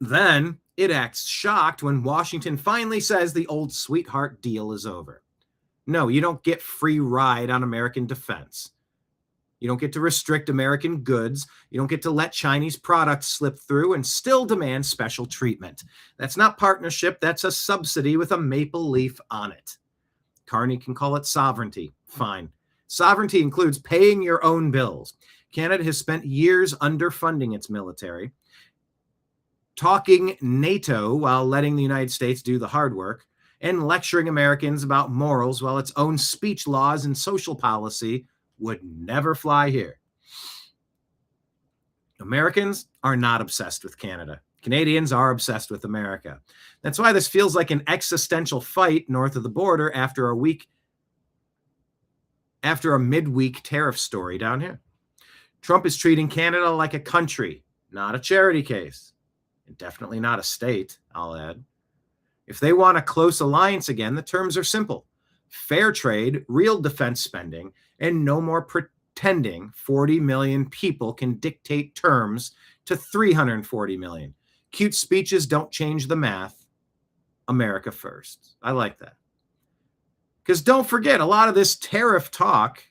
Speaker 1: Then it acts shocked when Washington finally says the old sweetheart deal is over. No, you don't get free ride on American defense. You don't get to restrict American goods. You don't get to let Chinese products slip through and still demand special treatment. That's not partnership. That's a subsidy with a maple leaf on it. Carney can call it sovereignty. Fine. Sovereignty includes paying your own bills. Canada has spent years underfunding its military, talking NATO while letting the United States do the hard work, and lecturing Americans about morals while its own speech laws and social policy would never fly here. Americans are not obsessed with Canada. Canadians are obsessed with America. That's why this feels like an existential fight north of the border after a midweek tariff story down here. Trump is treating Canada like a country, not a charity case. And definitely not a state, I'll add. If they want a close alliance again, the terms are simple. Fair trade, real defense spending, and no more pretending 40 million people can dictate terms to 340 million. Cute speeches don't change the math. America first. I like that. Because don't forget, a lot of this tariff talk.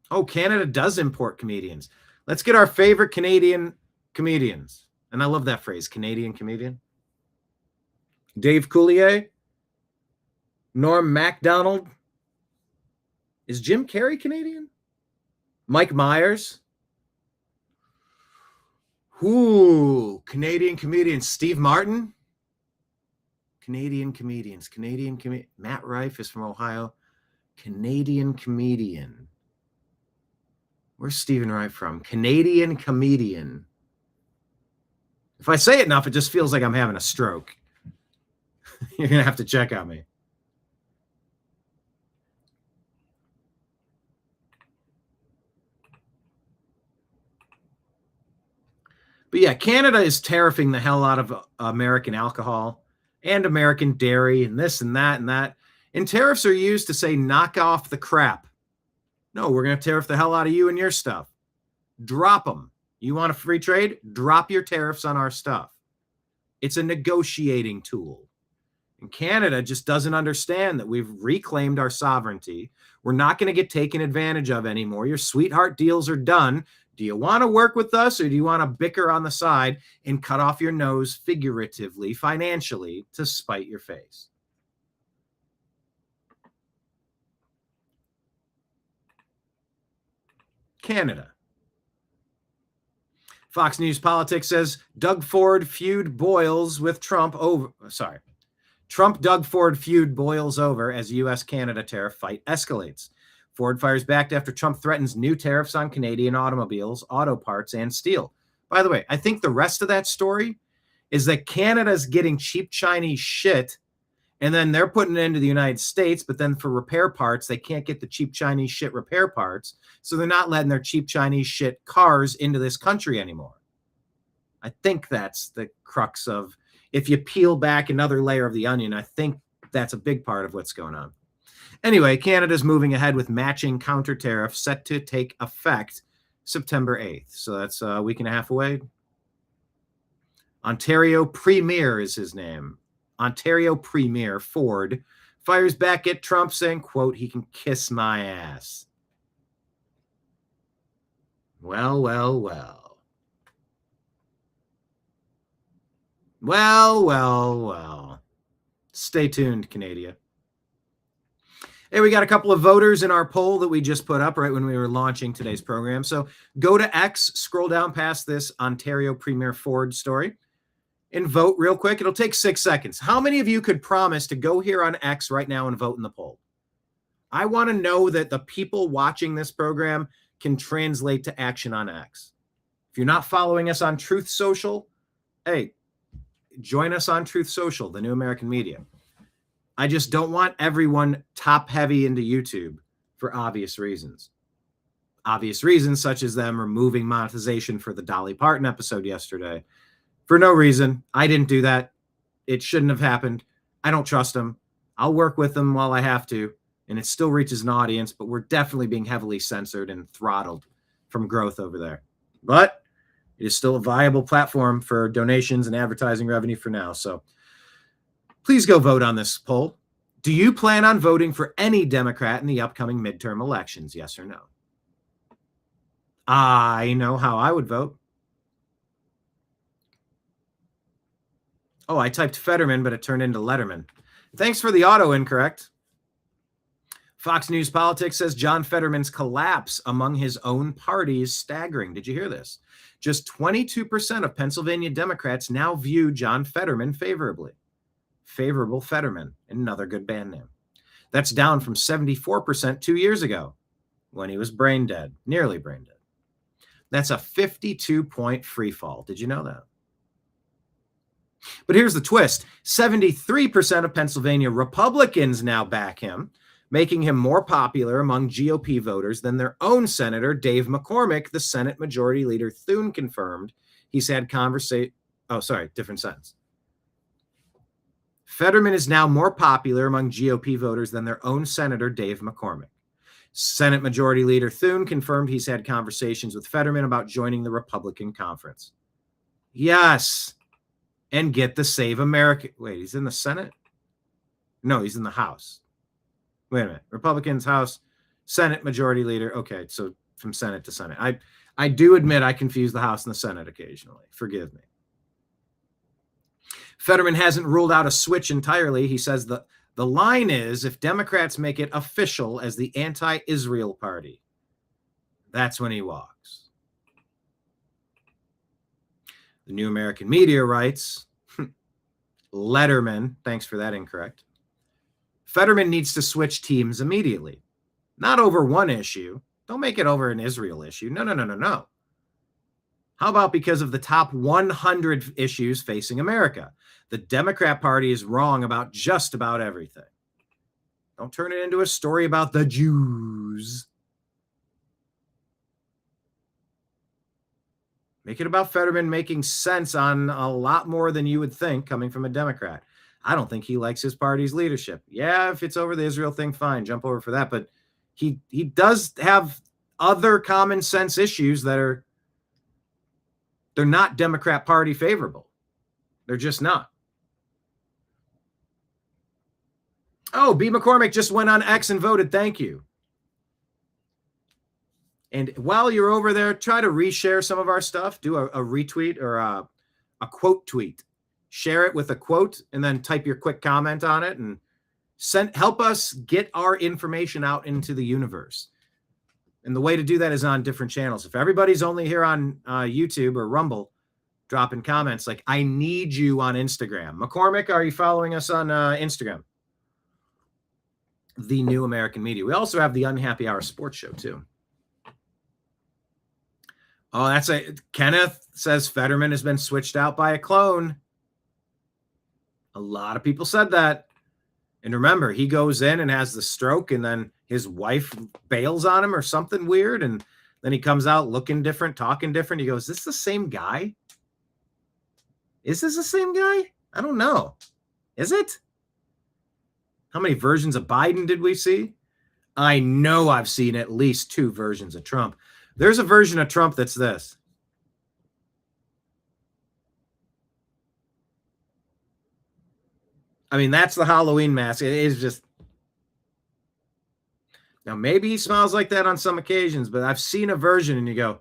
Speaker 1: Oh, Canada does import comedians. Let's get our favorite Canadian comedians. And I love that phrase, Canadian comedian. Dave Coulier. Norm Macdonald. Is Jim Carrey Canadian? Mike Myers. Ooh, Canadian comedians. Steve Martin. Canadian comedians. Matt Rife is from Ohio. Canadian comedian. Where's Stephen Rife from? Canadian comedian. If I say it enough, it just feels like I'm having a stroke. You're going to have to check on me. But yeah, Canada is tariffing the hell out of American alcohol and American dairy and this and that and that. And tariffs are used to say, knock off the crap. No, we're going to tariff the hell out of you and your stuff. Drop them. You want a free trade? Drop your tariffs on our stuff. It's a negotiating tool. And Canada just doesn't understand that we've reclaimed our sovereignty. We're not going to get taken advantage of anymore. Your sweetheart deals are done. Do you want to work with us, or do you want to bicker on the side and cut off your nose figuratively, financially, to spite your face? Canada. Fox News Politics says Doug Ford feud boils with Trump over. Sorry. Trump-Doug Ford feud boils over as U.S.-Canada tariff fight escalates. Ford fires back after Trump threatens new tariffs on Canadian automobiles, auto parts, and steel. By the way, I think the rest of that story is that Canada's getting cheap Chinese shit, and then they're putting it into the United States, but then for repair parts, they can't get the cheap Chinese shit repair parts, so they're not letting their cheap Chinese shit cars into this country anymore. I think that's the crux of, if you peel back another layer of the onion, I think that's a big part of what's going on. Anyway, Canada's moving ahead with matching counter tariffs set to take effect September 8th. So that's a week and a half away. Ontario Premier is his name. Ontario Premier Ford fires back at Trump saying, quote, he can kiss my ass. Well. Stay tuned, Canada. Hey, we got a couple of voters in our poll that we just put up right when we were launching today's program. So go to X, scroll down past this Ontario Premier Ford story, and vote real quick. It'll take 6 seconds. How many of you could promise to go here on X right now and vote in the poll? I want to know that the people watching this program can translate to action on X. If you're not following us on Truth Social, hey, join us on Truth Social, the new American media. I just don't want everyone top heavy into YouTube for obvious reasons. Obvious reasons such as them removing monetization for the Dolly Parton episode yesterday. For no reason. I didn't do that. It shouldn't have happened. I don't trust them. I'll work with them while I have to. And it still reaches an audience, but we're definitely being heavily censored and throttled from growth over there. But it is still a viable platform for donations and advertising revenue for now. So please go vote on this poll. Do you plan on voting for any Democrat in the upcoming midterm elections? Yes or no? I know how I would vote. Oh, I typed Fetterman, but it turned into Letterman. Thanks for the auto incorrect. Fox News Politics says John Fetterman's collapse among his own party is staggering. Did you hear this? Just 22% of Pennsylvania Democrats now view John Fetterman favorably. Favorable Fetterman, another good band name. That's down from 74% 2 years ago when he was brain dead, nearly brain dead. That's a 52-point free fall. Did you know that? But here's the twist. 73% of Pennsylvania Republicans now back him, making him more popular among GOP voters than their own Senator Dave McCormick, the Senate Majority Leader Thune confirmed. He's had conversation. Oh, sorry, different sentence. Fetterman is now more popular among GOP voters than their own Senator Dave McCormick. Senate Majority Leader Thune confirmed he's had conversations with Fetterman about joining the Republican conference. Yes. And get the Save America. Wait, he's in the Senate? No, he's in the House. Wait a minute. Republicans, House, Senate Majority Leader. Okay, so from Senate to Senate. I do admit I confuse the House and the Senate occasionally. Forgive me. Fetterman hasn't ruled out a switch entirely. He says the line is if Democrats make it official as the anti-Israel party, that's when he walks. The New American Media writes, Letterman, thanks for that incorrect. Fetterman needs to switch teams immediately. Not over one issue. Don't make it over an Israel issue. No. How about because of the top 100 issues facing America? The Democrat Party is wrong about just about everything. Don't turn it into a story about the Jews. Make it about Fetterman making sense on a lot more than you would think coming from a Democrat. I don't think he likes his party's leadership. Yeah, if it's over the Israel thing, fine, jump over for that. But he does have other common sense issues that they're not Democrat Party favorable. They're just not. Oh, B. McCormick just went on X and voted. Thank you. And while you're over there, try to reshare some of our stuff. Do a retweet or a quote tweet. Share it with a quote and then type your quick comment on it and help us get our information out into the universe. And the way to do that is on different channels. If everybody's only here on YouTube or Rumble, dropping comments like, I need you on Instagram. McCormick, are you following us on Instagram? The New American Media. We also have the Unhappy Hour Sports Show, too. Oh, Kenneth says Fetterman has been switched out by a clone. A lot of people said that. And remember, he goes in and has the stroke, and then his wife bails on him or something weird, and then he comes out looking different, talking different. He goes, is this the same guy? Is this the same guy? I don't know. Is it? How many versions of Biden did we see? I know I've seen at least 2 versions of Trump. There's a version of Trump that's this. I mean, that's the Halloween mask. It is just. Now, maybe he smiles like that on some occasions, but I've seen a version and you go,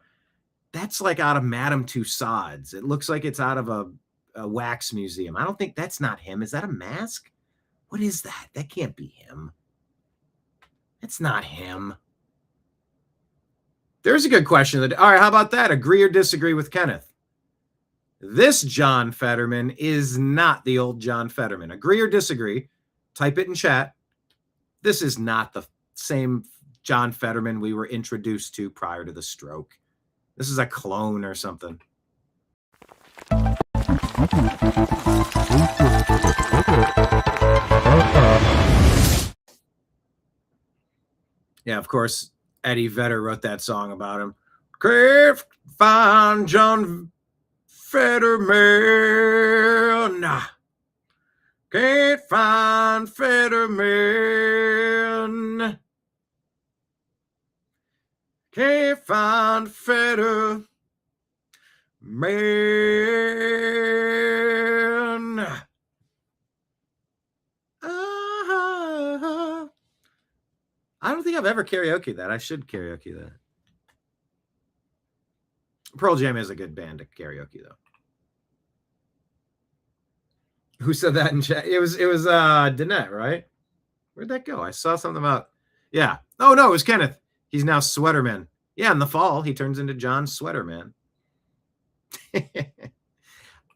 Speaker 1: that's like out of Madame Tussauds. It looks like it's out of a wax museum. I don't think that's not him. Is that a mask? What is that? That can't be him. That's not him. There's a good question. All right, how about that? Agree or disagree with Kenneth? This John Fetterman is not the old John Fetterman. Agree or disagree? Type it in chat. This is not the same John Fetterman we were introduced to prior to the stroke. This is a clone or something. Yeah, of course, Eddie Vedder wrote that song about him. Can't find John Fetterman. Can't find Fetterman. Can't find Fetterman. I don't think I've ever karaoke that. I should karaoke that. Pearl Jam is a good band to karaoke, though. Who said that in chat? It was Danette, right? Where'd that go? I saw something about, yeah. Oh, no, it was Kenneth. He's now Sweaterman. Yeah, in the fall, he turns into John Sweaterman.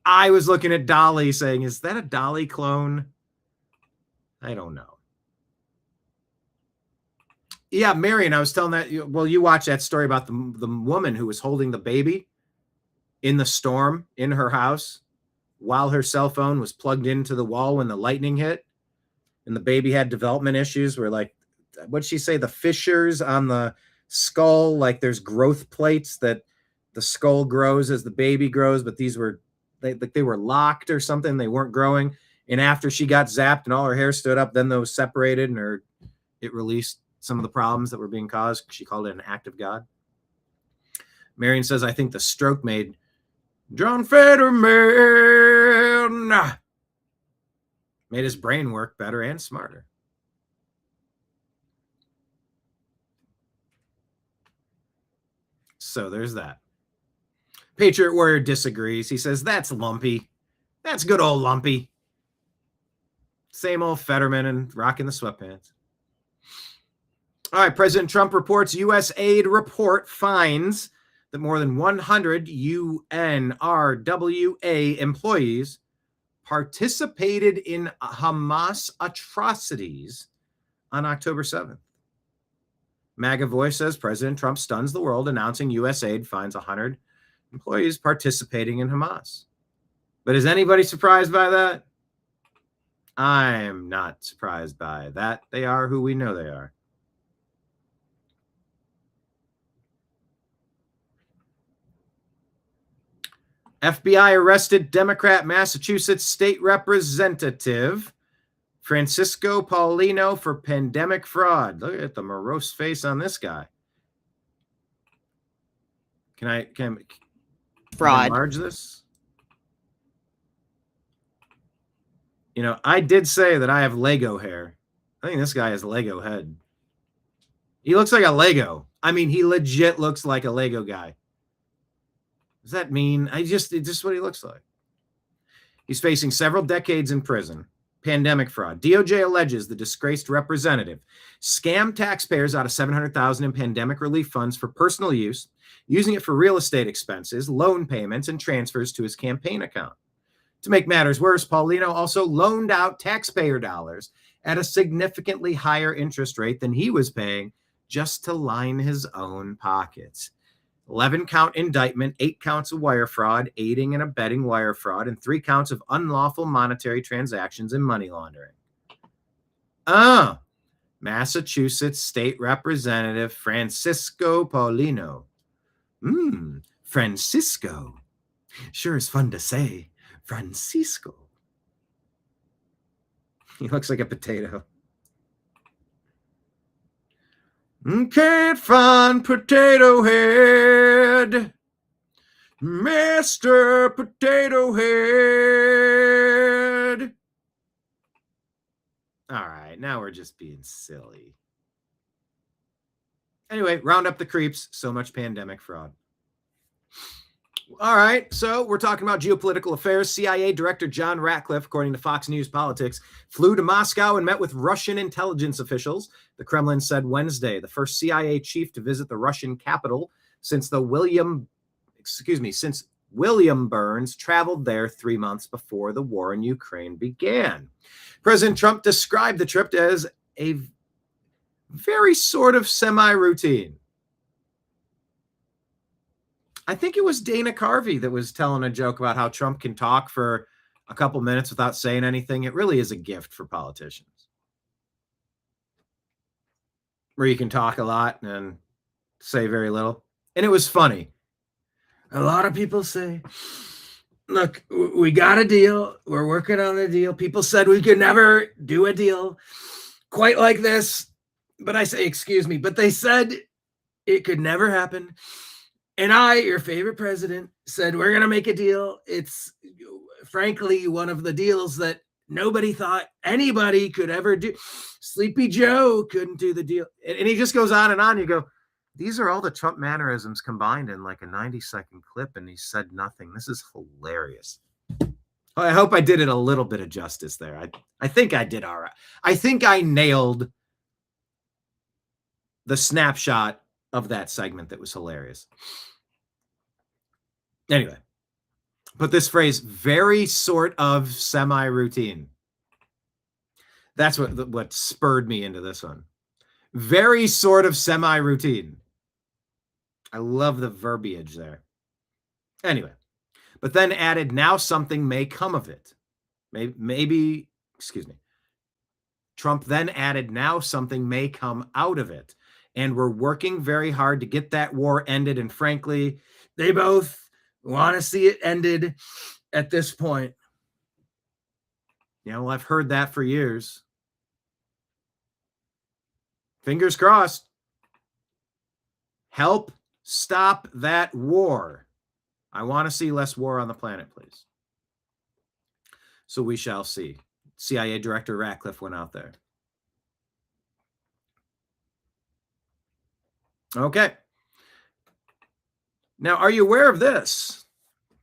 Speaker 1: I was looking at Dolly saying, is that a Dolly clone? I don't know. Yeah, Marion, I was telling that, well, you watched that story about the woman who was holding the baby in the storm in her house while her cell phone was plugged into the wall when the lightning hit, and the baby had development issues where, like, what'd she say? The fissures on the skull, like there's growth plates that the skull grows as the baby grows, but these were, they were locked or something. They weren't growing. And after she got zapped and all her hair stood up, then those separated and it released some of the problems that were being caused. She called it an act of God. Marion says, I think the stroke made John Fetterman made his brain work better and smarter. So there's that. Patriot Warrior disagrees. He says, that's lumpy. That's good old lumpy. Same old Fetterman and rocking the sweatpants. All right, President Trump reports U.S. aid report finds that more than 100 UNRWA employees participated in Hamas atrocities on October 7th. MAGA Voice says President Trump stuns the world, announcing U.S. aid finds 100 employees participating in Hamas. But is anybody surprised by that? I'm not surprised by that. They are who we know they are. FBI arrested Democrat Massachusetts State Representative Francisco Paulino for pandemic fraud. Look at the morose face on this guy. Can I enlarge this? You know, I did say that I have Lego hair. I think this guy has Lego head. He looks like a Lego. I mean, he legit looks like a Lego guy. Does that mean? It's just what he looks like. He's facing several decades in prison. Pandemic fraud. DOJ alleges the disgraced representative scammed taxpayers out of $700,000 in pandemic relief funds for personal use, using it for real estate expenses, loan payments, and transfers to his campaign account. To make matters worse, Paulino also loaned out taxpayer dollars at a significantly higher interest rate than he was paying just to line his own pockets. 11-count indictment, 8 counts of wire fraud, aiding and abetting wire fraud, and 3 counts of unlawful monetary transactions and money laundering. Massachusetts State Representative Francisco Paulino. Francisco. Sure is fun to say. Francisco. He looks like a potato. Can't find Potato Head. Mr. Potato Head. All right, now we're just being silly. Anyway, round up the creeps. So much pandemic fraud. All right, so we're talking about geopolitical affairs. CIA Director John Ratcliffe, according to Fox News Politics, flew to Moscow and met with Russian intelligence officials. The Kremlin said Wednesday, the first CIA chief to visit the Russian capital since William Burns traveled there 3 months before the war in Ukraine began. President Trump described the trip as a very sort of semi-routine. I think it was Dana Carvey that was telling a joke about how Trump can talk for a couple minutes without saying anything. It really is a gift for politicians. where you can talk a lot and say very little. And it was funny. A lot of people say, look, we got a deal. We're working on a deal. People said we could never do a deal quite like this. But I say, excuse me, but they said it could never happen. And I, your favorite president, said, we're going to make a deal. It's frankly one of the deals that nobody thought anybody could ever do. Sleepy Joe couldn't do the deal. And he just goes on and on. You go, these are all the Trump mannerisms combined in like a 90-second clip, and he said nothing. This is hilarious. I hope I did it a little bit of justice there. I think I did all right. I think I nailed the snapshot of that segment that was hilarious. Anyway, but this phrase, very sort of semi-routine. That's what spurred me into this one. Very sort of semi-routine. I love the verbiage there. Anyway, but then added, now something may come of it. Maybe, excuse me. Trump then added, now something may come out of it. And we're working very hard to get that war ended. And frankly, they both want to see it ended at this point. You know, I've heard that for years. Fingers crossed. Help stop that war. I want to see less war on the planet, please. So we shall see. CIA Director Ratcliffe went out there. Okay. Now, are you aware of this?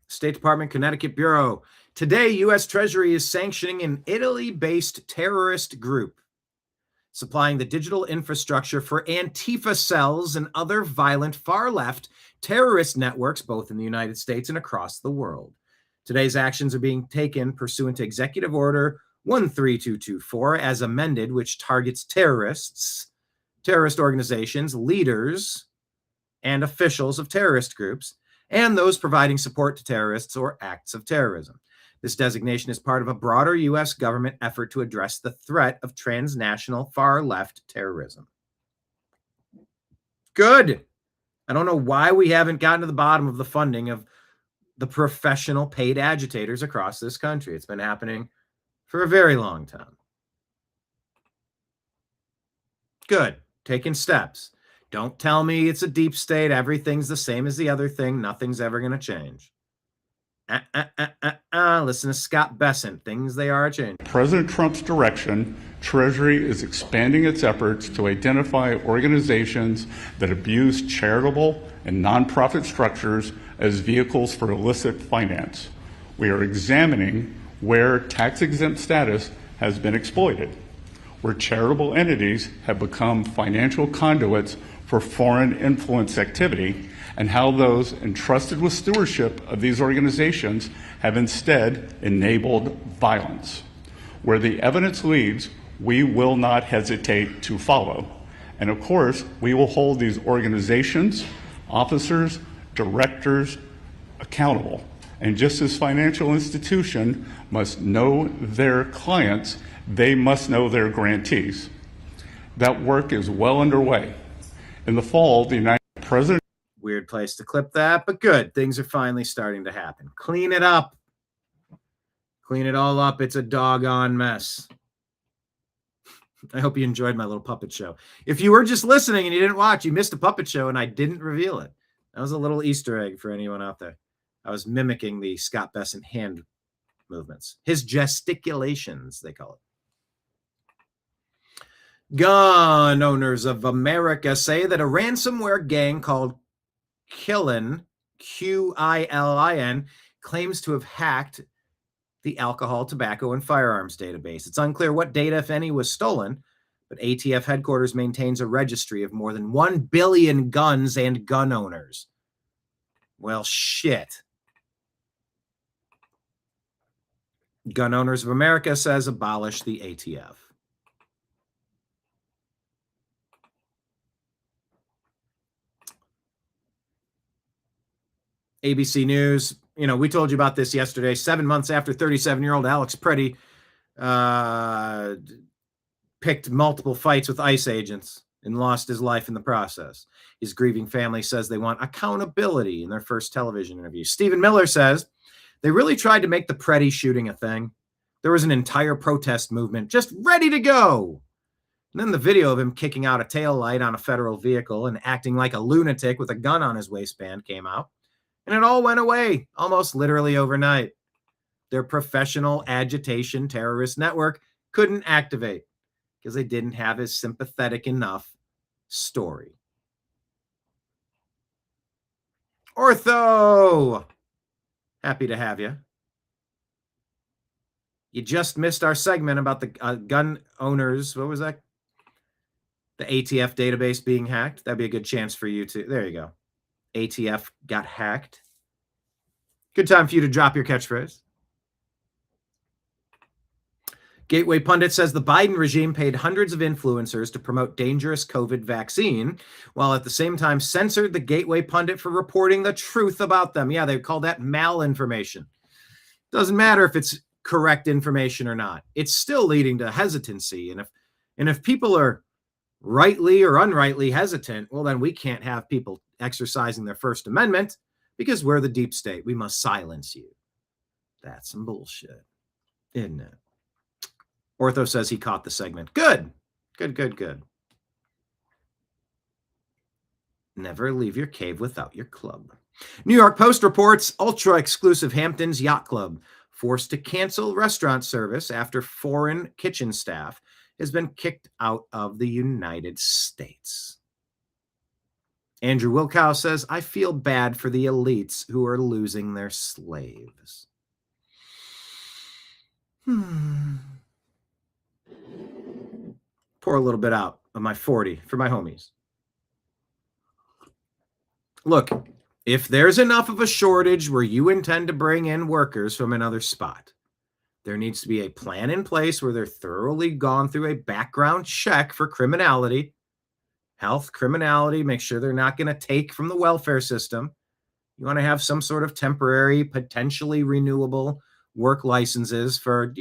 Speaker 1: State Department, Connecticut Bureau. Today, U.S. Treasury is sanctioning an Italy-based terrorist group, supplying the digital infrastructure for Antifa cells and other violent far-left terrorist networks, both in the United States and across the world. Today's actions are being taken pursuant to Executive Order 13224, as amended, which targets terrorist organizations, leaders, and officials of terrorist groups, and those providing support to terrorists or acts of terrorism. This designation is part of a broader U.S. government effort to address the threat of transnational far-left terrorism. Good. I don't know why we haven't gotten to the bottom of the funding of the professional paid agitators across this country. It's been happening for a very long time. Good. Taking steps. Don't tell me it's a deep state. Everything's the same as the other thing. Nothing's ever going to change. Listen to Scott Bessent. Things they are changing.
Speaker 14: President Trump's direction, Treasury is expanding its efforts to identify organizations that abuse charitable and nonprofit structures as vehicles for illicit finance. We are examining where tax-exempt status has been exploited, where charitable entities have become financial conduits for foreign influence activity, and how those entrusted with stewardship of these organizations have instead enabled violence. Where the evidence leads, we will not hesitate to follow. And of course, we will hold these organizations, officers, directors accountable. And just as financial institutions must know their clients, they must know their grantees. That work is well underway. In the fall, the United President...
Speaker 1: Weird place to clip that, but good. Things are finally starting to happen. Clean it up. Clean it all up. It's a doggone mess. I hope you enjoyed my little puppet show. If you were just listening and you didn't watch, you missed a puppet show and I didn't reveal it. That was a little Easter egg for anyone out there. I was mimicking the Scott Bessent hand movements. His gesticulations, they call it. Gun owners of America say that a ransomware gang called Quilin, Quilin, claims to have hacked the alcohol, tobacco, and firearms database. It's unclear what data, if any, was stolen, but ATF headquarters maintains a registry of more than 1 billion guns and gun owners. Well, shit. Gun Owners of America says abolish the ATF. ABC News, you know, we told you about this yesterday. 7 months after 37-year-old Alex Preddy picked multiple fights with ICE agents. and lost his life in the process. His grieving family says they want accountability in their first television interview. Stephen Miller says they really tried to make the Preddy shooting a thing. There was an entire protest movement just ready to go. And then the video of him kicking out a taillight on a federal vehicle and acting like a lunatic with a gun on his waistband came out. And it all went away almost literally overnight. Their professional agitation terrorist network couldn't activate because they didn't have his sympathetic enough story. Ortho! Happy to have you. You just missed our segment about the gun owners. What was that? The ATF database being hacked. That'd be a good chance for you to. There you go. ATF got hacked. Good time for you to drop your catchphrase. Gateway Pundit says the Biden regime paid hundreds of influencers to promote dangerous COVID vaccine, while at the same time censored the Gateway Pundit for reporting the truth about them. Yeah, they call that malinformation. Doesn't matter if it's correct information or not. It's still leading to hesitancy. And if people are rightly or unrightly hesitant, well, then we can't have people exercising their First Amendment because we're the deep state. We must silence you. That's some bullshit, isn't it? Ortho says he caught the segment. Good. Never leave your cave without your club. New York Post reports ultra-exclusive Hamptons Yacht Club forced to cancel restaurant service after foreign kitchen staff has been kicked out of the United States. Andrew Wilkow says, I feel bad for the elites who are losing their slaves. Pour a little bit out of my 40 for my homies. Look, if there's enough of a shortage where you intend to bring in workers from another spot, there needs to be a plan in place where they're thoroughly gone through a background check for criminality, health, criminality, make sure they're not going to take from the welfare system. You want to have some sort of temporary, potentially renewable work licenses for,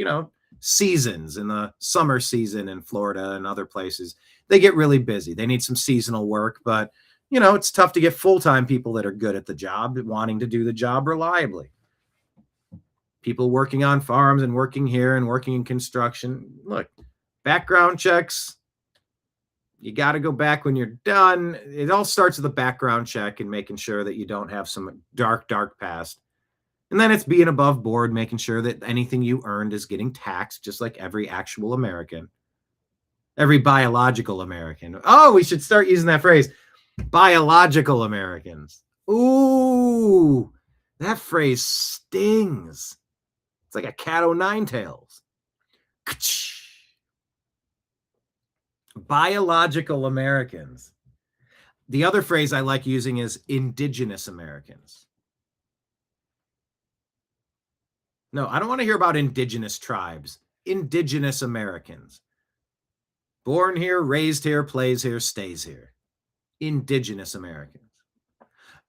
Speaker 1: seasons in the summer season in Florida and other places. They get really busy. They need some seasonal work, but it's tough to get full-time people that are good at the job, wanting to do the job reliably. People working on farms and working here and working in construction. Look, background checks, you got to go back when you're done. It all starts with a background check and making sure that you don't have some dark past. And then it's being above board, making sure that anything you earned is getting taxed, just like every actual American, every biological American. Oh, we should start using that phrase, biological Americans. Ooh, that phrase stings. It's like a cat o' nine tails. Biological Americans. The other phrase I like using is indigenous Americans. No, I don't want to hear about indigenous tribes. Indigenous Americans. Born here, raised here, plays here, stays here. Indigenous Americans.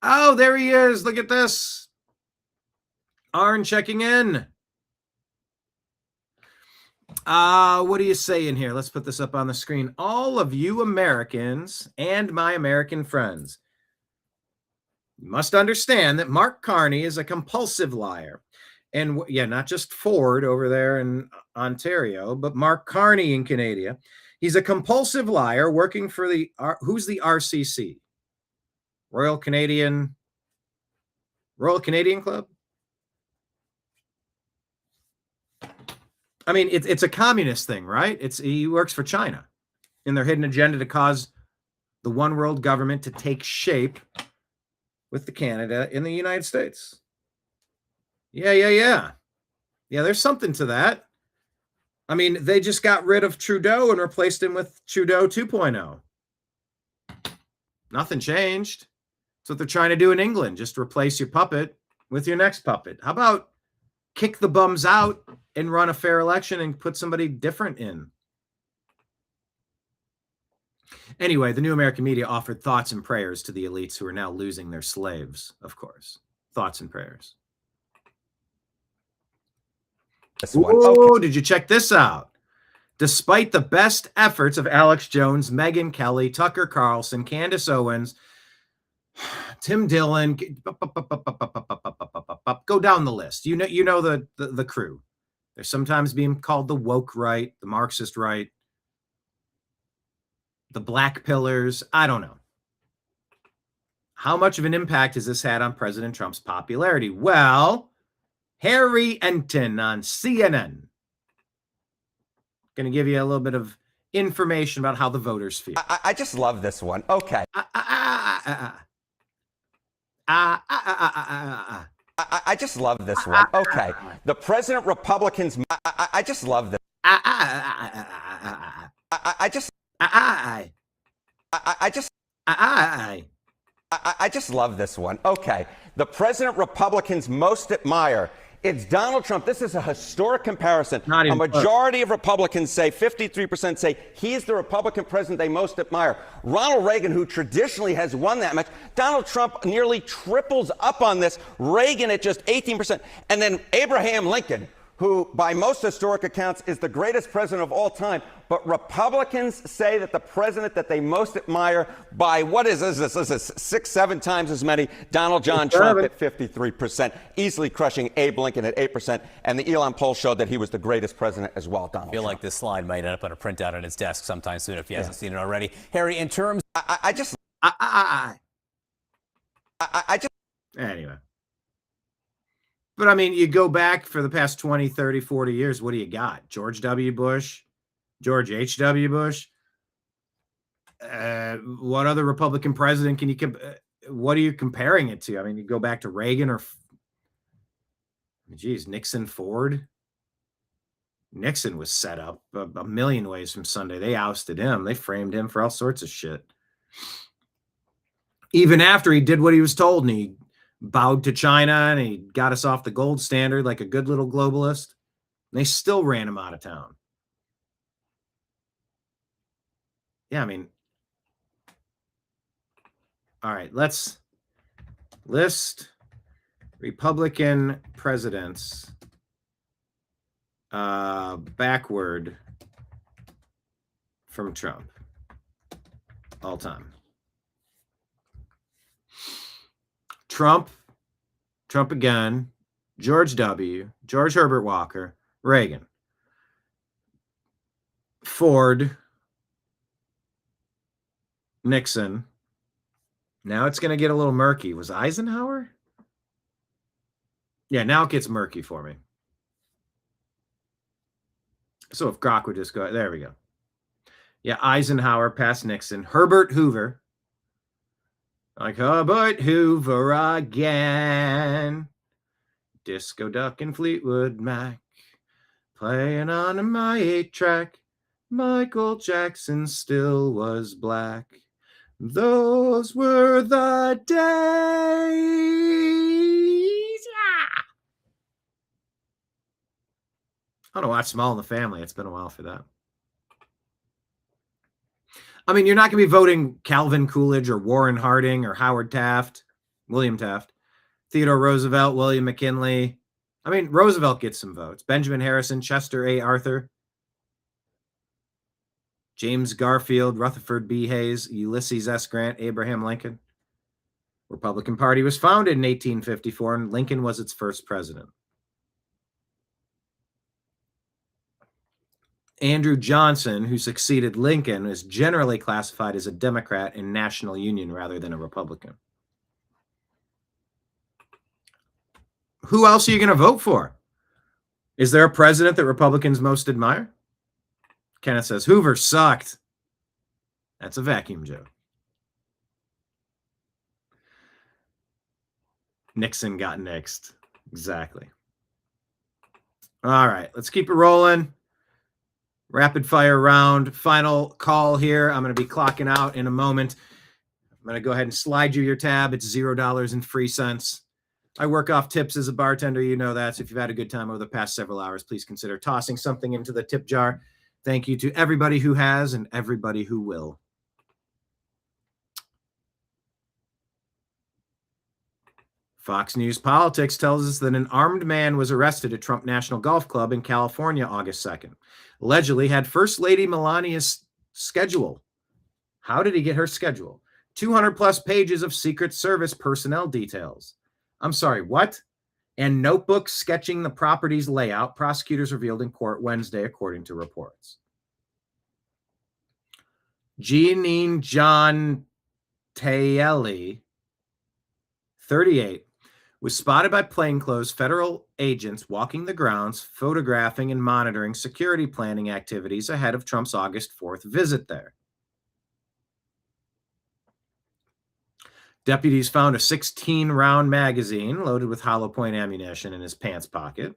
Speaker 1: Oh, there he is. Look at this. Arn checking in. What do you say in here? Let's put this up on the screen. All of you Americans and my American friends, you must understand that Mark Carney is a compulsive liar. And yeah, not just Ford over there in Ontario, but Mark Carney in Canada. He's a compulsive liar working for who's the RCC? Royal Canadian Club? I mean, it's a communist thing, right? He works for China in their hidden agenda to cause the one world government to take shape with the Canada in the United States. Yeah, there's something to that. I mean, they just got rid of Trudeau and replaced him with Trudeau 2.0. Nothing changed. That's what they're trying to do in England. Just replace your puppet with your next puppet. How about kick the bums out and run a fair election and put somebody different in? Anyway, the New American Media offered thoughts and prayers to the elites who are now losing their slaves, of course. Thoughts and prayers. Oh, did you check this out? Despite the best efforts of Alex Jones, Megyn Kelly, Tucker Carlson, Candace Owens, Tim Dillon, go down the list. You know the crew. They're sometimes being called the woke right, the Marxist right, the black pillars. I don't know. How much of an impact has this had on President Trump's popularity? Well, Harry Enton on CNN. Going to give you a little bit of information about how the voters feel.
Speaker 15: I just love this one. Okay. I just love this one. Okay. The President Republicans. I just love this. I just love this one. Okay. The President Republicans most admire. It's Donald Trump. This is a historic comparison. A majority of Republicans say, 53% say, he's the Republican president they most admire. Ronald Reagan, who traditionally has won that much, Donald Trump nearly triples up on this. Reagan at just 18%. And then Abraham Lincoln, who by most historic accounts is the greatest president of all time. But Republicans say that the president that they most admire by, what is this? This is 6-7 times as many. Donald John Trump at 53%, easily crushing Abe Lincoln at 8%. And the Elon poll showed that he was the greatest president as well, Donald
Speaker 16: I feel
Speaker 15: Trump.
Speaker 16: like this slide might end up on a printout on his desk sometime soon if he hasn't seen it already. Harry, in terms...
Speaker 1: Anyway. But, I mean, you go back for the past 20, 30, 40 years, what do you got? George W. Bush, George H.W. Bush. What other Republican president can you what are you comparing it to? I mean, you go back to Reagan or, geez, Nixon, Ford. Nixon was set up a million ways from Sunday. They ousted him. They framed him for all sorts of shit. Even after he did what he was told and he bowed to China and he got us off the gold standard like a good little globalist. And they still ran him out of town. Yeah, I mean, all right, let's list Republican presidents backward from Trump all time. Trump again, George W., George Herbert Walker, Reagan, Ford, Nixon. Now it's going to get a little murky. Was Eisenhower? Yeah, now it gets murky for me. So if Grok would just go, there we go. Yeah, Eisenhower past Nixon. Herbert Hoover. Like Herbert Hoover again. Disco Duck and Fleetwood Mac. Playing on a my 8-track. Michael Jackson still was black. Those were the days. Yeah. I want to watch Small in the Family. It's been a while for that. I mean, you're not going to be voting Calvin Coolidge or Warren Harding or Howard Taft, William Taft, Theodore Roosevelt, William McKinley. I mean, Roosevelt gets some votes. Benjamin Harrison, Chester A. Arthur, James Garfield, Rutherford B. Hayes, Ulysses S. Grant, Abraham Lincoln. Republican Party was founded in 1854, and Lincoln was its first president. Andrew Johnson, who succeeded Lincoln, is generally classified as a Democrat in National Union rather than a Republican. Who else are you going to vote for? Is there a president that Republicans most admire? Kenneth says, Hoover sucked. That's a vacuum joke. Nixon got nixed. Exactly. All right, let's keep it rolling. Rapid fire round. Final call here. I'm going to be clocking out in a moment. I'm going to go ahead and slide you your tab. It's $0 and free cents. I work off tips as a bartender. You know that. So if you've had a good time over the past several hours, please consider tossing something into the tip jar. Thank you to everybody who has and everybody who will. Fox News Politics tells us that an armed man was arrested at Trump National Golf Club in California August 2nd. Allegedly had First Lady Melania's schedule. How did he get her schedule? 200 plus pages of Secret Service personnel details. I'm sorry, what? And notebooks sketching the property's layout, prosecutors revealed in court Wednesday, according to reports. Jeanine John Taeli, 38, was spotted by plainclothes federal agents walking the grounds, photographing and monitoring security planning activities ahead of Trump's August 4th visit there. Deputies found a 16-round magazine loaded with hollow point ammunition in his pants pocket.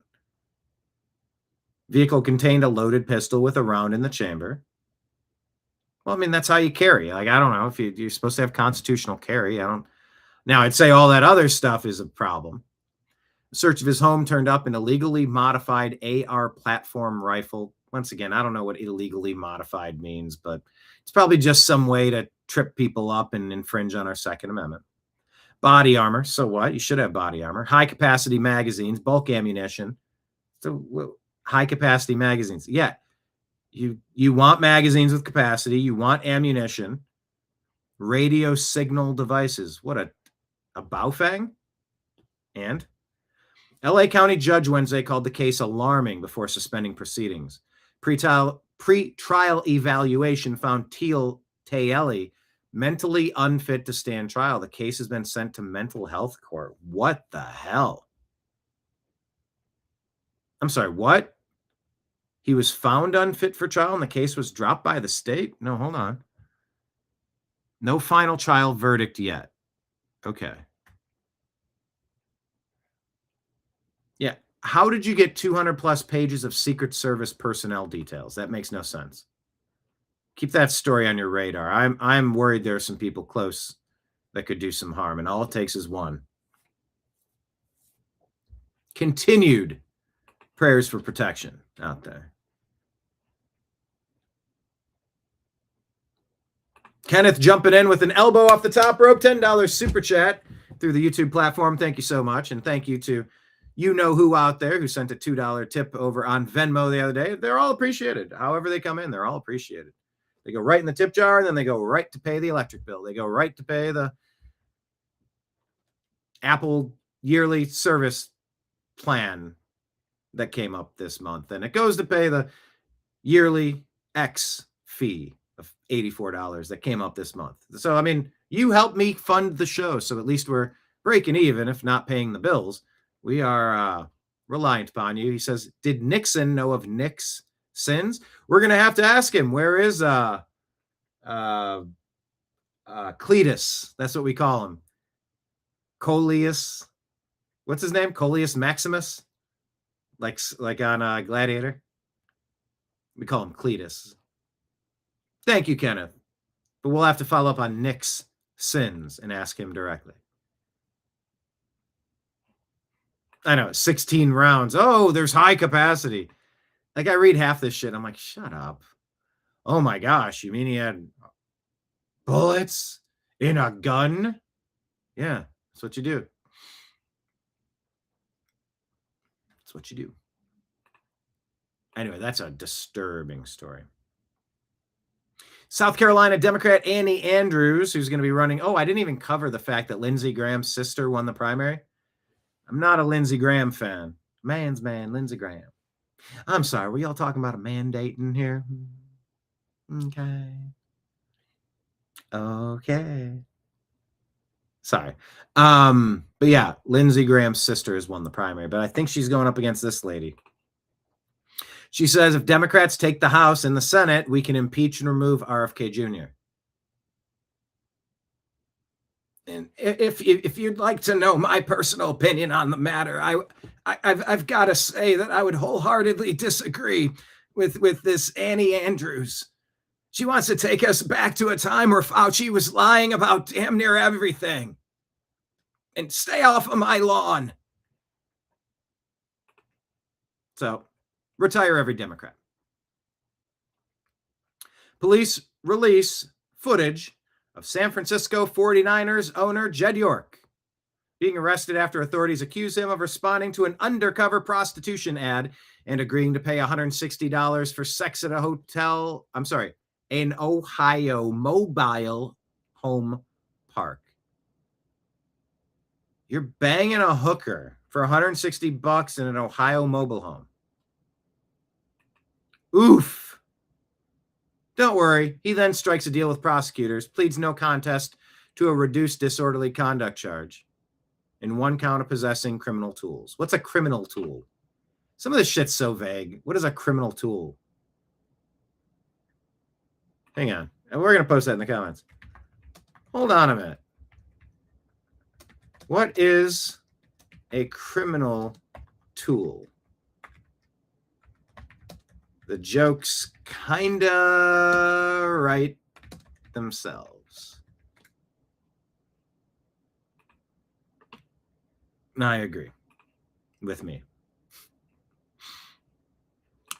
Speaker 1: Vehicle contained a loaded pistol with a round in the chamber. Well, I mean, that's how you carry. Like, I don't know if you're supposed to have constitutional carry. Now, I'd say all that other stuff is a problem. The search of his home turned up an illegally modified AR platform rifle. Once again, I don't know what illegally modified means, but it's probably just some way to trip people up and infringe on our Second Amendment. Body armor. So what? You should have body armor. High capacity magazines, bulk ammunition. So high capacity magazines. Yeah. You want magazines with capacity. You want ammunition. Radio signal devices. What a Baofeng? And LA County judge Wednesday called the case alarming before suspending proceedings. Pre-trial evaluation found Taeli mentally unfit to stand trial. The case has been sent to mental health court. What the hell? I'm sorry, what? He was found unfit for trial and the case was dropped by the state? No, hold on. No final trial verdict yet. Okay. Yeah. How did you get 200 plus pages of Secret Service personnel details? That makes no sense. Keep that story on your radar. I'm worried there are some people close that could do some harm, and all it takes is one. Continued prayers for protection out there. Kenneth jumping in with an elbow off the top rope, $10 super chat through the YouTube platform. Thank you so much. And thank you to you-know-who out there who sent a $2 tip over on Venmo the other day. They're all appreciated. However they come in, they're all appreciated. They go right in the tip jar, and then they go right to pay the electric bill. They go right to pay the Apple yearly service plan that came up this month. And it goes to pay the yearly X fee of $84 that came up this month. So, I mean, you helped me fund the show. So at least we're breaking even, if not paying the bills. We are reliant upon you. He says, did Nixon know of Nick's sins? We're going to have to ask him. Where is Cletus? That's what we call him. Coleus. What's his name? Coleus Maximus? Like on Gladiator? We call him Cletus. Thank you, Kenneth. But we'll have to follow up on Nick's sins and ask him directly. I know, 16 rounds. Oh, there's high capacity. Like, I read half this shit. I'm like, shut up. Oh my gosh. You mean he had bullets in a gun? Yeah, that's what you do. That's what you do. Anyway, that's a disturbing story. South Carolina Democrat Annie Andrews, who's going to be running. Oh, I didn't even cover the fact that Lindsey Graham's sister won the primary. I'm not a Lindsey Graham fan. Man's man, Lindsey Graham. I'm sorry, were y'all talking about a mandate in here? Okay. Sorry. But yeah, Lindsey Graham's sister has won the primary, but I think she's going up against this lady. She says, if Democrats take the House and the Senate, we can impeach and remove RFK Jr. And if you'd like to know my personal opinion on the matter, I've got to say that I would wholeheartedly disagree with this Annie Andrews. She wants to take us back to a time where Fauci was lying about damn near everything. And stay off of my lawn. So, retire every Democrat. Police release footage of San Francisco 49ers owner Jed York being arrested after authorities accuse him of responding to an undercover prostitution ad and agreeing to pay $160 for sex at a hotel. I'm sorry, an Ohio mobile home park. You're banging a hooker for $160 in an Ohio mobile home. Oof. Don't worry. He then strikes a deal with prosecutors, pleads no contest to a reduced disorderly conduct charge, and 1 count of possessing criminal tools. What's a criminal tool? Some of this shit's so vague. What is a criminal tool? Hang on. And we're going to post that in the comments. Hold on a minute. What is a criminal tool? The jokes kinda write themselves. I agree with me.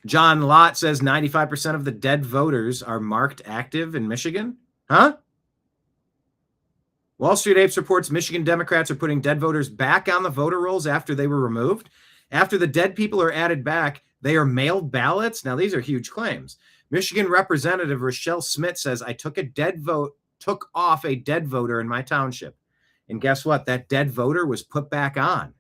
Speaker 1: John Lott says 95% of the dead voters are marked active in Michigan. Huh? Wall Street Apes reports Michigan Democrats are putting dead voters back on the voter rolls after they were removed. After the dead people are added back, they are mailed ballots. Now, these are huge claims. Michigan Representative Rochelle Smith says, I took off a dead voter in my township. And guess what? That dead voter was put back on.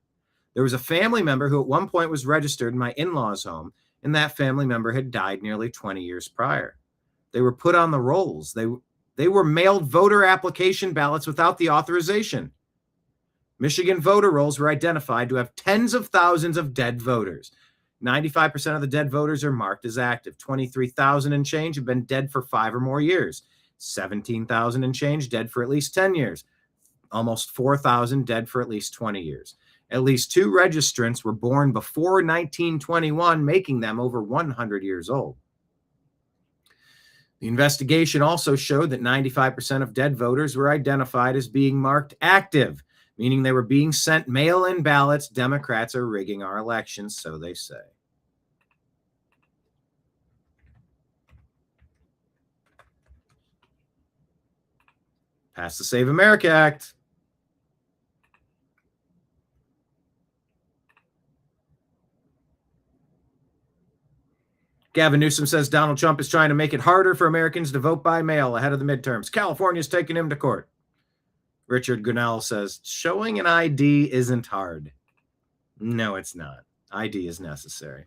Speaker 1: There was a family member who at one point was registered in my in-laws' home, and that family member had died nearly 20 years prior. They were put on the rolls. They were mailed voter application ballots without the authorization. Michigan voter rolls were identified to have tens of thousands of dead voters. 95% of the dead voters are marked as active. 23,000 and change have been dead for 5 or more years. 17,000 and change dead for at least 10 years. Almost 4,000 dead for at least 20 years. At least 2 registrants were born before 1921, making them over 100 years old. The investigation also showed that 95% of dead voters were identified as being marked active, meaning they were being sent mail-in ballots. Democrats are rigging our elections, so they say. Pass the Save America Act. Gavin Newsom says Donald Trump is trying to make it harder for Americans to vote by mail ahead of the midterms. California's taking him to court. Richard Grinnell says showing an ID isn't hard. No, it's not. ID is necessary.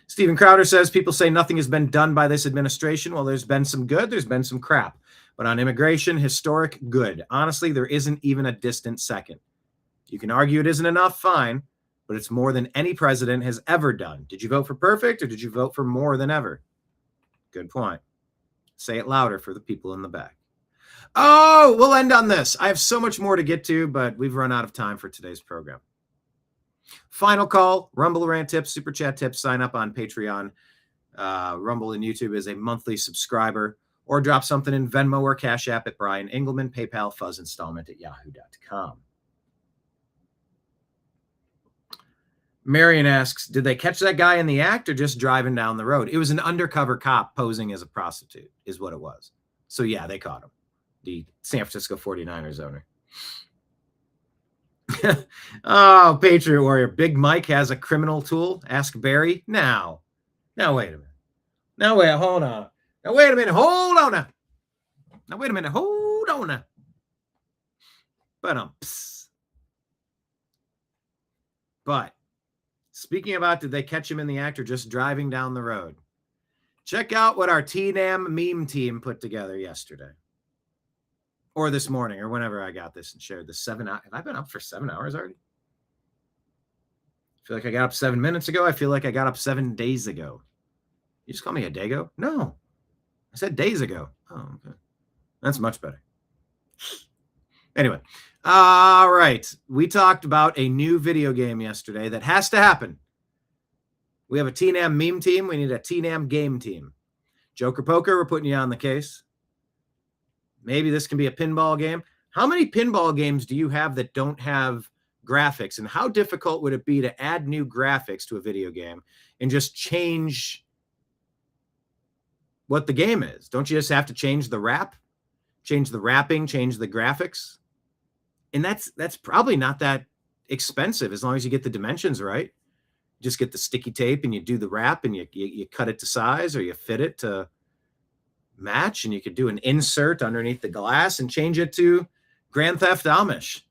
Speaker 1: Stephen Crowder says people say nothing has been done by this administration. Well, there's been some good, there's been some crap. But on immigration, historic good. Honestly, there isn't even a distant second. You can argue it isn't enough, fine. But it's more than any president has ever done. Did you vote for perfect or did you vote for more than ever? Good point. Say it louder for the people in the back. Oh, we'll end on this. I have so much more to get to, but we've run out of time for today's program. Final call, Rumble Rant tips, Super Chat tips, sign up on Patreon. Rumble and YouTube is a monthly subscriber, or drop something in Venmo or Cash App at Brian Engelman, PayPal, Fuzz Installment at yahoo.com. Marion asks, did they catch that guy in the act or just driving down the road? It was an undercover cop posing as a prostitute is what it was. So, yeah, they caught him. The San Francisco 49ers owner. Oh, Patriot Warrior. Big Mike has a criminal tool. Ask Barry. Now, wait a minute. Hold on. Now, wait a minute. Hold on now. Hold on now. But speaking about did they catch him in the act or just driving down the road? Check out what our TNAM meme team put together yesterday. Or this morning, or whenever I got this and shared this 7 hours. Have I been up for 7 hours already? I feel like I got up 7 minutes ago. I feel like I got up 7 days ago. You just call me a dago? No. I said days ago. Oh, okay. That's much better. Anyway. All right. We talked about a new video game yesterday that has to happen. We have a TNAM meme team. We need a TNAM game team. Joker Poker, we're putting you on the case. Maybe this can be a pinball game. How many pinball games do you have that don't have graphics? And how difficult would it be to add new graphics to a video game and just change what the game is? Don't you just have to change the wrap? Change the wrapping, change the graphics? And that's probably not that expensive as long as you get the dimensions right. You just get the sticky tape and you do the wrap and you cut it to size or you fit it to match, and you could do an insert underneath the glass and change it to Grand Theft Amish.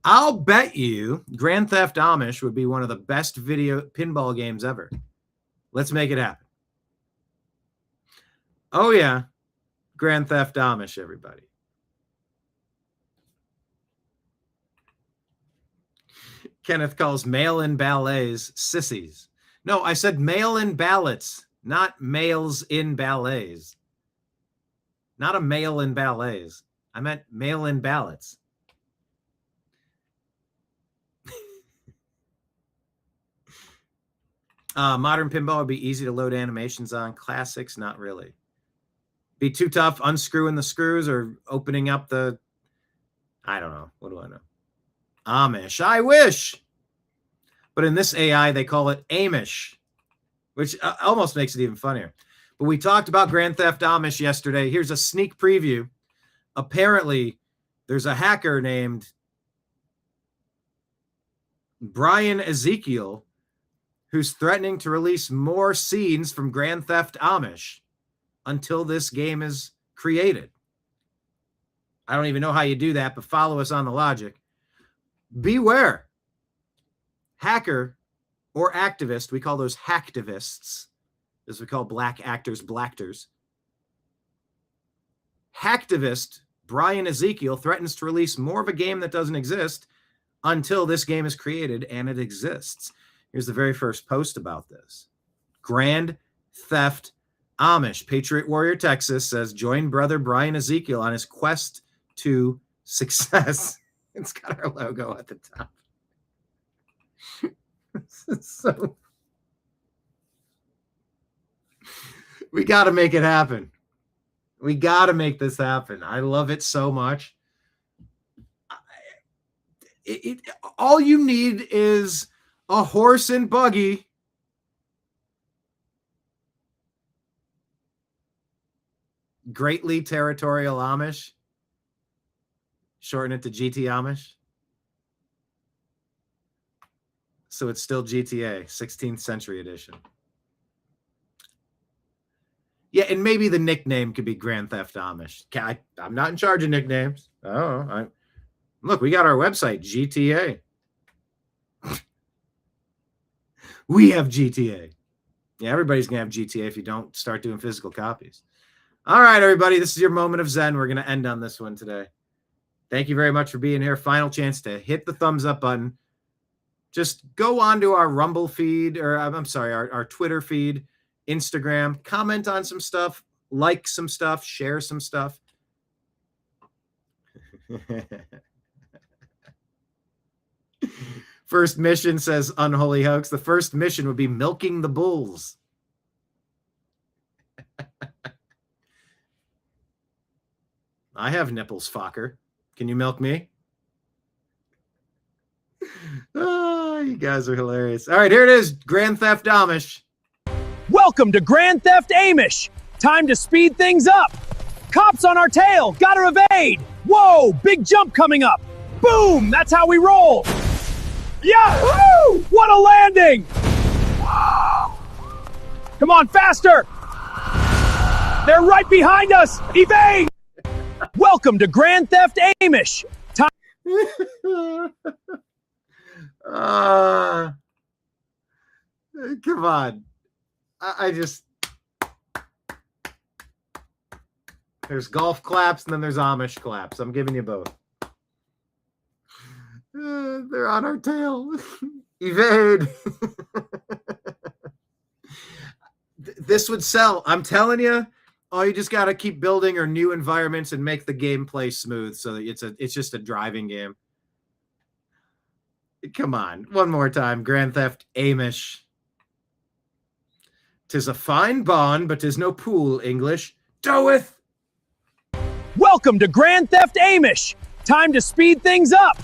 Speaker 1: I'll bet you Grand Theft Amish would be one of the best video pinball games ever. Let's make it happen. Oh yeah, Grand Theft Amish, everybody. Kenneth calls mail-in ballets sissies. No, I said mail-in ballots, not males in ballets. Not a male in ballets. I meant mail-in ballots. Modern pinball would be easy to load animations on. Classics, not really. Be too tough unscrewing the screws or opening up the... I don't know. What do I know? Amish. I wish. But in this AI, they call it Amish, which almost makes it even funnier. But we talked about Grand Theft Amish yesterday. Here's a sneak preview. Apparently, there's a hacker named Brian Ezekiel who's threatening to release more scenes from Grand Theft Amish until this game is created. I don't even know how you do that, but follow us on the logic. Beware. Hacker or activist, we call those hacktivists, as we call black actors, blacktors. Hacktivist Brian Ezekiel threatens to release more of a game that doesn't exist until this game is created, and it exists. Here's the very first post about this. Grand Theft Amish. Patriot Warrior Texas says, join brother Brian Ezekiel on his quest to success. It's got our logo at the top. So we got to make it happen. We got to make this happen. I love it so much. All you need is a horse and buggy. Greatly Territorial Amish. Shorten it to GT Amish. So it's still GTA, 16th century edition. Yeah, and maybe the nickname could be Grand Theft Amish. I'm not in charge of nicknames. Look, we got our website, GTA. We have GTA. Yeah, everybody's going to have GTA if you don't start doing physical copies. All right, everybody, this is your moment of Zen. We're going to end on this one today. Thank you very much for being here. Final chance to hit the thumbs up button. Just go on to our Rumble feed, or I'm sorry, our Twitter feed, Instagram, comment on some stuff, like some stuff, share some stuff. First mission, says Unholy Hoax. The first mission would be milking the bulls. I have nipples, fucker. Can you milk me? Oh, you guys are hilarious. All right, here it is. Grand Theft Amish.
Speaker 17: Welcome to Grand Theft Amish. Time to speed things up. Cops on our tail. Gotta evade. Whoa, big jump coming up. Boom, that's how we roll. Yahoo! What a landing. Come on, faster. They're right behind us. Evade. Welcome to Grand Theft Amish. Time.
Speaker 1: Come on. I just... There's golf claps and then there's Amish claps. I'm giving you both. They're on our tail. Evade. This would sell. I'm telling you. Oh, you just got to keep building or new environments and make the gameplay smooth so that it's just a driving game. Come on. One more time. Grand Theft Amish. 'Tis a fine bond, but 'tis no pool, English. Doeth.
Speaker 17: Welcome to Grand Theft Amish. Time to speed things up.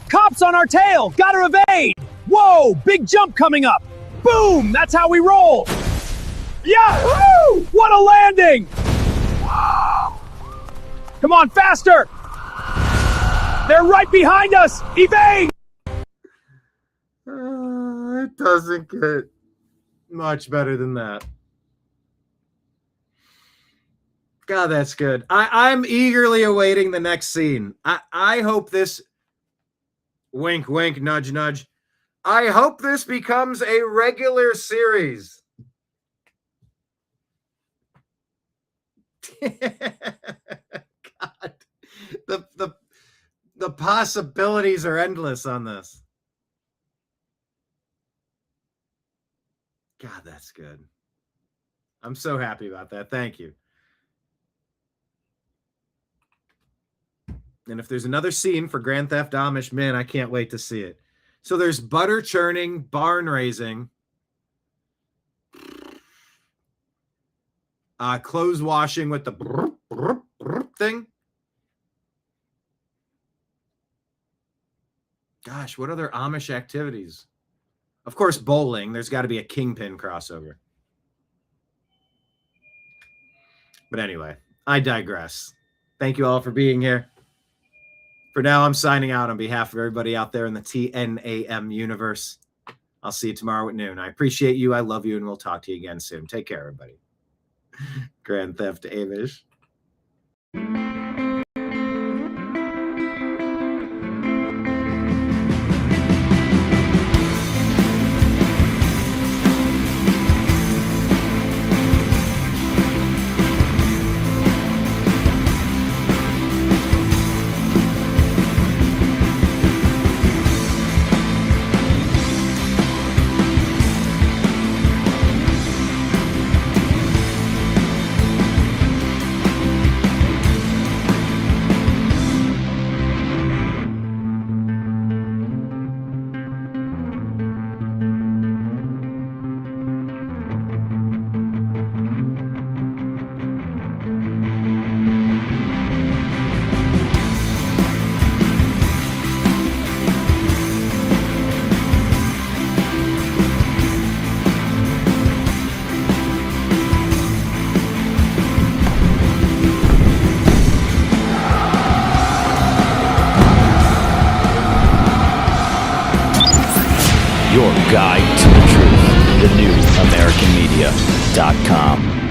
Speaker 17: Cops on our tail. Gotta evade. Whoa, big jump coming up. Boom, that's how we roll. Yahoo! What a landing. Come on, faster. They're right behind us! Evade!
Speaker 1: It doesn't get much better than that. God, that's good. I'm eagerly awaiting the next scene. I hope this, wink, wink, nudge, nudge. I hope this becomes a regular series. God, the possibilities are endless on this. God, that's good. I'm so happy about that. Thank you. And if there's another scene for Grand Theft Amish, man, I can't wait to see it. So there's butter churning, barn raising, clothes washing with the thing. Gosh, what other Amish activities? Of course, bowling. There's got to be a Kingpin crossover. But anyway, I digress. Thank you all for being here. For now, I'm signing out on behalf of everybody out there in the TNAM universe. I'll see you tomorrow at noon. I appreciate you. I love you, and we'll talk to you again soon. Take care, everybody. Grand Theft Amish.
Speaker 18: Your guide to the truth. TheNewAmericanMedia.com.